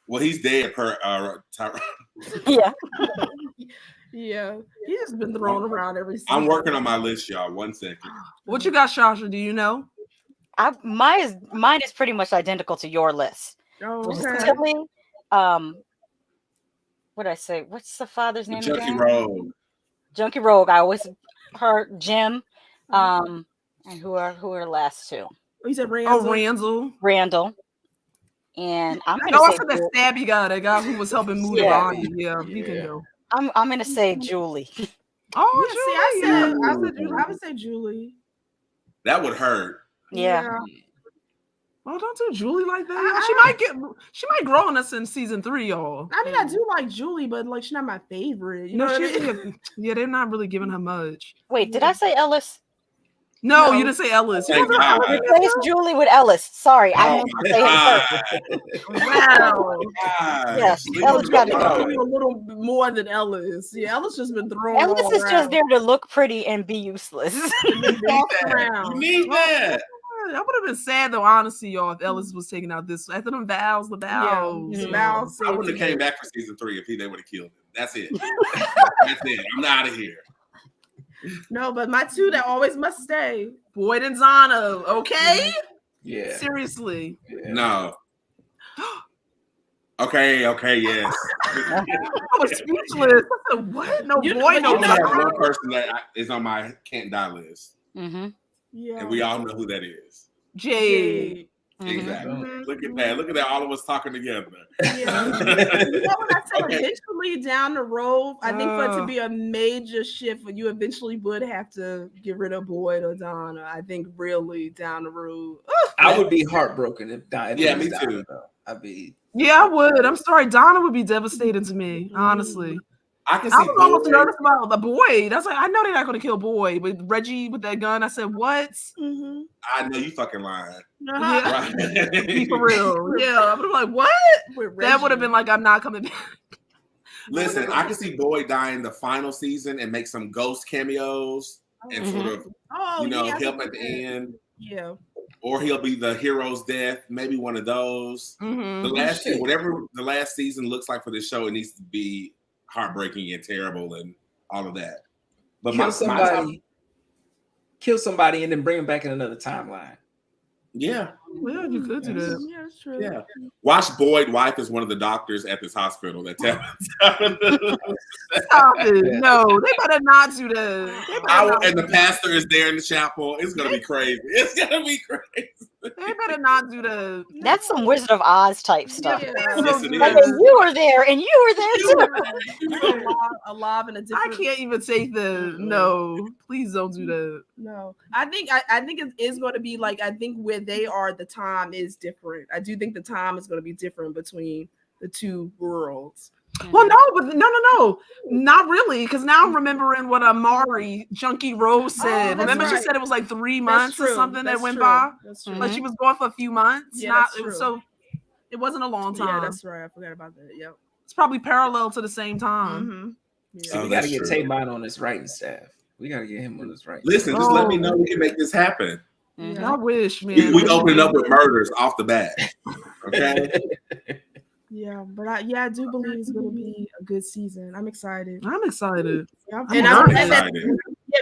[SPEAKER 3] Well, he's dead per Tyrone.
[SPEAKER 5] Yeah.
[SPEAKER 4] Yeah. He has been thrown around every season.
[SPEAKER 3] I'm working on my list, y'all. 1 second.
[SPEAKER 2] What you got, Shasha? Do you know?
[SPEAKER 5] Mine is pretty much identical to your list.
[SPEAKER 4] Oh, okay.
[SPEAKER 5] Tilly, what did I say? What's the father's name again? Junkie Rogue. I always heard Jim. And who are the last 2?
[SPEAKER 4] Oh, you said Randall.
[SPEAKER 5] Randall. And I'm gonna say
[SPEAKER 2] the stabby guy, that guy who was helping move the volume. Yeah, he can go.
[SPEAKER 5] I'm gonna say Julie.
[SPEAKER 2] Oh,
[SPEAKER 4] yeah, Julie. I would say Julie.
[SPEAKER 3] That would hurt.
[SPEAKER 5] Yeah.
[SPEAKER 2] Oh, don't do Julie like that. She might grow on us in season 3, y'all.
[SPEAKER 4] I mean, I do like Julie, but like she's not my favorite. You know what I mean?
[SPEAKER 2] Yeah, they're not really giving her much.
[SPEAKER 5] Wait, did I say Ellis?
[SPEAKER 2] No, you didn't say Ellis.
[SPEAKER 5] Replace Julie with Ellis. Sorry, I meant to say him first.
[SPEAKER 2] Wow.
[SPEAKER 5] Yes, Ellis got to go.
[SPEAKER 4] A little more than Ellis. Yeah, Ellis just been thrown.
[SPEAKER 5] Ellis is just there to look pretty and be useless.
[SPEAKER 3] You need that.
[SPEAKER 2] That would have been sad though, honestly, y'all, if Ellis was taking out this after them vows, the vows.
[SPEAKER 4] Yeah, vows.
[SPEAKER 3] I wouldn't have came back for season 3 if they would have killed him. That's it. That's it. I'm out of here.
[SPEAKER 4] No, but my 2 that always must stay.
[SPEAKER 2] Boyd and Zana, okay?
[SPEAKER 1] Yeah.
[SPEAKER 2] Seriously.
[SPEAKER 1] Yeah.
[SPEAKER 3] No. Okay, yes.
[SPEAKER 2] I was speechless. I said, what? No boy, no.
[SPEAKER 3] I have one person that is on my can't die list.
[SPEAKER 5] Mm-hmm.
[SPEAKER 4] Yeah.
[SPEAKER 3] And we all know who that is.
[SPEAKER 2] Jade.
[SPEAKER 3] Exactly. Look at that. Look at that. All of us talking together.
[SPEAKER 4] Yeah. You know what I said? Eventually down the road, I think for it to be a major shift, you eventually would have to get rid of Boyd or Donna. I think really down the road.
[SPEAKER 1] I would be heartbroken if Donna.
[SPEAKER 3] Yeah, me too.
[SPEAKER 1] I'd be.
[SPEAKER 2] Yeah, I would. I'm sorry. Donna would be devastating to me, honestly.
[SPEAKER 3] I was
[SPEAKER 2] almost nervous about the Boyd. I was like, I know they're not going to kill Boyd with Reggie with that gun. I said, what?
[SPEAKER 4] Mm-hmm.
[SPEAKER 3] I know you fucking lying.
[SPEAKER 2] Yeah, right. For real. Yeah, I'm like, what? That would have been like, I'm not coming back.
[SPEAKER 3] Listen, I can see Boyd dying the final season and make some ghost cameos and sort of, help at the end.
[SPEAKER 4] Yeah.
[SPEAKER 3] Or he'll be the hero's death, maybe one of those.
[SPEAKER 2] Mm-hmm.
[SPEAKER 3] Whatever the last season looks like for this show, it needs to be heartbreaking and terrible and all of that. But
[SPEAKER 1] kill somebody and then bring them back in another timeline.
[SPEAKER 3] Yeah.
[SPEAKER 2] Well, you could do that.
[SPEAKER 4] Yeah, that's true.
[SPEAKER 3] Yeah. Watch Boyd wife is one of the doctors at this hospital that
[SPEAKER 2] Stop it. No, they better not do that.
[SPEAKER 3] And the pastor is there in the chapel. It's gonna be crazy. It's gonna be crazy.
[SPEAKER 2] They better not do that.
[SPEAKER 5] That's some Wizard of Oz type stuff.
[SPEAKER 3] Yes, it
[SPEAKER 5] Like,
[SPEAKER 3] is.
[SPEAKER 5] you were there and you were there too.
[SPEAKER 4] Alive in a different.
[SPEAKER 2] I can't even take the no. Please don't do that.
[SPEAKER 4] No, I think it is going to be like, I think where they are, the time is different. I do think the time is going to be different between the two worlds.
[SPEAKER 2] Well, no, but no, not really. Because now I'm remembering what Amari Junkie Rose said. Remember, she said it was like 3 months or something that went by.
[SPEAKER 4] That's true.
[SPEAKER 2] Like she was going for a few months.
[SPEAKER 4] Yeah,
[SPEAKER 2] So it wasn't a long time.
[SPEAKER 4] Yeah, that's right. I forgot about that. Yep.
[SPEAKER 2] It's probably parallel to the same time.
[SPEAKER 4] Mm-hmm. Yeah.
[SPEAKER 1] So we got to get Tamon on his writing staff. We got to get him on his writing.
[SPEAKER 3] Listen, just let me know we can make this happen.
[SPEAKER 2] I wish, man.
[SPEAKER 3] We open it up with murders off the bat. Okay.
[SPEAKER 4] Yeah, but I do believe it's going to be a good season. I'm excited.
[SPEAKER 2] I'm excited.
[SPEAKER 4] Yeah,
[SPEAKER 2] and
[SPEAKER 4] I'm excited.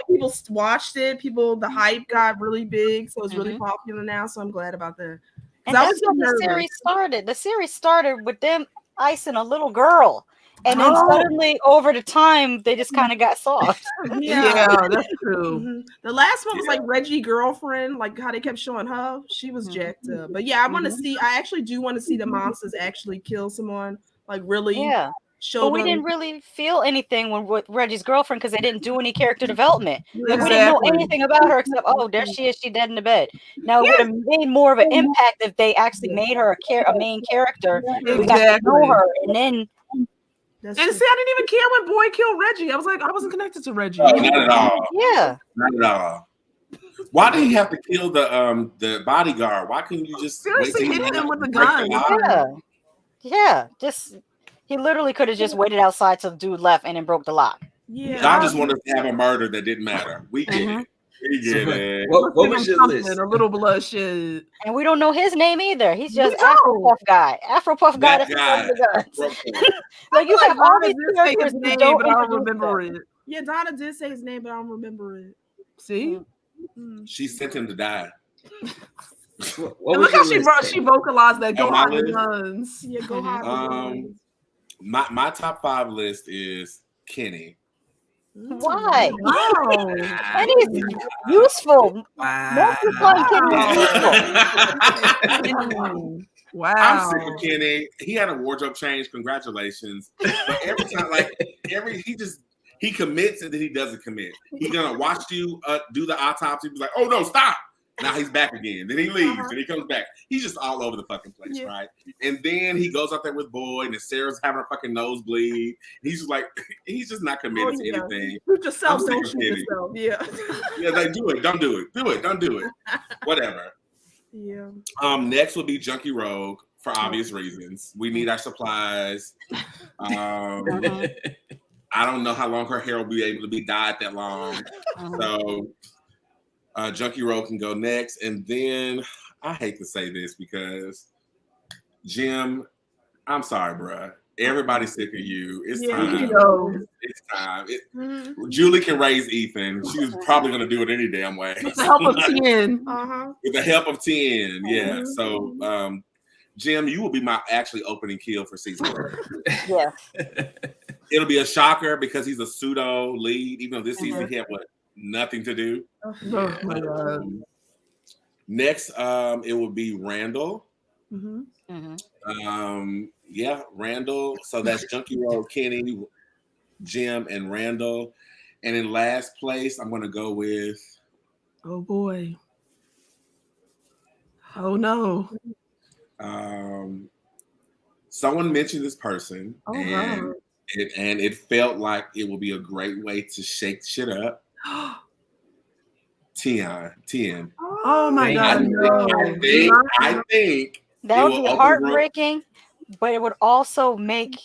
[SPEAKER 4] People watched it. The hype got really big, so it's really popular now. So I'm glad about that.
[SPEAKER 5] And that's when the series started. The series started with them icing a little girl. And then suddenly, over the time, they just kind of got soft.
[SPEAKER 2] Yeah, that's true.
[SPEAKER 4] Mm-hmm. The last one was like Reggie girlfriend, like how they kept showing her. She was jacked up. But yeah, I want to see. I actually do want to see the monsters actually kill someone. Like really. Yeah.
[SPEAKER 5] But we didn't really feel anything with Reggie's girlfriend because they didn't do any character development. Like, we didn't know anything about her except, oh, there she is. She dead in the bed. Now, it would have made more of an impact if they actually made her a main character. We got to know her, and then.
[SPEAKER 2] And see, I didn't even care when Boyd killed Reggie. I was like, I wasn't connected to Reggie.
[SPEAKER 3] Not at all.
[SPEAKER 5] Yeah.
[SPEAKER 3] Not at all. Why did he have to kill the bodyguard? Why couldn't you just
[SPEAKER 2] seriously hit him with the gun?
[SPEAKER 5] Yeah. Just he literally could have just waited outside till the dude left and then broke the lock.
[SPEAKER 3] Yeah. I just wanted to have a murder that didn't matter. We get it. We get it.
[SPEAKER 1] What was your list?
[SPEAKER 2] A little bloodshed.
[SPEAKER 5] And we don't know his name either. He's just Afro guy. Afro Puff guy. Like, you have all these characters
[SPEAKER 2] that don't remember it.
[SPEAKER 4] Yeah, Donna did say his name, but I don't remember it.
[SPEAKER 2] See?
[SPEAKER 3] She sent him to die.
[SPEAKER 2] Look how she vocalized that. Go hide the guns.
[SPEAKER 4] Yeah, go hide the guns.
[SPEAKER 3] My top 5 list is Kenny.
[SPEAKER 5] Why?
[SPEAKER 2] Wow.
[SPEAKER 5] And he's useful.
[SPEAKER 1] Wow.
[SPEAKER 2] Wow.
[SPEAKER 3] I'm sick of Kenny. He had a wardrobe change. Congratulations. But every time, he commits and then he doesn't commit. He's gonna watch you do the autopsy. He's like, oh no, stop. Now he's back again. Then he leaves and he comes back. He's just all over the fucking place, right? And then he goes out there with Boyd and Sarah's having a fucking nosebleed. He's just like, he's just not committed to anything.
[SPEAKER 4] Shoot yourself, don't shoot yourself. Yeah.
[SPEAKER 3] Yeah, like do it, don't do it. Do it, don't do it. Whatever.
[SPEAKER 4] Yeah.
[SPEAKER 3] Next will be Junkie Rogue for obvious reasons. We need our supplies. I don't know how long her hair will be able to be dyed that long. So Junkie Rogue can go next. And then I hate to say this because Jim, I'm sorry, bruh. Everybody's sick of you. It's time. It's time. Julie can raise Ethan. She was probably going to do it any damn way.
[SPEAKER 2] With the help of 10.
[SPEAKER 3] With the help of 10, yeah. So, Jim, you will be my actually opening kill for season 3.
[SPEAKER 5] Yeah.
[SPEAKER 3] It'll be a shocker because he's a pseudo lead, even though this season he had nothing to do.
[SPEAKER 2] Oh my God.
[SPEAKER 3] Next, it will be Randall. Randall. So that's Junkie Rogue, Kenny, Jim, and Randall. And in last place, I'm going to go with.
[SPEAKER 2] Oh boy. Oh no.
[SPEAKER 3] Someone mentioned this person, and it felt like it will be a great way to shake shit up. Tien.
[SPEAKER 2] Oh my God!
[SPEAKER 3] I think
[SPEAKER 5] that would be heartbreaking, but it would also make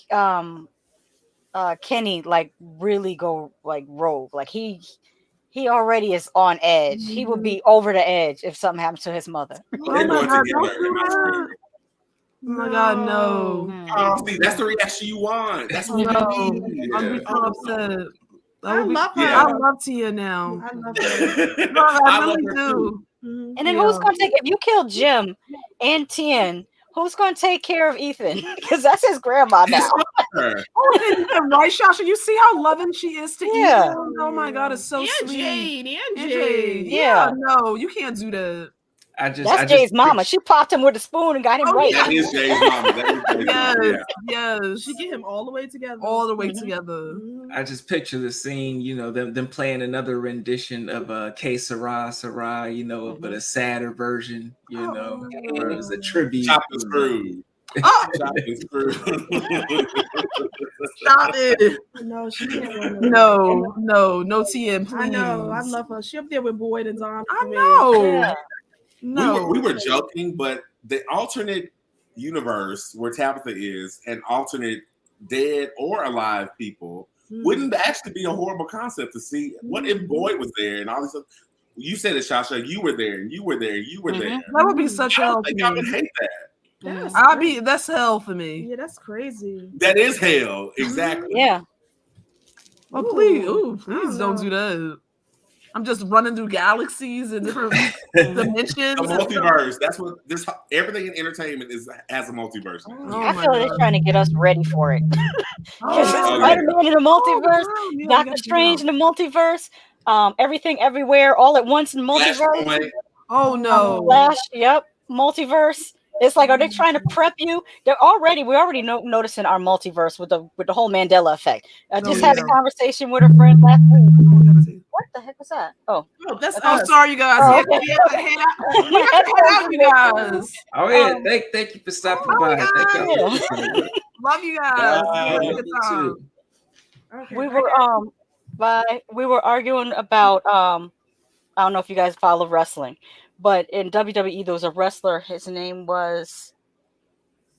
[SPEAKER 5] Kenny like really go like rogue. Like he already is on edge. He would be over the edge if something happens to his mother.
[SPEAKER 2] Oh my God! my God, no.
[SPEAKER 3] Oh, see, that's the reaction you want. That's what
[SPEAKER 2] No.
[SPEAKER 3] you need.
[SPEAKER 2] I'd be so upset.
[SPEAKER 4] I love her.
[SPEAKER 2] I love Tia now.
[SPEAKER 4] I love her.
[SPEAKER 2] No, I
[SPEAKER 3] I love
[SPEAKER 2] really
[SPEAKER 3] her
[SPEAKER 2] do.
[SPEAKER 4] Mhm.
[SPEAKER 5] And then who's going to take, if you kill Jim and Tien, who's going to take care of Ethan? Because that's his grandma now.
[SPEAKER 2] Oh, and right, Shasha, you see how loving she is to
[SPEAKER 5] Yeah.
[SPEAKER 2] Ethan? Oh my God, it's so
[SPEAKER 4] And
[SPEAKER 2] sweet.
[SPEAKER 4] Jade.
[SPEAKER 2] Yeah, no, you can't do that.
[SPEAKER 5] That's Jay's mama. She popped him with a spoon and got him right.
[SPEAKER 3] That is Jay's mama. That is Jay's mama.
[SPEAKER 2] Yes.
[SPEAKER 4] She get him all the way together.
[SPEAKER 2] All the way together.
[SPEAKER 1] I just picture the scene, you know, them playing another rendition of Que Sera, Sera, you know, but a sadder version, you know, where it was a tribute.
[SPEAKER 3] Chop and screw.
[SPEAKER 2] Oh,
[SPEAKER 3] Chop and screw.
[SPEAKER 2] stop it.
[SPEAKER 4] No, she can't.
[SPEAKER 2] No, Tien, please.
[SPEAKER 4] I know. I love her. She up there with Boyd and Don.
[SPEAKER 2] I know.
[SPEAKER 5] Yeah.
[SPEAKER 2] No.
[SPEAKER 3] We were joking, but the alternate universe where Tabitha is, and alternate dead or alive people, wouldn't actually be a horrible concept to see. What if Boyd was there and all this stuff? You said it, Shasha. You were there, and you were there, and you were there.
[SPEAKER 2] That would be such hell.
[SPEAKER 3] I would hate that.
[SPEAKER 2] That's hell for me.
[SPEAKER 4] Yeah, that's crazy.
[SPEAKER 3] That is hell. Exactly.
[SPEAKER 5] Yeah.
[SPEAKER 2] Oh, please don't do that. I'm just running through galaxies and different dimensions.
[SPEAKER 3] A multiverse. That's what this. Everything in entertainment has a multiverse.
[SPEAKER 5] I feel like they're trying to get us ready for it.
[SPEAKER 2] Oh,
[SPEAKER 5] Spider-Man in the multiverse, Doctor Strange in the multiverse, everything everywhere all at once in the multiverse.
[SPEAKER 2] Oh no.
[SPEAKER 5] Flash, yep, multiverse. It's like, are they trying to prep you? We're already noticing our multiverse with the whole Mandela effect. I just had a conversation with a friend last week. What the heck was that? Oh,
[SPEAKER 4] that's
[SPEAKER 2] sorry, you guys.
[SPEAKER 5] Oh,
[SPEAKER 2] We have to head out, you guys.
[SPEAKER 1] Oh yeah, thank you for stopping by. Thank you.
[SPEAKER 2] Love you guys.
[SPEAKER 5] We were arguing about I don't know if you guys follow wrestling, but in WWE there was a wrestler. His name was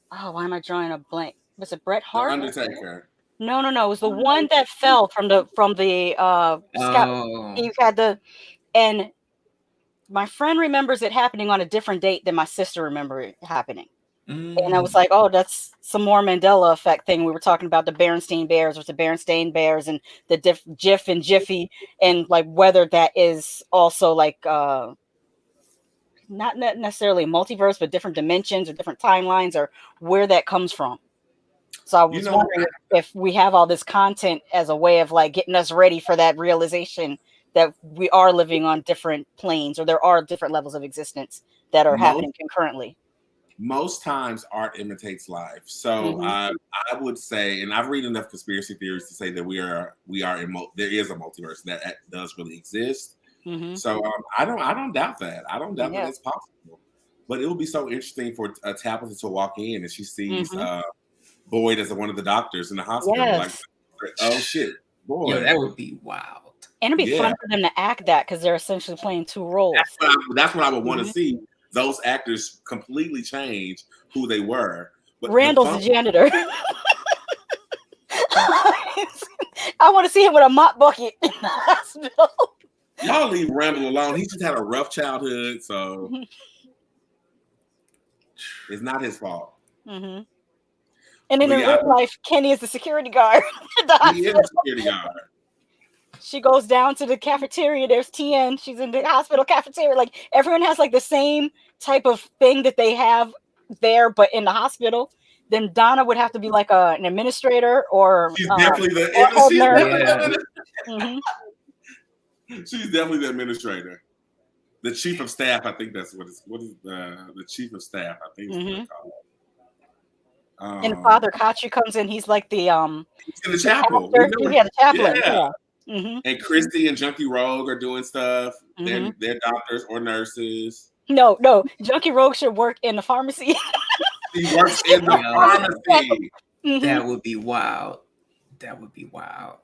[SPEAKER 5] why am I drawing a blank? Was it Bret Hart?
[SPEAKER 3] The Undertaker.
[SPEAKER 5] No. It was the one that fell from the scout. He had and my friend remembers it happening on a different date than my sister remembered it happening. And I was like, oh, that's some more Mandela effect thing. We were talking about the Berenstain Bears with the Berenstain Bears and the Jif and Jiffy, and like whether that is also like not necessarily a multiverse, but different dimensions or different timelines, or where that comes from. So I was wondering if we have all this content as a way of like getting us ready for that realization that we are living on different planes, or there are different levels of existence that are happening concurrently.
[SPEAKER 3] Most times art imitates life. So I would say, and I've read enough conspiracy theories to say that there is a multiverse that does really exist. So I don't doubt that. I don't doubt that it's possible. But it will be so interesting for Tabitha to walk in and she sees Boyd as one of the doctors in the hospital.
[SPEAKER 5] Yes.
[SPEAKER 3] Like, oh shit, Boyd.
[SPEAKER 1] Yeah, that would be wild.
[SPEAKER 5] And it'd be fun for them to act that because they're essentially playing two roles.
[SPEAKER 3] That's what I would want to see. Those actors completely change who they were. But
[SPEAKER 5] Randall's the janitor. I want to see him with a mop bucket in the hospital.
[SPEAKER 3] Y'all leave Randall alone. He just had a rough childhood, so it's not his fault.
[SPEAKER 5] And in real life, Kenny is the security guard.
[SPEAKER 3] He is the security guard.
[SPEAKER 5] She goes down to the cafeteria. There's Tien. She's in the hospital cafeteria. Like everyone has like the same type of thing that they have there, but in the hospital. Then Donna would have to be like an administrator, or
[SPEAKER 3] she's definitely she's definitely the administrator, the chief of staff. I think that's what is the chief of staff. I think. Is what they call it.
[SPEAKER 5] And Father Kachi comes in. He's like the
[SPEAKER 3] he's in the chapel.
[SPEAKER 5] The chaplain. Yeah.
[SPEAKER 3] And Christy and Junkie Rogue are doing stuff. They're doctors or nurses.
[SPEAKER 5] No. Junkie Rogue should work in the pharmacy.
[SPEAKER 3] He works in the pharmacy.
[SPEAKER 1] That would be wild. That would be wild.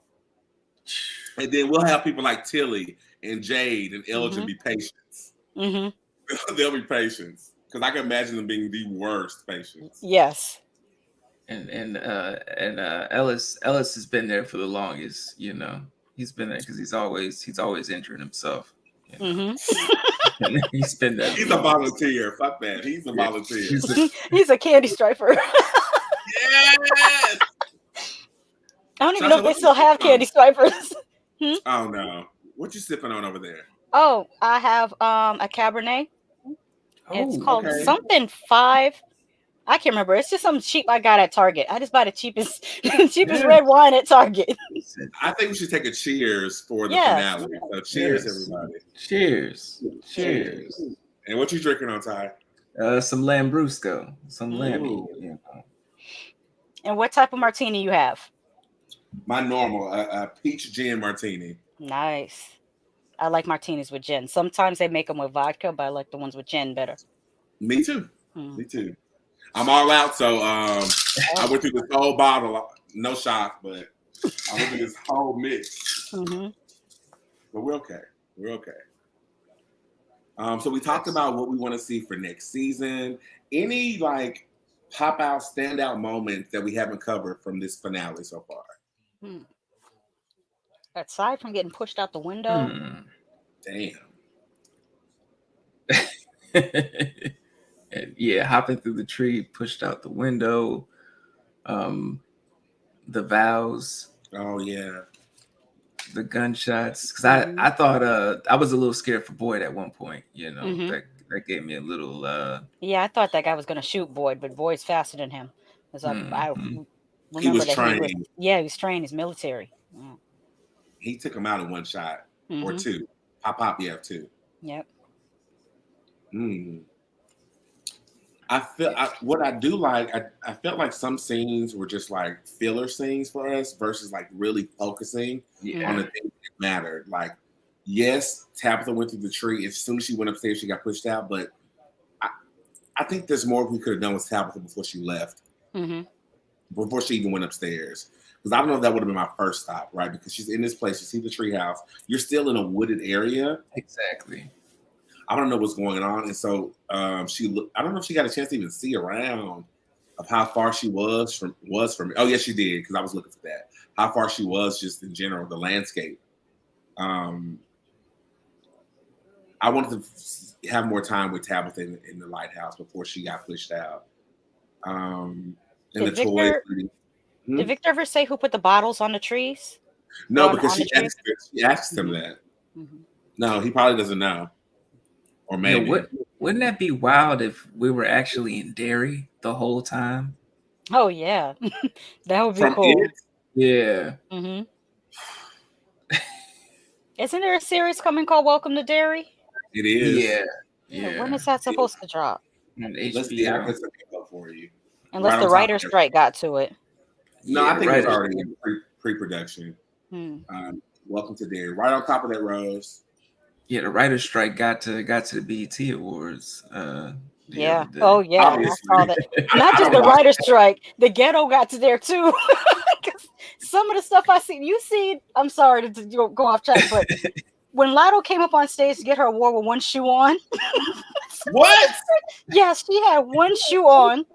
[SPEAKER 3] And then we'll have people like Tilly and Jade and Elgin be patients. They'll be patients. Because I can imagine them being the worst patients.
[SPEAKER 5] Yes.
[SPEAKER 1] And Ellis has been there for the longest, you know. He's been there because he's always injuring himself. You spend that.
[SPEAKER 3] He's a volunteer. Fuck that. He's a volunteer.
[SPEAKER 5] He's a candy striper.
[SPEAKER 3] Yes.
[SPEAKER 5] I don't even know if they still have candy stripers.
[SPEAKER 3] Oh no. What you sipping on over there?
[SPEAKER 5] Oh, I have a Cabernet. It's called something 5. I can't remember. It's just something cheap I got at Target. I just buy the cheapest red wine at Target.
[SPEAKER 3] I think we should take a cheers for the finale. So cheers, everybody.
[SPEAKER 1] Cheers.
[SPEAKER 3] And what you drinking on, Ty?
[SPEAKER 1] Some Lambrusco. Some Lammy. Yeah.
[SPEAKER 5] And what type of martini you have?
[SPEAKER 3] My normal, peach gin martini.
[SPEAKER 5] Nice. I like martinis with gin. Sometimes they make them with vodka, but I like the ones with gin better.
[SPEAKER 3] Me too. Me too. I'm all out, so I went through this whole bottle. No shot, but I went through this whole mix. But we're okay. So we talked about what we want to see for next season. Any like pop out, standout moments that we haven't covered from this finale so far?
[SPEAKER 5] Aside from getting pushed out the window.
[SPEAKER 3] Damn.
[SPEAKER 1] And hopping through the tree, pushed out the window. The vows.
[SPEAKER 3] Oh yeah.
[SPEAKER 1] The gunshots. Because I thought I was a little scared for Boyd at one point. You know, that gave me a little.
[SPEAKER 5] I thought that guy was going to shoot Boyd, but Boyd's faster than him. I remember
[SPEAKER 3] he was
[SPEAKER 5] that
[SPEAKER 3] trained.
[SPEAKER 5] he was trained. He's military. Yeah.
[SPEAKER 3] He took him out in one shot or two. Pop, you have 2.
[SPEAKER 5] Yep.
[SPEAKER 3] I felt like some scenes were just like filler scenes for us versus like really focusing on the things that mattered. Like, yes, Tabitha went through the tree. As soon as she went upstairs, she got pushed out. But I think there's more we could have done with Tabitha before she left. Before she even went upstairs. Because I don't know if that would have been my first stop, right? Because she's in this place, you see the treehouse. You're still in a wooded area.
[SPEAKER 1] Exactly.
[SPEAKER 3] I don't know what's going on. And so I don't know if she got a chance to even see around of how far she was from me. Oh, yes, she did, because I was looking for that. How far she was just in general, the landscape. I wanted to have more time with Tabitha in the lighthouse before she got pushed out.
[SPEAKER 5] Did Victor ever say who put the bottles on the trees?
[SPEAKER 3] No, because she asked him that. No, he probably doesn't know. Or maybe.
[SPEAKER 1] Wouldn't that be wild if we were actually in Derry the whole time?
[SPEAKER 5] Oh yeah, that would be cool.
[SPEAKER 1] Yeah.
[SPEAKER 5] Isn't there a series coming called Welcome to Derry?
[SPEAKER 3] It is.
[SPEAKER 5] Yeah. When is that supposed to drop?
[SPEAKER 3] Let's the actors up for you.
[SPEAKER 5] Unless the writer's strike got to it.
[SPEAKER 3] No, I think it's already in pre-production. Welcome to Derry. Right on top of that, Rose.
[SPEAKER 1] Yeah, the writer's strike got to the BET Awards.
[SPEAKER 5] Yeah. Oh yeah. Obviously. I saw that. Not just the writer's strike, the ghetto got to there too. Some of the stuff I see, I'm sorry to go off track, but when Lotto came up on stage to get her award with one shoe on.
[SPEAKER 3] What?
[SPEAKER 5] Yes, she had one shoe on.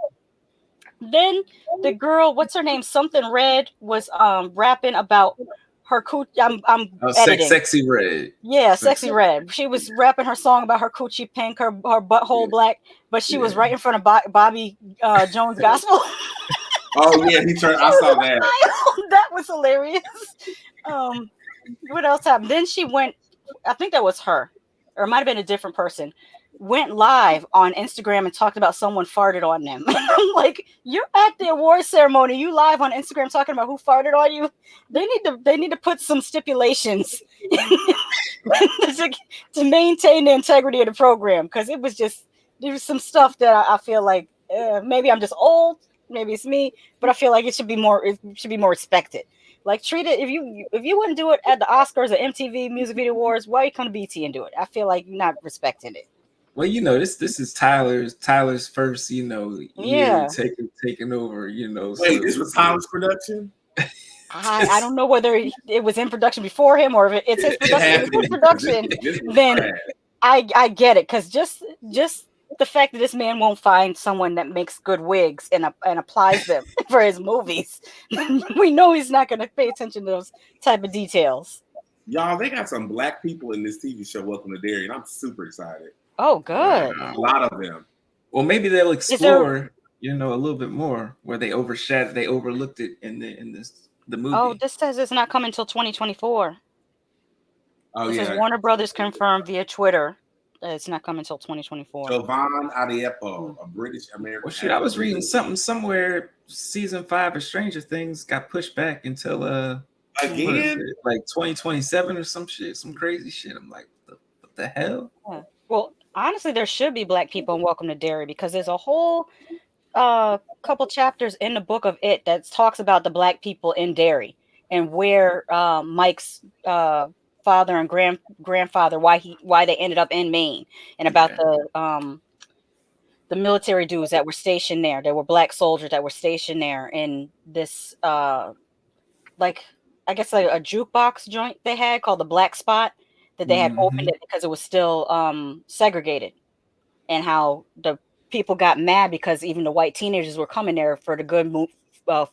[SPEAKER 5] Then the girl, what's her name? Something Red was rapping about her coochie. I'm editing.
[SPEAKER 1] Sexy Red.
[SPEAKER 5] Yeah, Sexy Red. She was rapping her song about her coochie pink, her butthole black, but she was right in front of Bobby Jones Gospel.
[SPEAKER 3] Oh yeah, I saw that.
[SPEAKER 5] That was hilarious. What else happened? Then she went. I think that was her, or it might have been a different person. Went live on Instagram and talked about someone farted on them. I'm like, you're at the award ceremony. You live on Instagram talking about who farted on you. They need to put some stipulations to maintain the integrity of the program, because there was some stuff that I feel like maybe I'm just old, maybe it's me, but I feel like it should be more respected. Like, treat it, if you wouldn't do it at the Oscars or MTV Music Video Awards, why you come to BT and do it? I feel like you're not respecting it.
[SPEAKER 1] Well, this is Tyler's first, year taking over,
[SPEAKER 3] Wait, this was Tyler's production?
[SPEAKER 5] I don't know whether it was in production before him or if it's his production. Then I get it, because just the fact that this man won't find someone that makes good wigs and applies them for his movies, we know he's not going to pay attention to those type of details.
[SPEAKER 3] Y'all, they got some black people in this TV show, Welcome to Derry, and I'm super excited.
[SPEAKER 5] Oh, good.
[SPEAKER 3] A lot of them.
[SPEAKER 1] Well, maybe they'll explore, a little bit more where they overlooked it in the movie.
[SPEAKER 5] Oh, this says it's not coming until 2024.
[SPEAKER 3] Oh,
[SPEAKER 5] this is Warner Brothers confirmed via Twitter that it's not coming until 2024.
[SPEAKER 3] Jovan Adepo, a British American.
[SPEAKER 1] Well, shit, I was reading something somewhere. Season 5 of Stranger Things got pushed back until
[SPEAKER 3] again,
[SPEAKER 1] like 2027 or some shit, some crazy shit. I'm like, what the hell?
[SPEAKER 5] Yeah. Well, honestly, there should be black people in Welcome to Derry because there's a whole couple chapters in the book of It that talks about the black people in Derry and where Mike's father and grandfather why they ended up in Maine, and about the military dudes that were stationed there. There were black soldiers that were stationed there in this like I guess like a jukebox joint they had called the Black Spot, that they had opened it because it was still segregated, and how the people got mad because even the white teenagers were coming there for the good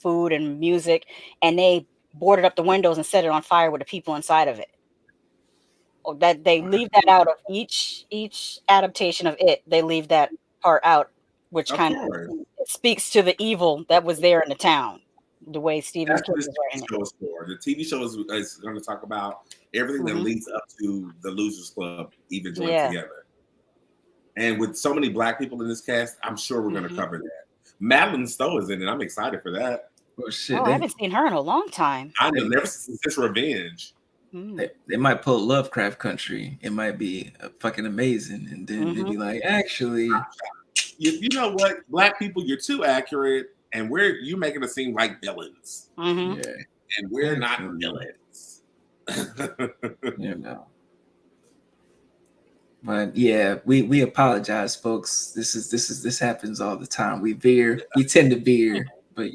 [SPEAKER 5] food and music, and they boarded up the windows and set it on fire with the people inside of it. That they leave that out of each adaptation of It. They leave that part out, which kind of speaks to the evil that was there in the town. The way Stephen King was writing it.
[SPEAKER 3] The TV show is going to talk about everything that leads up to the Losers Club even joining together. And with so many black people in this cast, I'm sure we're going to cover that. Madeline Stowe is in it. I'm excited for that.
[SPEAKER 1] Oh shit!
[SPEAKER 5] I haven't seen her in a long time.
[SPEAKER 3] I know, never since Revenge.
[SPEAKER 1] They might pull Lovecraft Country. It might be fucking amazing, and then they'd be like, actually,
[SPEAKER 3] you know what, black people, you're too accurate, and you making us seem like villains.
[SPEAKER 1] Yeah,
[SPEAKER 3] and we're not villains.
[SPEAKER 1] But yeah, we apologize, folks. This happens all the time. We tend to veer. But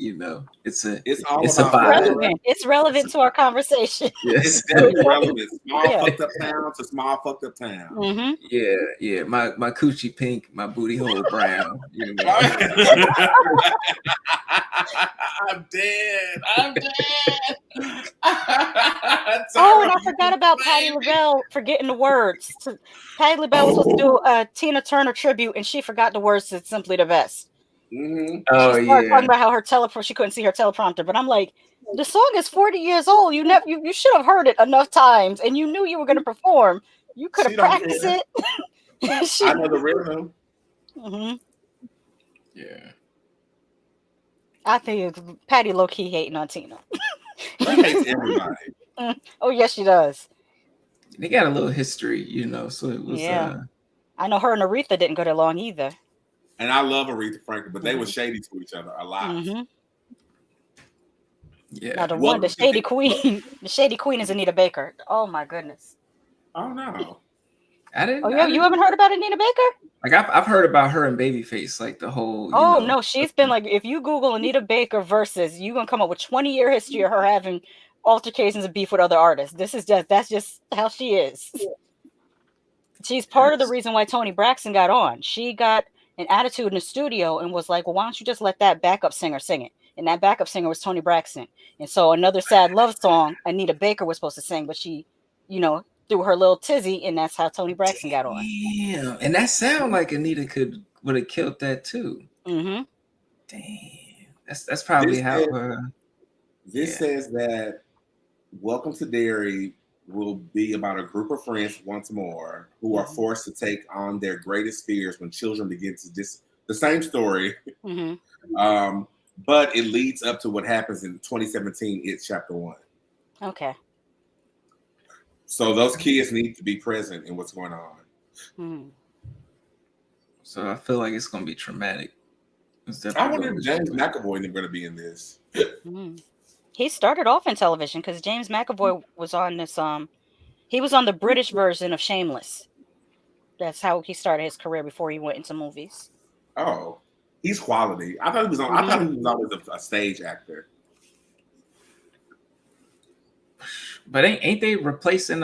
[SPEAKER 1] it's a
[SPEAKER 5] relevant. It's relevant to our conversation.
[SPEAKER 1] Yes.
[SPEAKER 3] It's definitely relevant. Small fucked up town to small fucked up town.
[SPEAKER 1] Yeah. My coochie pink, my booty hole brown.
[SPEAKER 3] I'm dead.
[SPEAKER 5] And I forgot about Patti LaBelle forgetting the words. Patti LaBelle was supposed to do a Tina Turner tribute, and she forgot the words to "Simply the Best."
[SPEAKER 1] Oh
[SPEAKER 5] she started talking about how her she couldn't see her teleprompter, but I'm like, the song is 40 years old. You should have heard it enough times, and you knew you were going to perform. You could have practiced it.
[SPEAKER 3] I know the rhythm.
[SPEAKER 1] Yeah,
[SPEAKER 5] I think Patty low key hating on Tina.
[SPEAKER 3] She hates everybody.
[SPEAKER 5] Oh yes, she does.
[SPEAKER 1] They got a little history, So it was.
[SPEAKER 5] I know her and Aretha didn't go that long either.
[SPEAKER 3] And I love Aretha Franklin, but they were shady to each other a lot.
[SPEAKER 5] Yeah. Now the shady queen is Anita Baker. Oh my goodness.
[SPEAKER 3] Oh no.
[SPEAKER 1] I didn't.
[SPEAKER 5] Oh yeah, you haven't heard about Anita Baker?
[SPEAKER 1] Like I've heard about her and Babyface, like the whole.
[SPEAKER 5] No, she's been like, if you Google Anita Baker versus, you're gonna come up with 20-year history of her having altercations and beef with other artists. That's just how she is. She's part of the reason why Toni Braxton got on. She got an attitude in the studio and was like, well, why don't you just let that backup singer sing it? And that backup singer was Toni Braxton. And so another sad love song Anita Baker was supposed to sing, but she, threw her little tizzy, and that's how Toni Braxton got on.
[SPEAKER 1] Yeah, and that sound like Anita would have killed that too.
[SPEAKER 5] Damn,
[SPEAKER 1] that's probably how.
[SPEAKER 3] This says that Welcome to Derry will be about a group of friends once more who are forced to take on their greatest fears when children begin to the same story. But it leads up to what happens in 2017. It's chapter 1.
[SPEAKER 5] Okay.
[SPEAKER 3] So those kids need to be present in what's going on.
[SPEAKER 1] So I feel like it's going to be traumatic.
[SPEAKER 3] I wonder if James McAvoy is going to be in this.
[SPEAKER 5] He started off in television because James McAvoy was on this. He was on the British version of Shameless. That's how he started his career before he went into movies.
[SPEAKER 3] Oh, he's quality. I thought he was on. I thought he was always a stage actor.
[SPEAKER 1] But ain't they replacing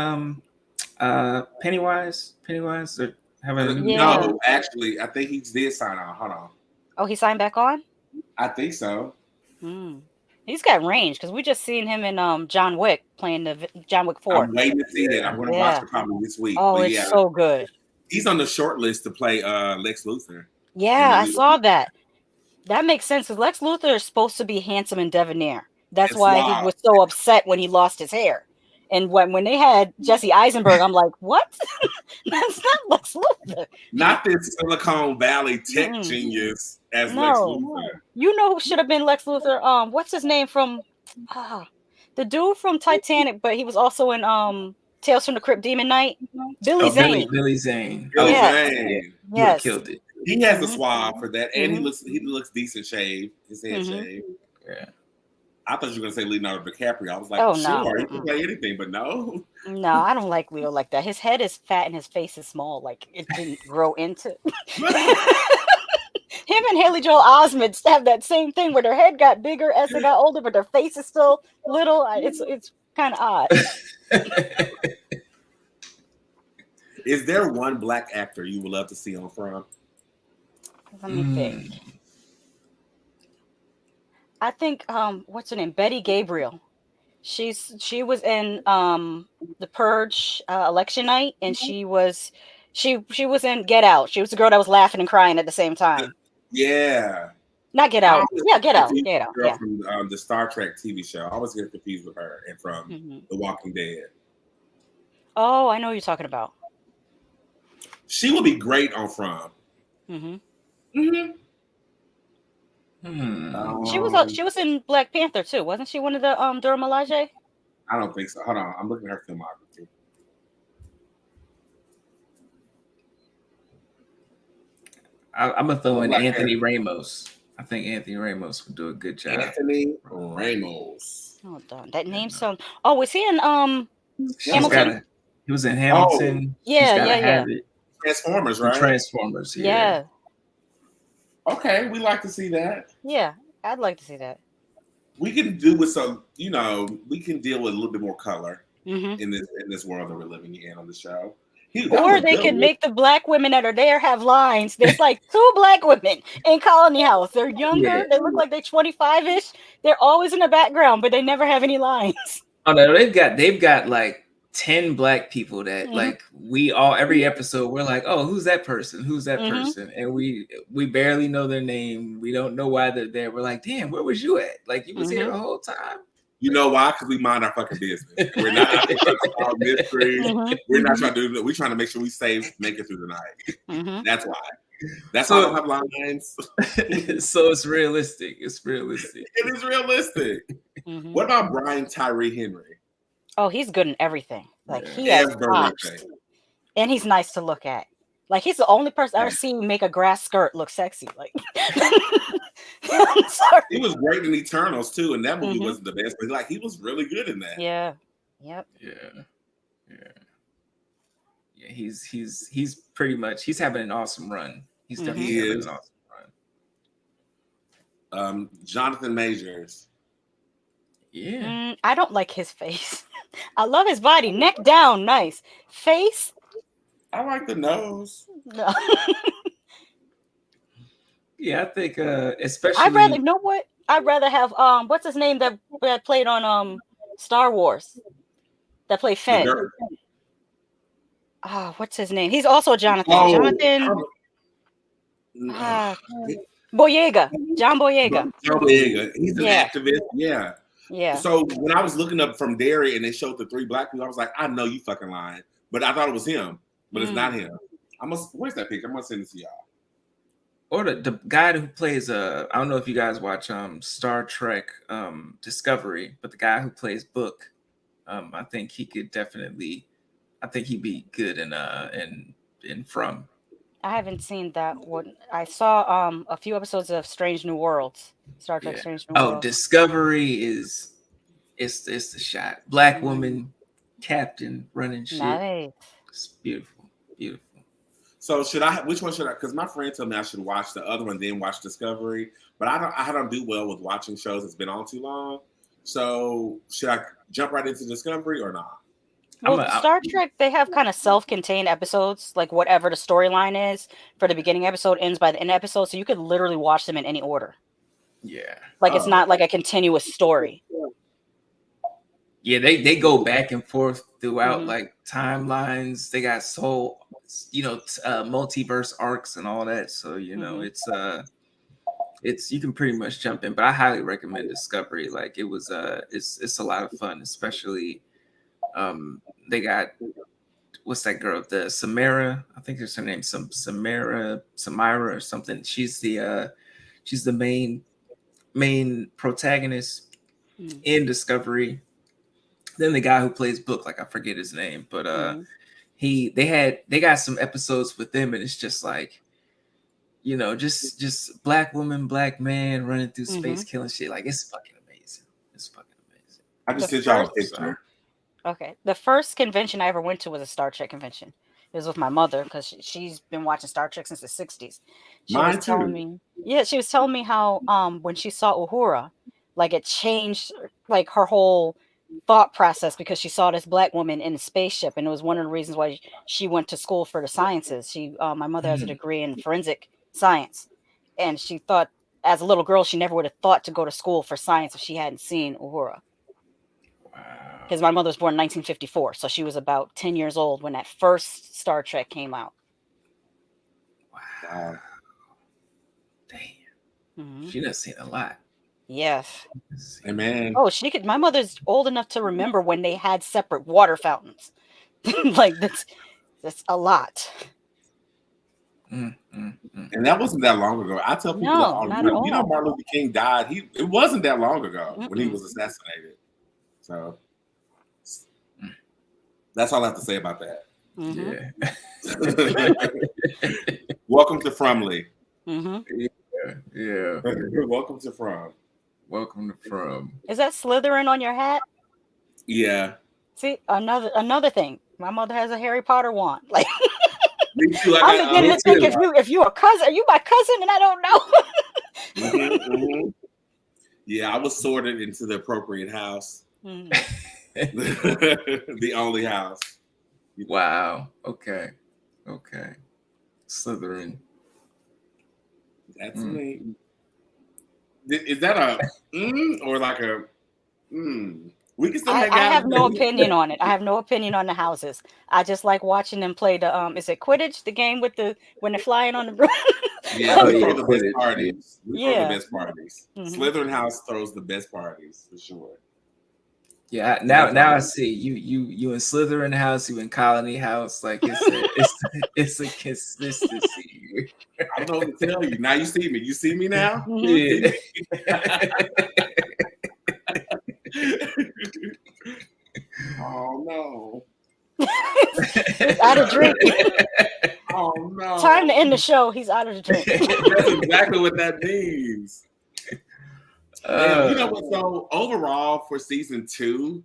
[SPEAKER 1] Pennywise? Pennywise or having
[SPEAKER 3] No, actually, I think he did sign on. Hold on.
[SPEAKER 5] Oh, he signed back on?
[SPEAKER 3] I think so.
[SPEAKER 5] He's got range because we just seen him in John Wick playing the John Wick 4.
[SPEAKER 3] I'm waiting to see that. I'm going to watch it probably this week.
[SPEAKER 5] Oh, it's so good.
[SPEAKER 3] He's on the short list to play Lex Luthor.
[SPEAKER 5] Yeah, I saw that. That makes sense because Lex Luthor is supposed to be handsome and debonair. That's why he was so upset when he lost his hair. And when they had Jesse Eisenberg, I'm like, what? That's not Lex Luthor.
[SPEAKER 3] Not this Silicon Valley tech genius as Lex Luthor.
[SPEAKER 5] You know who should have been Lex Luthor? What's his name from the dude from Titanic, but he was also in Tales from the Crypt Demon Knight? Billy Zane.
[SPEAKER 1] Billy Zane.
[SPEAKER 5] Yes.
[SPEAKER 1] He killed it.
[SPEAKER 3] He has the suave for that, and he looks decent shaved. His head shaved.
[SPEAKER 1] Yeah.
[SPEAKER 3] I thought you were going to say Leonardo DiCaprio. I was like, he can play anything, but no.
[SPEAKER 5] No, I don't like Leo like that. His head is fat and his face is small. Like, it didn't grow into. Him and Haley Joel Osment have that same thing where their head got bigger as they got older, but their face is still little. It's kind of odd.
[SPEAKER 3] Is there one black actor you would love to see on From?
[SPEAKER 5] Let me think. I think what's her name? Betty Gabriel. She was in The Purge election night, and she was in Get Out. She was the girl that was laughing and crying at the same time.
[SPEAKER 3] Yeah.
[SPEAKER 5] Not Get Out. Yeah, Get Out. Get Out.
[SPEAKER 3] Girl from the Star Trek TV show. I always get confused with her and from The Walking Dead.
[SPEAKER 5] Oh, I know what you're talking about.
[SPEAKER 3] She would be great on From.
[SPEAKER 5] She was in Black Panther too, wasn't she? One of the Dora Milaje?
[SPEAKER 3] I don't think so. Hold on, I'm looking at her filmography.
[SPEAKER 1] I'm gonna throw in Anthony Ramos. I think Anthony Ramos would do a good job.
[SPEAKER 3] Anthony Ramos.
[SPEAKER 5] Hold on, that name sounds. Oh, was he in Hamilton?
[SPEAKER 1] He was in Hamilton.
[SPEAKER 5] Yeah.
[SPEAKER 3] Transformers, right?
[SPEAKER 1] Transformers.
[SPEAKER 5] Yeah.
[SPEAKER 3] Okay, we like to see that.
[SPEAKER 5] Yeah, I'd like to see that.
[SPEAKER 3] We can do with some, we can deal with a little bit more color in this world that we're living in on the show.
[SPEAKER 5] Or they could make the black women that are there have lines. There's like 2 black women in Colony House. They're younger. They look like they're 25-ish. They're always in the background, but they never have any lines. Oh
[SPEAKER 1] no, they've got like 10 black people that like we all every episode we're like, oh, who's that person? Who's that person? And we barely know their name. We don't know why they're there. We're like, damn, where was you at? Like you was here the whole time.
[SPEAKER 3] You know why? Because we mind our fucking business. We're not out there trying to solve mysteries. We're not trying to do that. We're trying to make sure we make it through the night. That's why. That's why I don't have lines.
[SPEAKER 1] So it's realistic. It's realistic.
[SPEAKER 3] It is realistic. What about Brian Tyree Henry?
[SPEAKER 5] Oh, he's good in everything. Like he has pops. And he's nice to look at. Like he's the only person I've ever seen make a grass skirt look sexy. Like
[SPEAKER 3] he was great in Eternals too, and that movie wasn't the best, but like he was really good in that.
[SPEAKER 5] Yeah. Yep.
[SPEAKER 1] Yeah. He's pretty much having an awesome run. He's definitely having an awesome
[SPEAKER 3] run. Jonathan Majors.
[SPEAKER 1] Yeah.
[SPEAKER 5] I don't like his face. I love his body, neck down, nice face.
[SPEAKER 3] I like the nose.
[SPEAKER 5] No.
[SPEAKER 1] Yeah, I think especially
[SPEAKER 5] I'd rather have what's his name that played on Star Wars that played Finn. What's his name? He's also Jonathan. Jonathan Boyega. John Boyega.
[SPEAKER 3] John Boyega. He's an activist. Yeah.
[SPEAKER 5] Yeah.
[SPEAKER 3] So when I was looking up from Derry and they showed the 3 black people, I was like, I know you fucking lying. But I thought it was him. But it's not him. Where's that picture? I'm gonna send it to y'all.
[SPEAKER 1] Or the guy who plays I don't know if you guys watch Star Trek Discovery, but the guy who plays Book, I think he could definitely he'd be good in From.
[SPEAKER 5] I haven't seen that one. I saw a few episodes of Strange New Worlds. Star Trek Strange New Worlds.
[SPEAKER 1] Discovery is it's the shot. Black woman captain running shit.
[SPEAKER 5] Nice.
[SPEAKER 1] It's beautiful.
[SPEAKER 3] So which one should I, because my friend told me I should watch the other one, then watch Discovery. But I don't do well with watching shows that's been on too long. So should I jump right into Discovery or not?
[SPEAKER 5] Well, Star Trek, they have kind of self-contained episodes, like whatever the storyline is for the beginning episode ends by the end episode, so you could literally watch them in any order.
[SPEAKER 1] Yeah.
[SPEAKER 5] Like it's not like a continuous story.
[SPEAKER 1] Yeah, they go back and forth throughout like timelines. They got multiverse arcs and all that. So it's you can pretty much jump in. But I highly recommend Discovery. Like it was it's a lot of fun, especially they got what's that girl? The Samara, I think there's her name, Samira or something. She's the main protagonist in Discovery. Then the guy who plays Book, like I forget his name, but they got some episodes with them, and it's just like, just black woman, black man running through space, killing shit. Like it's fucking amazing. It's fucking amazing.
[SPEAKER 3] I just sent y'all a picture.
[SPEAKER 5] Okay, the first convention I ever went to was a Star Trek convention. It was with my mother because she's been watching Star Trek since the 60s. She was telling me how when she saw Uhura, like it changed like her whole thought process because she saw this black woman in a spaceship, and it was one of the reasons why she went to school for the sciences. My mother has a degree in forensic science, and she thought as a little girl she never would have thought to go to school for science if she hadn't seen Uhura. Because my mother was born in 1954, so she was about 10 years old when that first Star Trek came out.
[SPEAKER 1] Wow. Damn. She done seen a lot.
[SPEAKER 5] Yes.
[SPEAKER 3] Hey, man.
[SPEAKER 5] Oh, my mother's old enough to remember when they had separate water fountains. Like that's a lot.
[SPEAKER 3] And that wasn't that long ago. I tell people that all the time. You know, Martin Luther King died. It wasn't that long ago when he was assassinated. So that's all I have to say about that.
[SPEAKER 1] Yeah.
[SPEAKER 3] Welcome to Frumley.
[SPEAKER 1] Yeah.
[SPEAKER 3] Welcome to From.
[SPEAKER 1] Welcome to From.
[SPEAKER 5] Is that Slytherin on your hat?
[SPEAKER 3] Yeah.
[SPEAKER 5] See, another thing. My mother has a Harry Potter wand. Like
[SPEAKER 3] me too.
[SPEAKER 5] I'm beginning to think if you a cousin, are you my cousin and I don't know?
[SPEAKER 3] Yeah, I was sorted into the appropriate house. The only house.
[SPEAKER 1] Wow. Okay. Slytherin.
[SPEAKER 3] That's me. Is that a or like a We can still hang out.
[SPEAKER 5] I have no opinion on it. I have no opinion on the houses. I just like watching them play the is it Quidditch, the game with when they're flying on the broom?
[SPEAKER 3] Yeah, we throw the best parties. We throw the best parties. Slytherin house throws the best parties for sure.
[SPEAKER 1] Yeah, now I see you in Slytherin house, you in Colony house. Like it's a consistency.
[SPEAKER 3] I don't know what to tell you. Now you see me. You see me now?
[SPEAKER 1] Yeah.
[SPEAKER 3] Oh no.
[SPEAKER 5] He's out of drink.
[SPEAKER 3] Oh no.
[SPEAKER 5] Time to end the show. He's out of the drink.
[SPEAKER 3] That's exactly what that means. You know what? So overall for season 2,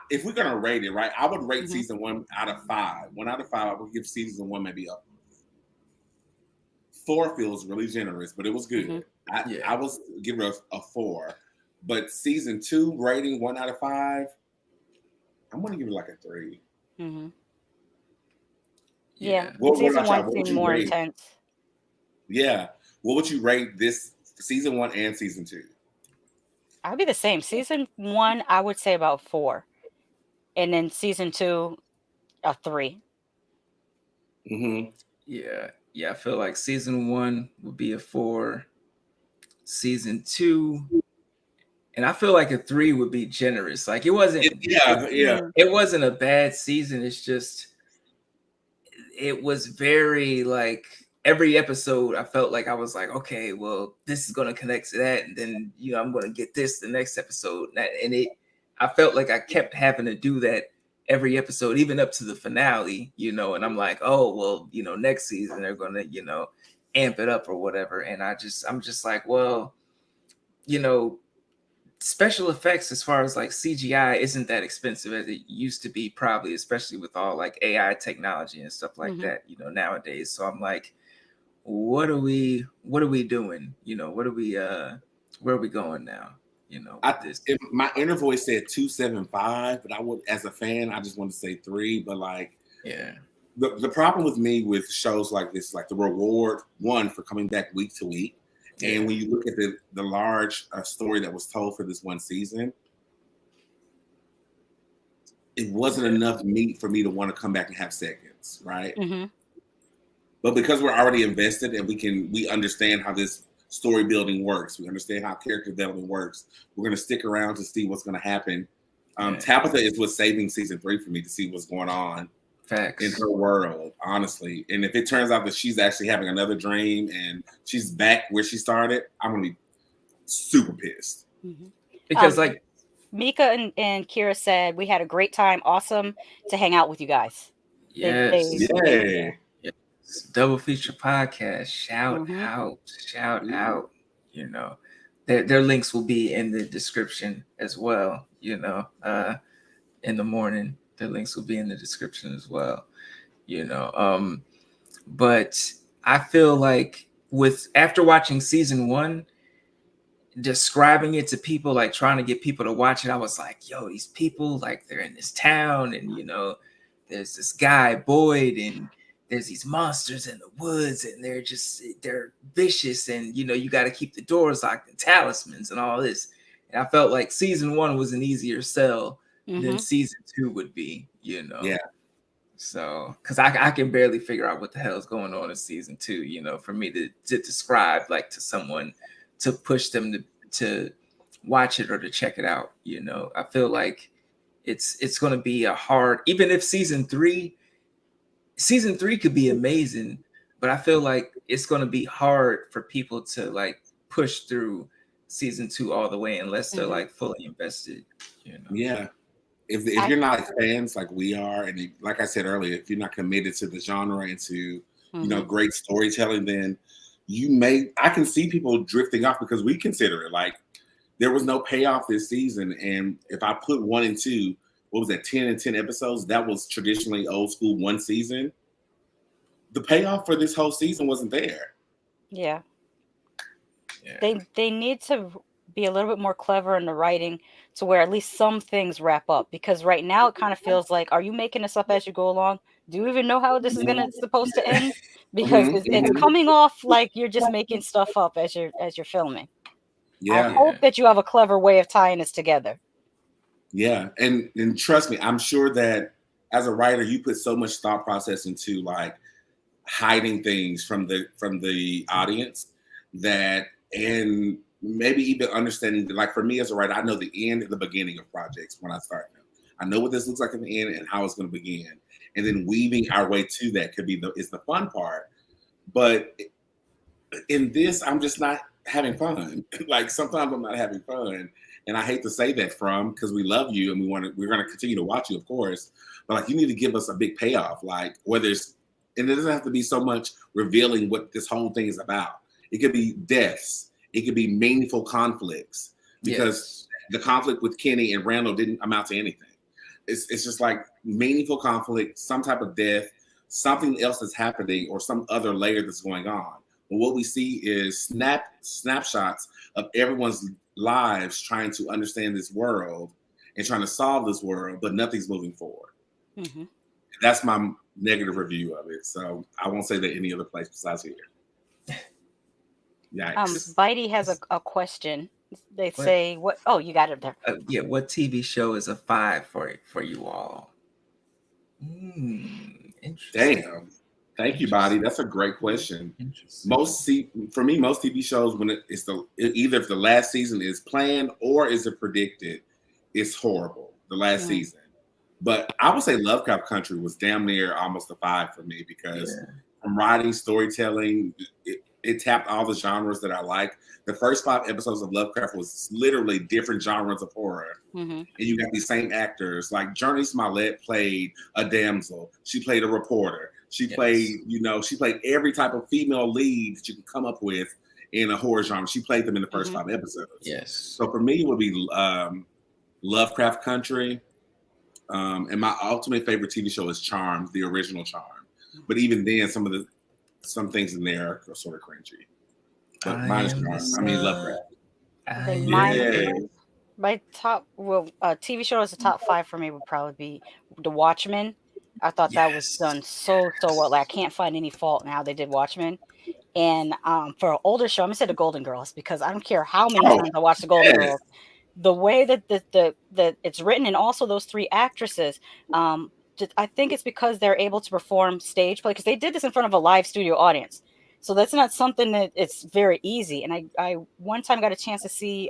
[SPEAKER 3] if we're gonna rate it, right, I would rate season 1 out of 5. 1 out of 5, I would give season 1 maybe up. 4 feels really generous, but it was good. I was giving it a 4. But season 2 rating 1 out of 5, I'm gonna give it like a 3.
[SPEAKER 5] Yeah. Season 1 seemed more intense.
[SPEAKER 3] Yeah. What would you rate this season 1 and season 2?
[SPEAKER 5] I would be the same. Season 1, I would say about 4. And then season 2, a 3.
[SPEAKER 1] Yeah. I feel like season 1 would be a 4. Season 2, and I feel like a 3 would be generous. Like it wasn't. It wasn't a bad season. It's just it was very like every episode. I felt like I was like, okay, well, this is gonna connect to that, and then I'm gonna get this the next episode, and I felt like I kept having to do that every episode, even up to the finale, and I'm like, oh, well, next season they're gonna, amp it up or whatever. And I'm just like, well, special effects as far as like CGI isn't that expensive as it used to be, probably, especially with all like AI technology and stuff like that, nowadays. So I'm like, what are we doing? Where are we going now?
[SPEAKER 3] My inner voice said 2.75, but I would, as a fan, I just want to say 3. But like, the problem with me with shows like this, like the reward, one, for coming back week to week, And when you look at the large story that was told for this one season, it wasn't enough meat for me to want to come back and have seconds, right?
[SPEAKER 5] Mm-hmm.
[SPEAKER 3] But because we're already invested and we understand how this story building works, we understand how character development works, we're going to stick around to see what's going to happen. Tabitha is what's saving season 3 for me, to see what's going on in her world, honestly. And if it turns out that she's actually having another dream and she's back where she started, I'm going to be super pissed.
[SPEAKER 5] Mm-hmm.
[SPEAKER 1] Because like
[SPEAKER 5] Meka and Kira said, we had a great time. Awesome to hang out with you guys.
[SPEAKER 1] Yes.
[SPEAKER 3] Yay.
[SPEAKER 1] Double feature podcast. Shout out. You know, their links will be in the description as well. You know, in the morning, their links will be in the description as well. You know, but I feel like after watching season 1, describing it to people, like trying to get people to watch it, I was like, yo, these people, like, they're in this town, and you know, there's this guy Boyd, and there's these monsters in the woods, and they're vicious, and you know, you got to keep the doors locked and talismans and all this. And I felt like season 1 was an easier sell than season 2 would be, you know.
[SPEAKER 3] Yeah.
[SPEAKER 1] So, because I can barely figure out what the hell is going on in season 2, you know, for me to describe, like, to someone, to push them to watch it or to check it out. You know, I feel like it's going to be a hard, even if season 3 could be amazing, but I feel like it's going to be hard for people to like push through season 2 all the way unless they're like fully invested. You know?
[SPEAKER 3] Yeah. If you're not like fans like we are, and like I said earlier, if you're not committed to the genre and to you know, great storytelling, then I can see people drifting off, because we consider it like there was no payoff this season. And if I put 1 and 2, what was that, 10 and 10 episodes? That was traditionally old school one season. The payoff for this whole season wasn't there.
[SPEAKER 5] Yeah. They need to be a little bit more clever in the writing to where at least some things wrap up, because right now it kind of feels like, are you making this up as you go along? Do you even know how this is supposed to end? Because it's coming off like you're just making stuff up as you're filming.
[SPEAKER 3] Yeah.
[SPEAKER 5] I hope that you have a clever way of tying this together.
[SPEAKER 3] Yeah, and trust me, I'm sure that as a writer, you put so much thought process into like hiding things from the audience, that, and maybe even understanding that, like, for me as a writer, I know the end and the beginning of projects when I start them. I know what this looks like in the end and how it's going to begin, and then weaving our way to that is the fun part. But in this, I'm just not having fun. Like, sometimes I'm not having fun. And I hate to say that, because we love you and we're going to continue to watch you, of course. But like, you need to give us a big payoff, like whether and it doesn't have to be so much revealing what this whole thing is about. It could be deaths. It could be meaningful conflicts, because the conflict with Kenny and Randall didn't amount to anything. It's just like meaningful conflict, some type of death, something else that's happening, or some other layer that's going on. But what we see is snapshots of everyone's lives trying to understand this world and trying to solve this world, but nothing's moving forward. That's my negative review of it. So I won't say that any other place besides here. Yikes.
[SPEAKER 5] Bitey has a question. They say, what? Oh, you got it there.
[SPEAKER 1] What TV show is a 5 for you all? Interesting.
[SPEAKER 3] Damn. Thank you, Body. That's a great question. For me, most TV shows, when either if the last season is planned or is it predicted, it's horrible. The last season, but I would say Lovecraft Country was damn near almost a 5 for me, because from writing, storytelling, it tapped all the genres that I like. The first 5 episodes of Lovecraft was literally different genres of horror, and you got these same actors. Like Journey Smollett played a damsel. She played a reporter. She played, she played every type of female lead that you can come up with in a horror genre. She played them in the first 5 episodes.
[SPEAKER 1] Yes.
[SPEAKER 3] So for me, it would be Lovecraft Country. And my ultimate favorite TV show is Charmed, the original Charmed. But even then, some things in there are sort of cringy. But mine is Charmed. I mean, Lovecraft.
[SPEAKER 5] My top, TV show as a top 5 for me would probably be The Watchmen. I thought that was done so well. Like, I can't find any fault in how they did Watchmen. And for an older show, I'm gonna say the Golden Girls, because I don't care how many times I watch the Golden Girls, the way that that it's written, and also those three actresses, I think it's because they're able to perform stage play, because they did this in front of a live studio audience. So that's not something that it's very easy. And I one time got a chance to see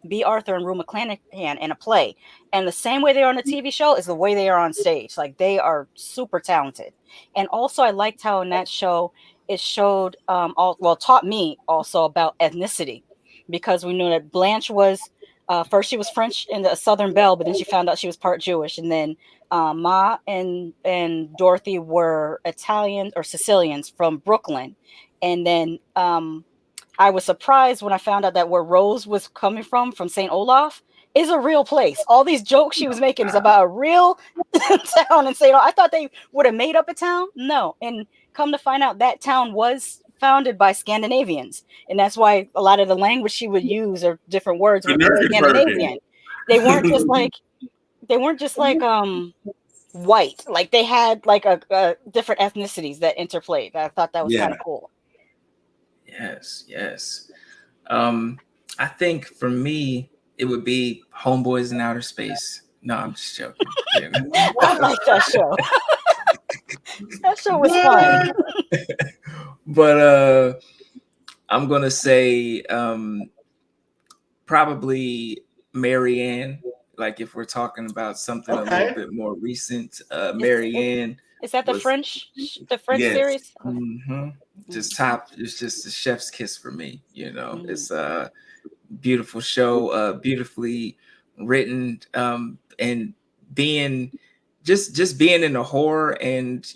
[SPEAKER 5] B. Arthur and Rue McClanahan in a play. And the same way they are on the TV show is the way they are on stage. Like, they are super talented. And also, I liked how in that show it showed, taught me also about ethnicity, because we knew that Blanche was, first she was French in the Southern Belle, but then she found out she was part Jewish. And then Ma and Dorothy were Italian or Sicilians from Brooklyn. And then I was surprised when I found out that where Rose was coming from St. Olaf, is a real place. All these jokes she was making is about a real town in St. Olaf. I thought they would have made up a town. No. And come to find out, that town was founded by Scandinavians. And that's why a lot of the language she would use, or different words, were Scandinavian. They weren't just like white. Like, they had like a different ethnicities that interplayed. I thought that was kind of cool.
[SPEAKER 1] Yes. I think for me, it would be Homeboys in Outer Space. No, I'm just joking.
[SPEAKER 5] I like that show. That show was fun.
[SPEAKER 1] But I'm gonna say probably Marianne. Like, if we're talking about something a little bit more recent, Marianne.
[SPEAKER 5] Is that the French series?
[SPEAKER 1] Mm-hmm. Just top. It's just a chef's kiss for me. It's a beautiful show, beautifully written, and being being in the horror, and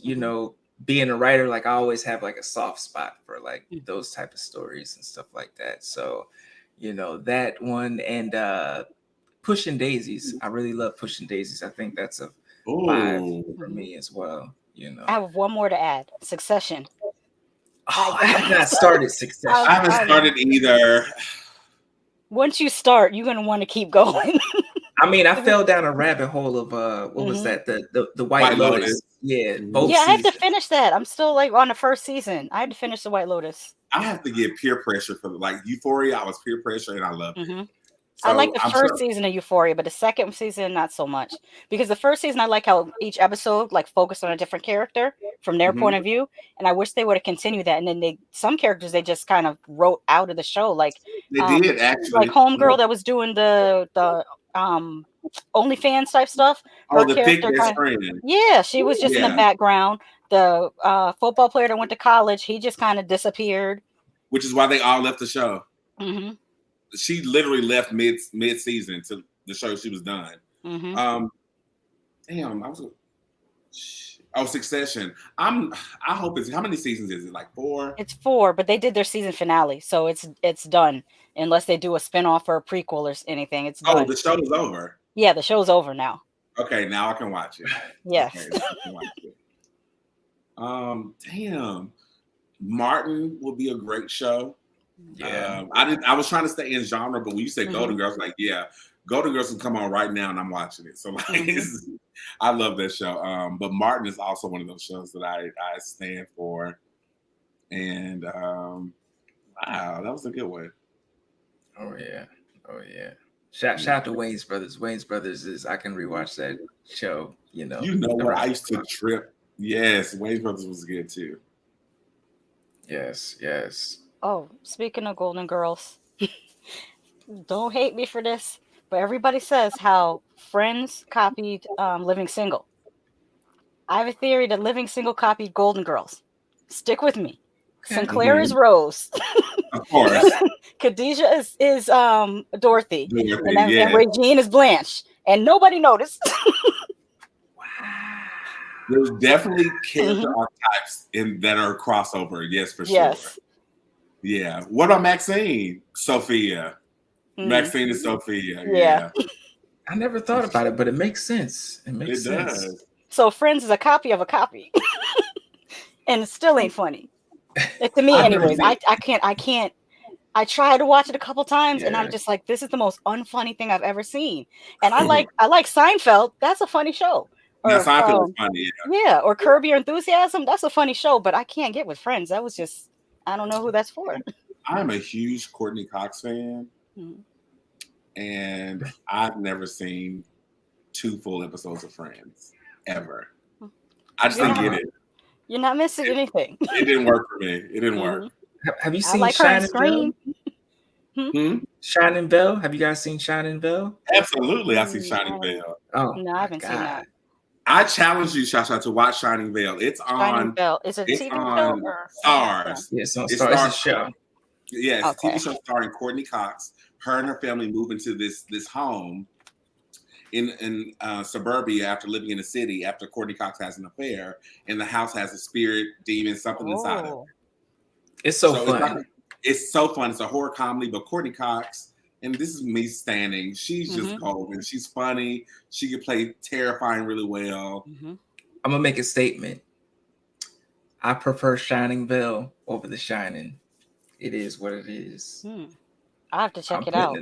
[SPEAKER 1] being a writer, like, I always have like a soft spot for like those type of stories and stuff like that. So that one, and Pushing Daisies. I really love Pushing Daisies. I think that's a 5 for me as well.
[SPEAKER 5] I have one more to add. Succession.
[SPEAKER 1] I have not started Succession.
[SPEAKER 3] I haven't started either.
[SPEAKER 5] Once you start, you're gonna want to keep going.
[SPEAKER 1] I mean, I fell down a rabbit hole of what was that? The White Lotus. Yeah, both
[SPEAKER 5] I have to
[SPEAKER 1] seasons.
[SPEAKER 5] finish that. I'm still like on the first season. I had to finish the White Lotus.
[SPEAKER 3] I have to get peer pressure for like Euphoria. I was peer pressure and I loved it.
[SPEAKER 5] So I like the first season of Euphoria, but the second season, not so much. Because the first season, I like how each episode like focused on a different character from their point of view. And I wish they would have continued that. And then some characters they just kind of wrote out of the show. Like
[SPEAKER 3] they did actually.
[SPEAKER 5] Like Homegirl that was doing the OnlyFans type stuff.
[SPEAKER 3] The thick friend.
[SPEAKER 5] Yeah, she was just in the background. The football player that went to college, he just kind of disappeared.
[SPEAKER 3] Which is why they all left the show.
[SPEAKER 5] Mm-hmm.
[SPEAKER 3] She literally left mid-season to the show she was done.
[SPEAKER 5] Mm-hmm.
[SPEAKER 3] Succession. I hope it's, how many seasons is it? Like 4?
[SPEAKER 5] It's 4, but they did their season finale, so it's done. Unless they do a spinoff or a prequel or anything, it's done.
[SPEAKER 3] Oh, the show is over.
[SPEAKER 5] Yeah, the show's over now.
[SPEAKER 3] Okay, now I can watch it.
[SPEAKER 5] Yes.
[SPEAKER 3] Okay, I can watch it. Damn. Martin will be a great show.
[SPEAKER 1] Yeah.
[SPEAKER 3] I was trying to stay in genre, but when you say Golden Girls, like, yeah, Golden Girls can come on right now and I'm watching it. So like I love that show. But Martin is also one of those shows that I stand for. And wow, that was a good one.
[SPEAKER 1] Oh yeah. Shout out to Wayne's Brothers. Wayne's Brothers is, I can rewatch that show,
[SPEAKER 3] where I used to trip. Yes, Wayne's Brothers was good too.
[SPEAKER 1] Yes.
[SPEAKER 5] Oh, speaking of Golden Girls, don't hate me for this, but everybody says how Friends copied Living Single. I have a theory that Living Single copied Golden Girls. Stick with me. Sinclair is Rose.
[SPEAKER 3] Of course.
[SPEAKER 5] Khadijah is Dorothy. And Regine is Blanche. And nobody noticed.
[SPEAKER 3] There's definitely character archetypes that are crossover. Yes, for sure. Yes. Yeah. What about Maxine? Sophia. Maxine and Sophia. Yeah.
[SPEAKER 1] I never thought about it, but it makes sense. It makes sense.
[SPEAKER 3] Does.
[SPEAKER 5] So Friends is a copy of a copy. And it still ain't funny. To me, anyways. I can't. I tried to watch it a couple times and I'm just like, this is the most unfunny thing I've ever seen. And I like Seinfeld. That's a funny show. Or,
[SPEAKER 3] Seinfeld was funny.
[SPEAKER 5] Yeah. Or Curb Your Enthusiasm. That's a funny show, but I can't get with Friends. That was just, I don't know who that's for.
[SPEAKER 3] I'm a huge Courtney Cox fan, and I've never seen 2 full episodes of Friends ever. I just didn't get it.
[SPEAKER 5] You're not missing anything.
[SPEAKER 3] It didn't work for me. It didn't work.
[SPEAKER 1] Have you seen Shining Bell? Shining Bell? Have you guys seen Shining Bell?
[SPEAKER 3] Absolutely, I've seen Shining Bell.
[SPEAKER 1] Oh,
[SPEAKER 5] no, I haven't seen that.
[SPEAKER 3] I challenge you, Shasha, to watch Shining Bell. It's
[SPEAKER 5] Shining
[SPEAKER 3] on.
[SPEAKER 5] Bell. Is it TV show or
[SPEAKER 3] Stars?
[SPEAKER 1] Yeah, it's on Stars. It's a show.
[SPEAKER 3] Yes, TV show starring Courtney Cox. Her and her family move into this home in suburbia after living in the city. After Courtney Cox has an affair, and the house has a spirit, demon, something inside of it.
[SPEAKER 1] It's so fun.
[SPEAKER 3] It's so fun. It's a horror comedy, but Courtney Cox, and this is me standing, she's just golden. She's funny. She can play terrifying really well.
[SPEAKER 1] I'm gonna make a statement. I prefer Shining Bell over The Shining. It is what it is.
[SPEAKER 5] I have to check it out.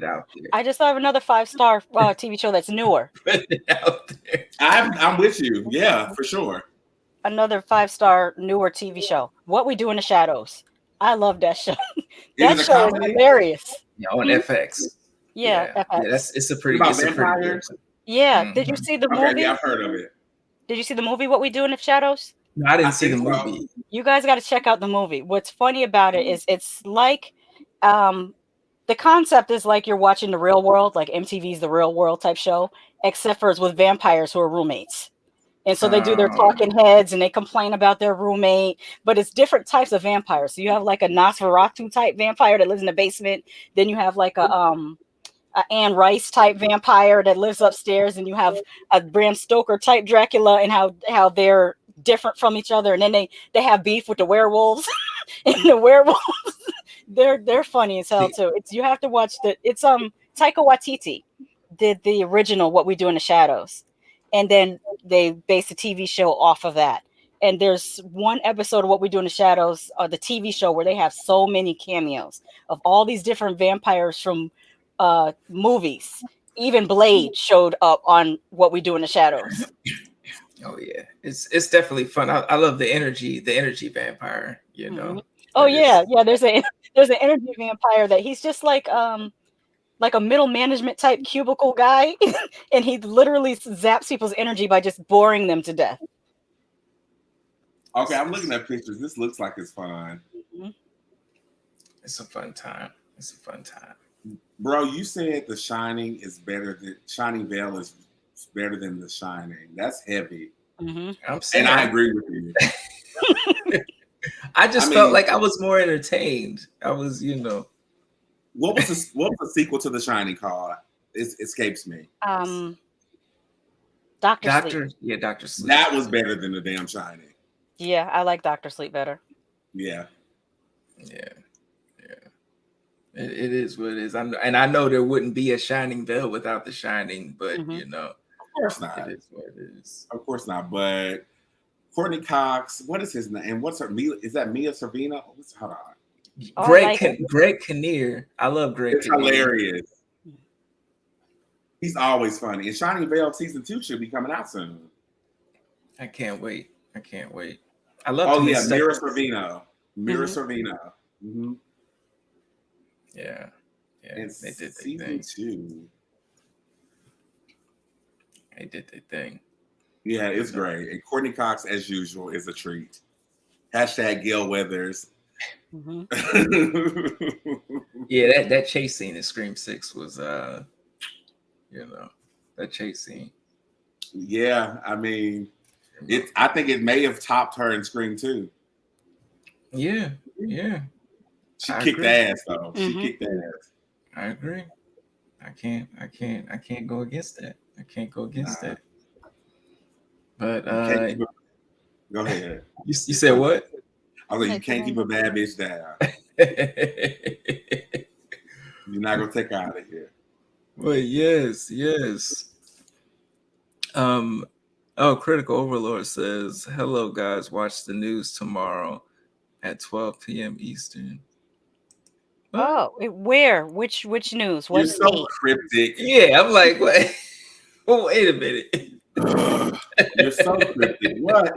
[SPEAKER 5] I just have another 5-star TV show that's newer.
[SPEAKER 3] I'm with you. Yeah, for sure.
[SPEAKER 5] Another 5-star newer TV show. What We Do in the Shadows. I love that show. That show is hilarious.
[SPEAKER 1] Yeah, on FX.
[SPEAKER 5] Yeah, FX.
[SPEAKER 1] It's a pretty good.
[SPEAKER 5] Yeah. Did you see the movie?
[SPEAKER 3] Yeah, I've heard of it.
[SPEAKER 5] Did you see the movie What We Do in the Shadows?
[SPEAKER 1] No, I didn't see the movie.
[SPEAKER 5] You guys got to check out the movie. What's funny about it is it's like the concept is like you're watching The Real World, like MTV's The Real World type show, except for it's with vampires who are roommates. And so they do their talking heads and they complain about their roommate, but it's different types of vampires. So you have like a Nosferatu type vampire that lives in the basement. Then you have like a Anne Rice type vampire that lives upstairs, and you have a Bram Stoker type Dracula, and how they're different from each other. And then they have beef with the werewolves, and the werewolves they're funny as hell too. You have to watch it's Taika Waititi did the original What We Do in the Shadows, and then they based the TV show off of that. And there's one episode of What We Do in the Shadows, the TV show, where they have so many cameos of all these different vampires from movies. Even Blade showed up on What We Do in the Shadows.
[SPEAKER 1] Oh yeah, it's definitely fun. I love the energy vampire. You know.
[SPEAKER 5] Oh yeah. There's an energy vampire that he's just like a middle management type cubicle guy, and he literally zaps people's energy by just boring them to death.
[SPEAKER 3] Okay, I'm looking at pictures. This looks like it's fun.
[SPEAKER 1] It's a fun time.
[SPEAKER 3] Bro, you said The Shining is better than Shining Bell is better than The Shining. That's heavy.
[SPEAKER 1] And
[SPEAKER 3] I agree with you.
[SPEAKER 1] I felt like I was more entertained. I was,
[SPEAKER 3] What was the sequel to The Shining called? It escapes me.
[SPEAKER 5] Dr. Sleep.
[SPEAKER 1] Yeah, Dr. Sleep.
[SPEAKER 3] That was better than the damn Shining.
[SPEAKER 5] Yeah, I like Dr. Sleep better.
[SPEAKER 3] Yeah.
[SPEAKER 1] It is what it is. I know there wouldn't be a Shining Bell without The Shining, but
[SPEAKER 3] of course not.
[SPEAKER 1] It is what it is.
[SPEAKER 3] Of course not. But Courtney Cox, what is his name? And what's her? Is that Mia Servino? Hold on.
[SPEAKER 1] Greg Kinnear. I love Greg.
[SPEAKER 3] It's hilarious. He's always funny. And Shining Bell season 2 should be coming out soon.
[SPEAKER 1] I can't wait. I love.
[SPEAKER 3] Mira Sorvino. Mm-hmm.
[SPEAKER 1] Yeah.
[SPEAKER 3] And
[SPEAKER 1] they did their
[SPEAKER 3] season
[SPEAKER 1] thing.
[SPEAKER 3] 2.
[SPEAKER 1] They did their thing.
[SPEAKER 3] Yeah, it's great. And Courtney Cox, as usual, is a treat. # Gail Weathers.
[SPEAKER 1] Yeah, that chase scene in Scream 6 was that chase scene.
[SPEAKER 3] Yeah, I mean, I think it may have topped her in Scream 2.
[SPEAKER 1] Yeah.
[SPEAKER 3] She kicked ass though. She kicked ass.
[SPEAKER 1] I agree. I can't go against that. That. But
[SPEAKER 3] go ahead.
[SPEAKER 1] You said what?
[SPEAKER 3] I was like, you can't keep a bad bitch down. You're not gonna take her out of here.
[SPEAKER 1] Well, yes. Critical Overlord says, "Hello, guys. Watch the news tomorrow at 12 p.m. Eastern."
[SPEAKER 5] Oh, where? Which news?
[SPEAKER 3] You're so cryptic.
[SPEAKER 1] Yeah, I'm like, wait. Oh, wait a minute.
[SPEAKER 3] You're so cryptic. What?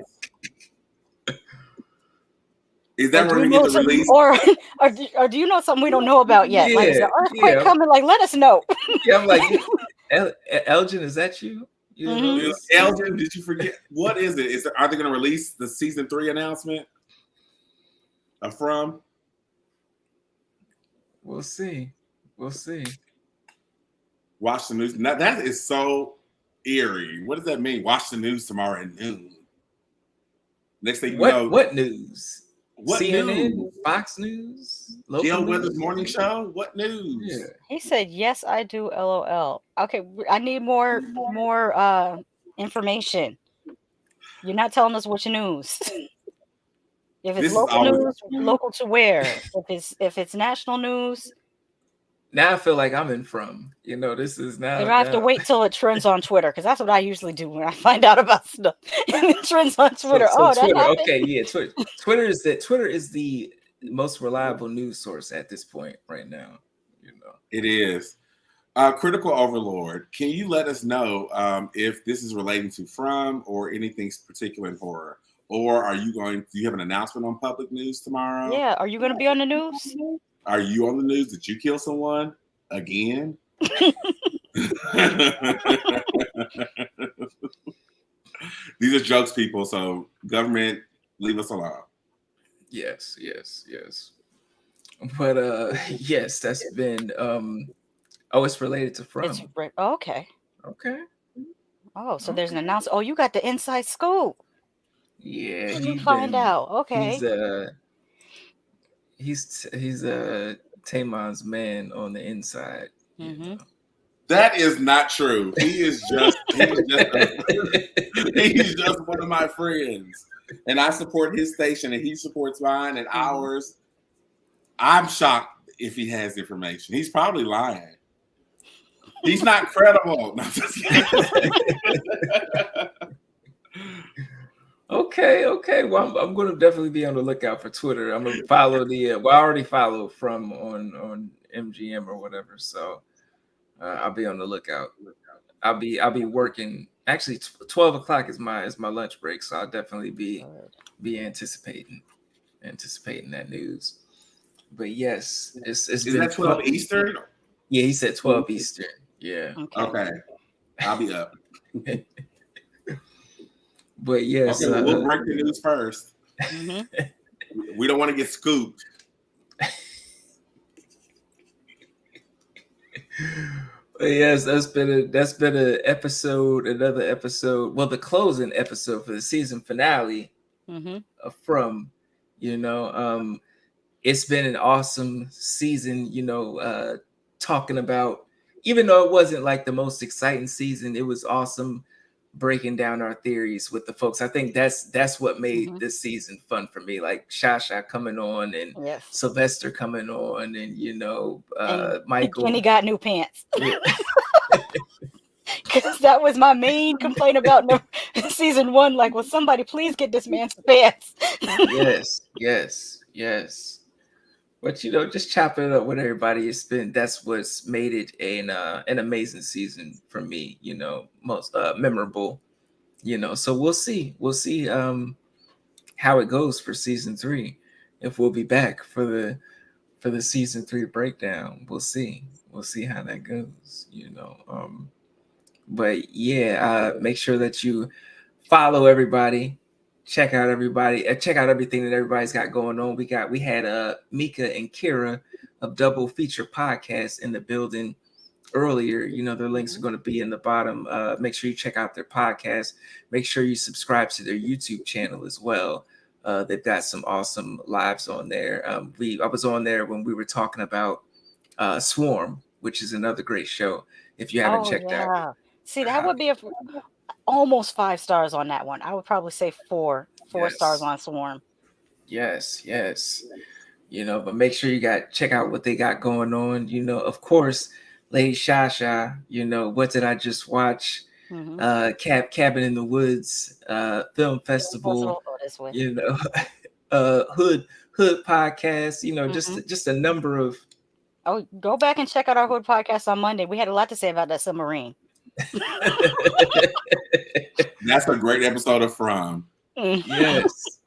[SPEAKER 3] Is that
[SPEAKER 5] Or
[SPEAKER 3] when we get the release?
[SPEAKER 5] Or do you know something we don't know about yet? Like, is the earthquake coming? Like, let us know.
[SPEAKER 1] Yeah, I'm like, Elgin, is that you? You know,
[SPEAKER 3] Elgin, did you forget? What is it? Are they going to release the season 3 announcement? From?
[SPEAKER 1] We'll see. We'll see.
[SPEAKER 3] Watch the news. Now, that is so eerie. What does that mean? Watch the news tomorrow at noon. Next thing you know,
[SPEAKER 1] what news?
[SPEAKER 3] What
[SPEAKER 1] CNN,
[SPEAKER 3] news?
[SPEAKER 1] Fox News,
[SPEAKER 3] Gail Weathers' morning show. What news?
[SPEAKER 1] Yeah.
[SPEAKER 5] He said, "Yes, I do." LOL. Okay, I need more information. You're not telling us which news. If it's local news, local to where? If it's national news.
[SPEAKER 1] Now I feel like I'm in from. You know, this is now.
[SPEAKER 5] I have to wait till it trends on Twitter because that's what I usually do when I find out about stuff. It trends on Twitter.
[SPEAKER 1] So Twitter,
[SPEAKER 5] that happened.
[SPEAKER 1] okay, yeah. Twitter is the most reliable news source at this point right now. You know,
[SPEAKER 3] it is. Critical Overlord, can you let us know if this is relating to From or anything particular in horror? Or do you have an announcement on public news tomorrow?
[SPEAKER 5] Yeah, are you going to be on the news?
[SPEAKER 3] Are you on the news? Did you kill someone again? These are jokes, people. So government, leave us alone.
[SPEAKER 1] Yes. But yes, that's been it's related to From.
[SPEAKER 5] Okay. Oh, so there's an announcement. Oh, you got the inside scoop.
[SPEAKER 1] Yeah,
[SPEAKER 5] you find out. Okay.
[SPEAKER 1] He's Tamon's man on the inside.
[SPEAKER 5] Mm-hmm.
[SPEAKER 1] You know?
[SPEAKER 3] That is not true. He's just one of my friends, and I support his station, and he supports mine and ours. I'm shocked if he has information. He's probably lying. He's not credible. No,
[SPEAKER 1] Okay. Well, I'm going to definitely be on the lookout for Twitter. I'm going to follow I already follow From on MGM or whatever. So I'll be on the lookout. I'll be working. Actually, 12 o'clock is my lunch break, so I'll definitely be anticipating that news. But yes, it's
[SPEAKER 3] is
[SPEAKER 1] been
[SPEAKER 3] that 12 Eastern?
[SPEAKER 1] Yeah, he said 12 Eastern. Yeah.
[SPEAKER 3] Okay. I'll be up.
[SPEAKER 1] But yes,
[SPEAKER 3] okay, we'll break the news first. We don't want to get scooped.
[SPEAKER 1] But yes, that's been another episode. Well, the closing episode for the season finale of From. You know, it's been an awesome season. You know, talking about, even though it wasn't like the most exciting season, it was awesome breaking down our theories with the folks. I think that's what made this season fun for me. Like Shasha coming on and Sylvester coming on, and you know, Michael.
[SPEAKER 5] Kenny got new pants. Because that was my main complaint about season 1. Like, will somebody please get this man some pants?
[SPEAKER 1] Yes. But you know, just chopping it up with everybody, that's what's made it an amazing season for me. You know, most memorable. You know, so we'll see how it goes for season 3. If we'll be back for the season 3 breakdown, we'll see how that goes. You know, but yeah, make sure that you follow everybody. Check out everybody. Check out everything that everybody's got going on. We had Meka and Kira of Double Feature Podcast in the building earlier. You know, their links are going to be in the bottom. Make sure you check out their podcast. Make sure you subscribe to their YouTube channel as well. They've got some awesome lives on there. I was on there when we were talking about Swarm, which is another great show. If you haven't checked out,
[SPEAKER 5] see, that would be almost 5 stars on that one. I would probably say 4 stars on Swarm.
[SPEAKER 1] Yes. You know, but make sure you check out what they got going on. You know, of course, Lady Shasha, you know, what did I just watch? Cabin in the Woods, Film Festival, you know, Hood podcast, you know, just a number of.
[SPEAKER 5] Oh, go back and check out our Hood podcast on Monday. We had a lot to say about that submarine.
[SPEAKER 3] That's a great episode of From.
[SPEAKER 1] Yes.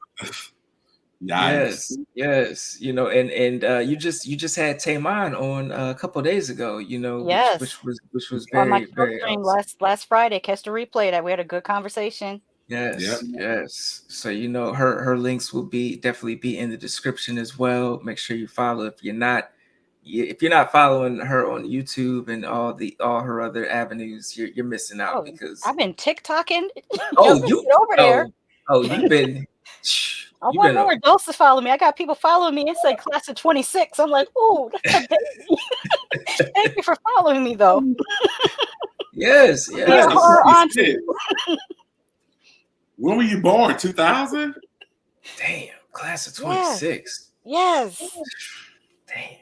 [SPEAKER 1] Yes, yes, you know, and you just had Tamon on a couple of days ago, you know,
[SPEAKER 5] Yes.
[SPEAKER 1] which was
[SPEAKER 5] On my
[SPEAKER 1] very, very
[SPEAKER 5] stream
[SPEAKER 1] awesome.
[SPEAKER 5] last Friday. Catch the replay that we had a good conversation.
[SPEAKER 1] Yes, yes. So you know her links will definitely be in the description as well. Make sure you follow if you're not following her on YouTube and all her other avenues, you're missing out because
[SPEAKER 5] I've been TikToking.
[SPEAKER 1] oh you
[SPEAKER 5] over there.
[SPEAKER 1] you've been
[SPEAKER 5] I want more adults to follow me. I got people following me. It's like class of 26. I'm like, oh, that's a baby. Thank you for following me, though.
[SPEAKER 1] Yes, yes.
[SPEAKER 3] When were you born? 2000?
[SPEAKER 1] Damn, class of 26.
[SPEAKER 5] Yes.
[SPEAKER 1] Damn.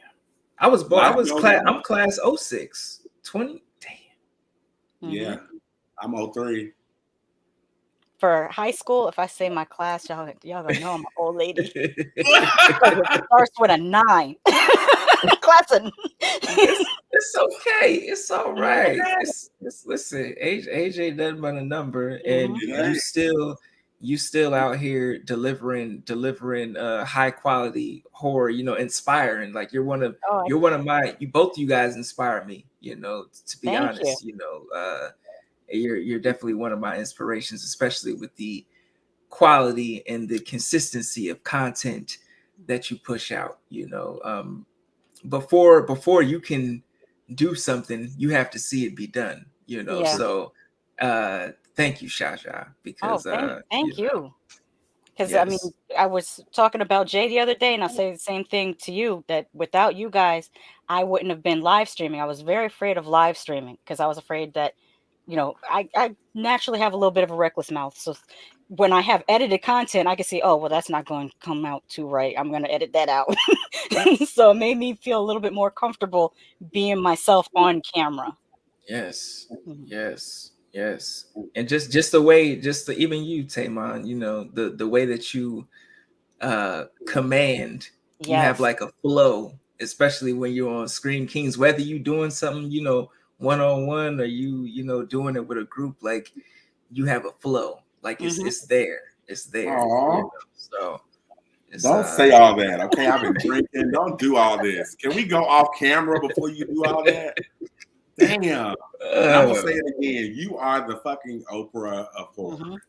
[SPEAKER 1] I was born. I'm class 06. 20. Damn.
[SPEAKER 3] Yeah. I'm 03.
[SPEAKER 5] For high school, if I say my class, y'all gonna know I'm an old lady. It starts with a 9. Class of...
[SPEAKER 1] It's okay. It's all right. It's listen, age ain't nothing but a number, and you still out here delivering high quality horror, you know, inspiring. Like you're one of both you guys inspire me, you know, to be honest, you know, you're definitely one of my inspirations, especially with the quality and the consistency of content that you push out, you know. Before you can do something, you have to see it be done, you know. So thank you, Shasha, because
[SPEAKER 5] thank you. Because I mean, I was talking about Jay the other day, and I say the same thing to you, that without you guys, I wouldn't have been live streaming. I was very afraid of live streaming because I was afraid that, you know, I naturally have a little bit of a reckless mouth. So when I have edited content, I can see, oh, well, that's not going to come out too right. I'm going to edit that out. So it made me feel a little bit more comfortable being myself on camera.
[SPEAKER 1] Yes, yes, yes. And just the way, even you, Tamon, you know, the way that you command, you have like a flow, especially when you're on Scream Kings, whether you doing something, you know, one-on-one or you know, doing it with a group, like you have a flow, like it's there. You know? So
[SPEAKER 3] don't say all that, okay? I've been drinking. Don't do all this. Can we go off camera before you do all that? Damn. And I'm gonna say it again. You are the fucking Oprah of horror.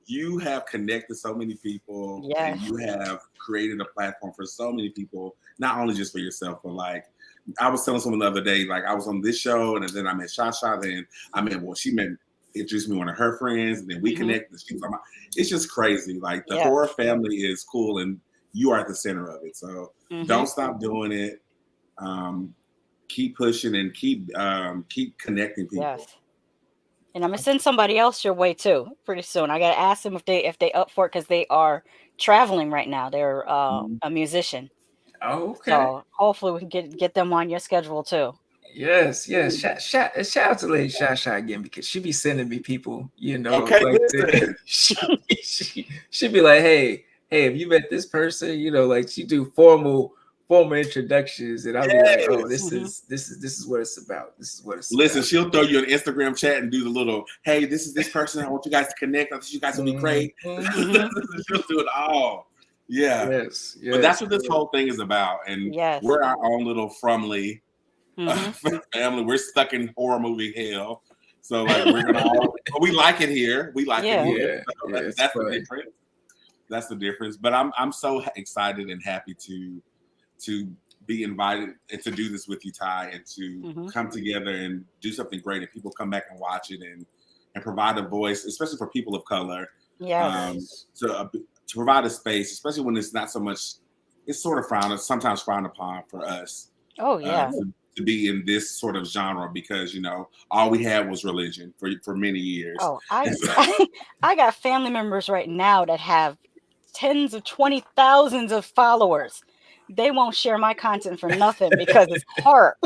[SPEAKER 3] You have connected so many people, and you have created a platform for so many people, not only just for yourself, but like I was telling someone the other day, like I was on this show, and then I met Shasha, then she introduced me to one of her friends, and then we connected. It's just crazy. Like the horror family is cool, and you are at the center of it. So don't stop doing it. Keep pushing and keep connecting people.
[SPEAKER 5] Yes. And I'm gonna send somebody else your way too pretty soon. I gotta ask them if they up for it because they are traveling right now. They're a musician.
[SPEAKER 1] Oh, okay.
[SPEAKER 5] So hopefully we can get them on your schedule too.
[SPEAKER 1] Yes. Shout out to Lady Shasha again, because she be sending me people, you know.
[SPEAKER 3] Okay,
[SPEAKER 1] like she be like, hey, have you met this person? You know, like she do formal introductions, and I'll be like, oh, this is what it's about. This is what it's
[SPEAKER 3] about. She'll throw you an Instagram chat and do the little, hey, this is this person. I want you guys to connect. I think you guys will be great. She'll do it all. Yeah.
[SPEAKER 1] Yes.
[SPEAKER 3] But that's what this whole thing is about. And we're our own little Frumley family. We're stuck in horror movie hell. So like we like it here. We like it here. So that's the difference. That's the difference. But I'm so excited and happy to be invited and to do this with you, Ty, and to come together and do something great, and people come back and watch it and provide a voice, especially for people of color. To provide a space, especially when it's not so much, it's sort of sometimes frowned upon for us. To be in this sort of genre, because you know all we had was religion for many years.
[SPEAKER 5] I got family members right now that have tens of 20,000s of followers. They won't share my content for nothing because it's horror.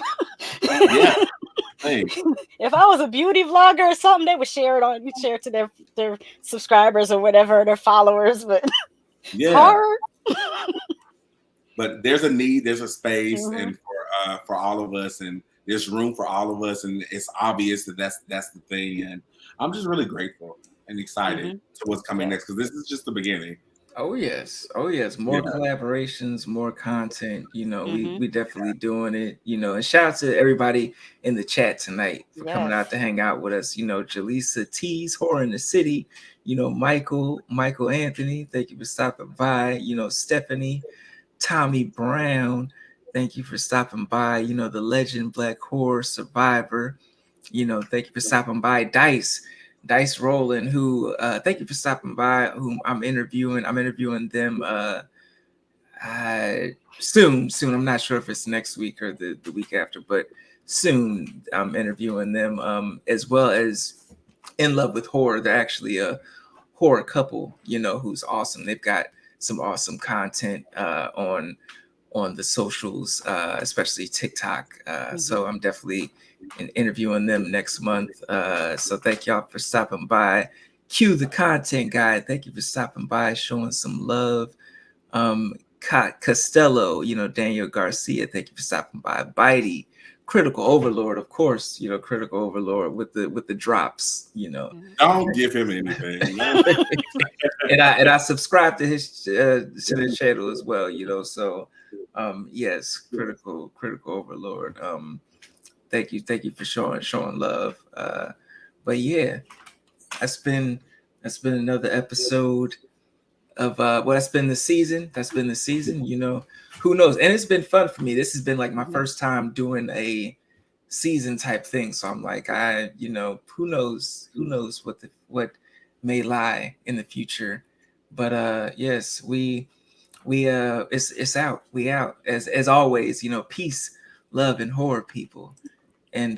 [SPEAKER 5] If I was a beauty vlogger or something, they would share it to their subscribers or whatever, their followers. But horror.
[SPEAKER 3] But there's a need, there's a space, and for all of us, and there's room for all of us, and it's obvious that that's the thing. And I'm just really grateful and excited to what's coming next, because this is just the beginning.
[SPEAKER 1] Oh yes, more collaborations, more content. You know, we definitely doing it. You know, and shout out to everybody in the chat tonight for coming out to hang out with us. You know, Jaleesa T's Horror in the City. You know, Michael Anthony, thank you for stopping by. You know, Stephanie, Tommy Brown, thank you for stopping by. You know, the legend Black Horror Survivor. You know, thank you for stopping by. Dice Roland, who thank you for stopping by, whom I'm interviewing them soon. I'm not sure if it's next week or the week after, but soon I'm interviewing them, as well as In Love with Horror. They're actually a horror couple, you know, who's awesome. They've got some awesome content on the socials, especially TikTok. So I'm definitely interviewing them next month. So thank y'all for stopping by. Q the content guy, thank you for stopping by, showing some love. Costello, you know, Daniel Garcia, thank you for stopping by. Bitey, Critical Overlord, of course, you know, Critical Overlord with the drops, you know.
[SPEAKER 3] Don't give him anything.
[SPEAKER 1] and I subscribe to his to the channel as well, you know. So yes, Critical Overlord. Thank you for showing love. But yeah, that's been another episode of that's been the season. You know, who knows? And it's been fun for me. This has been like my first time doing a season type thing. So I'm like, you know, who knows what may lie in the future. But yes, it's out. We out as always, you know, peace, love, and horror, people. And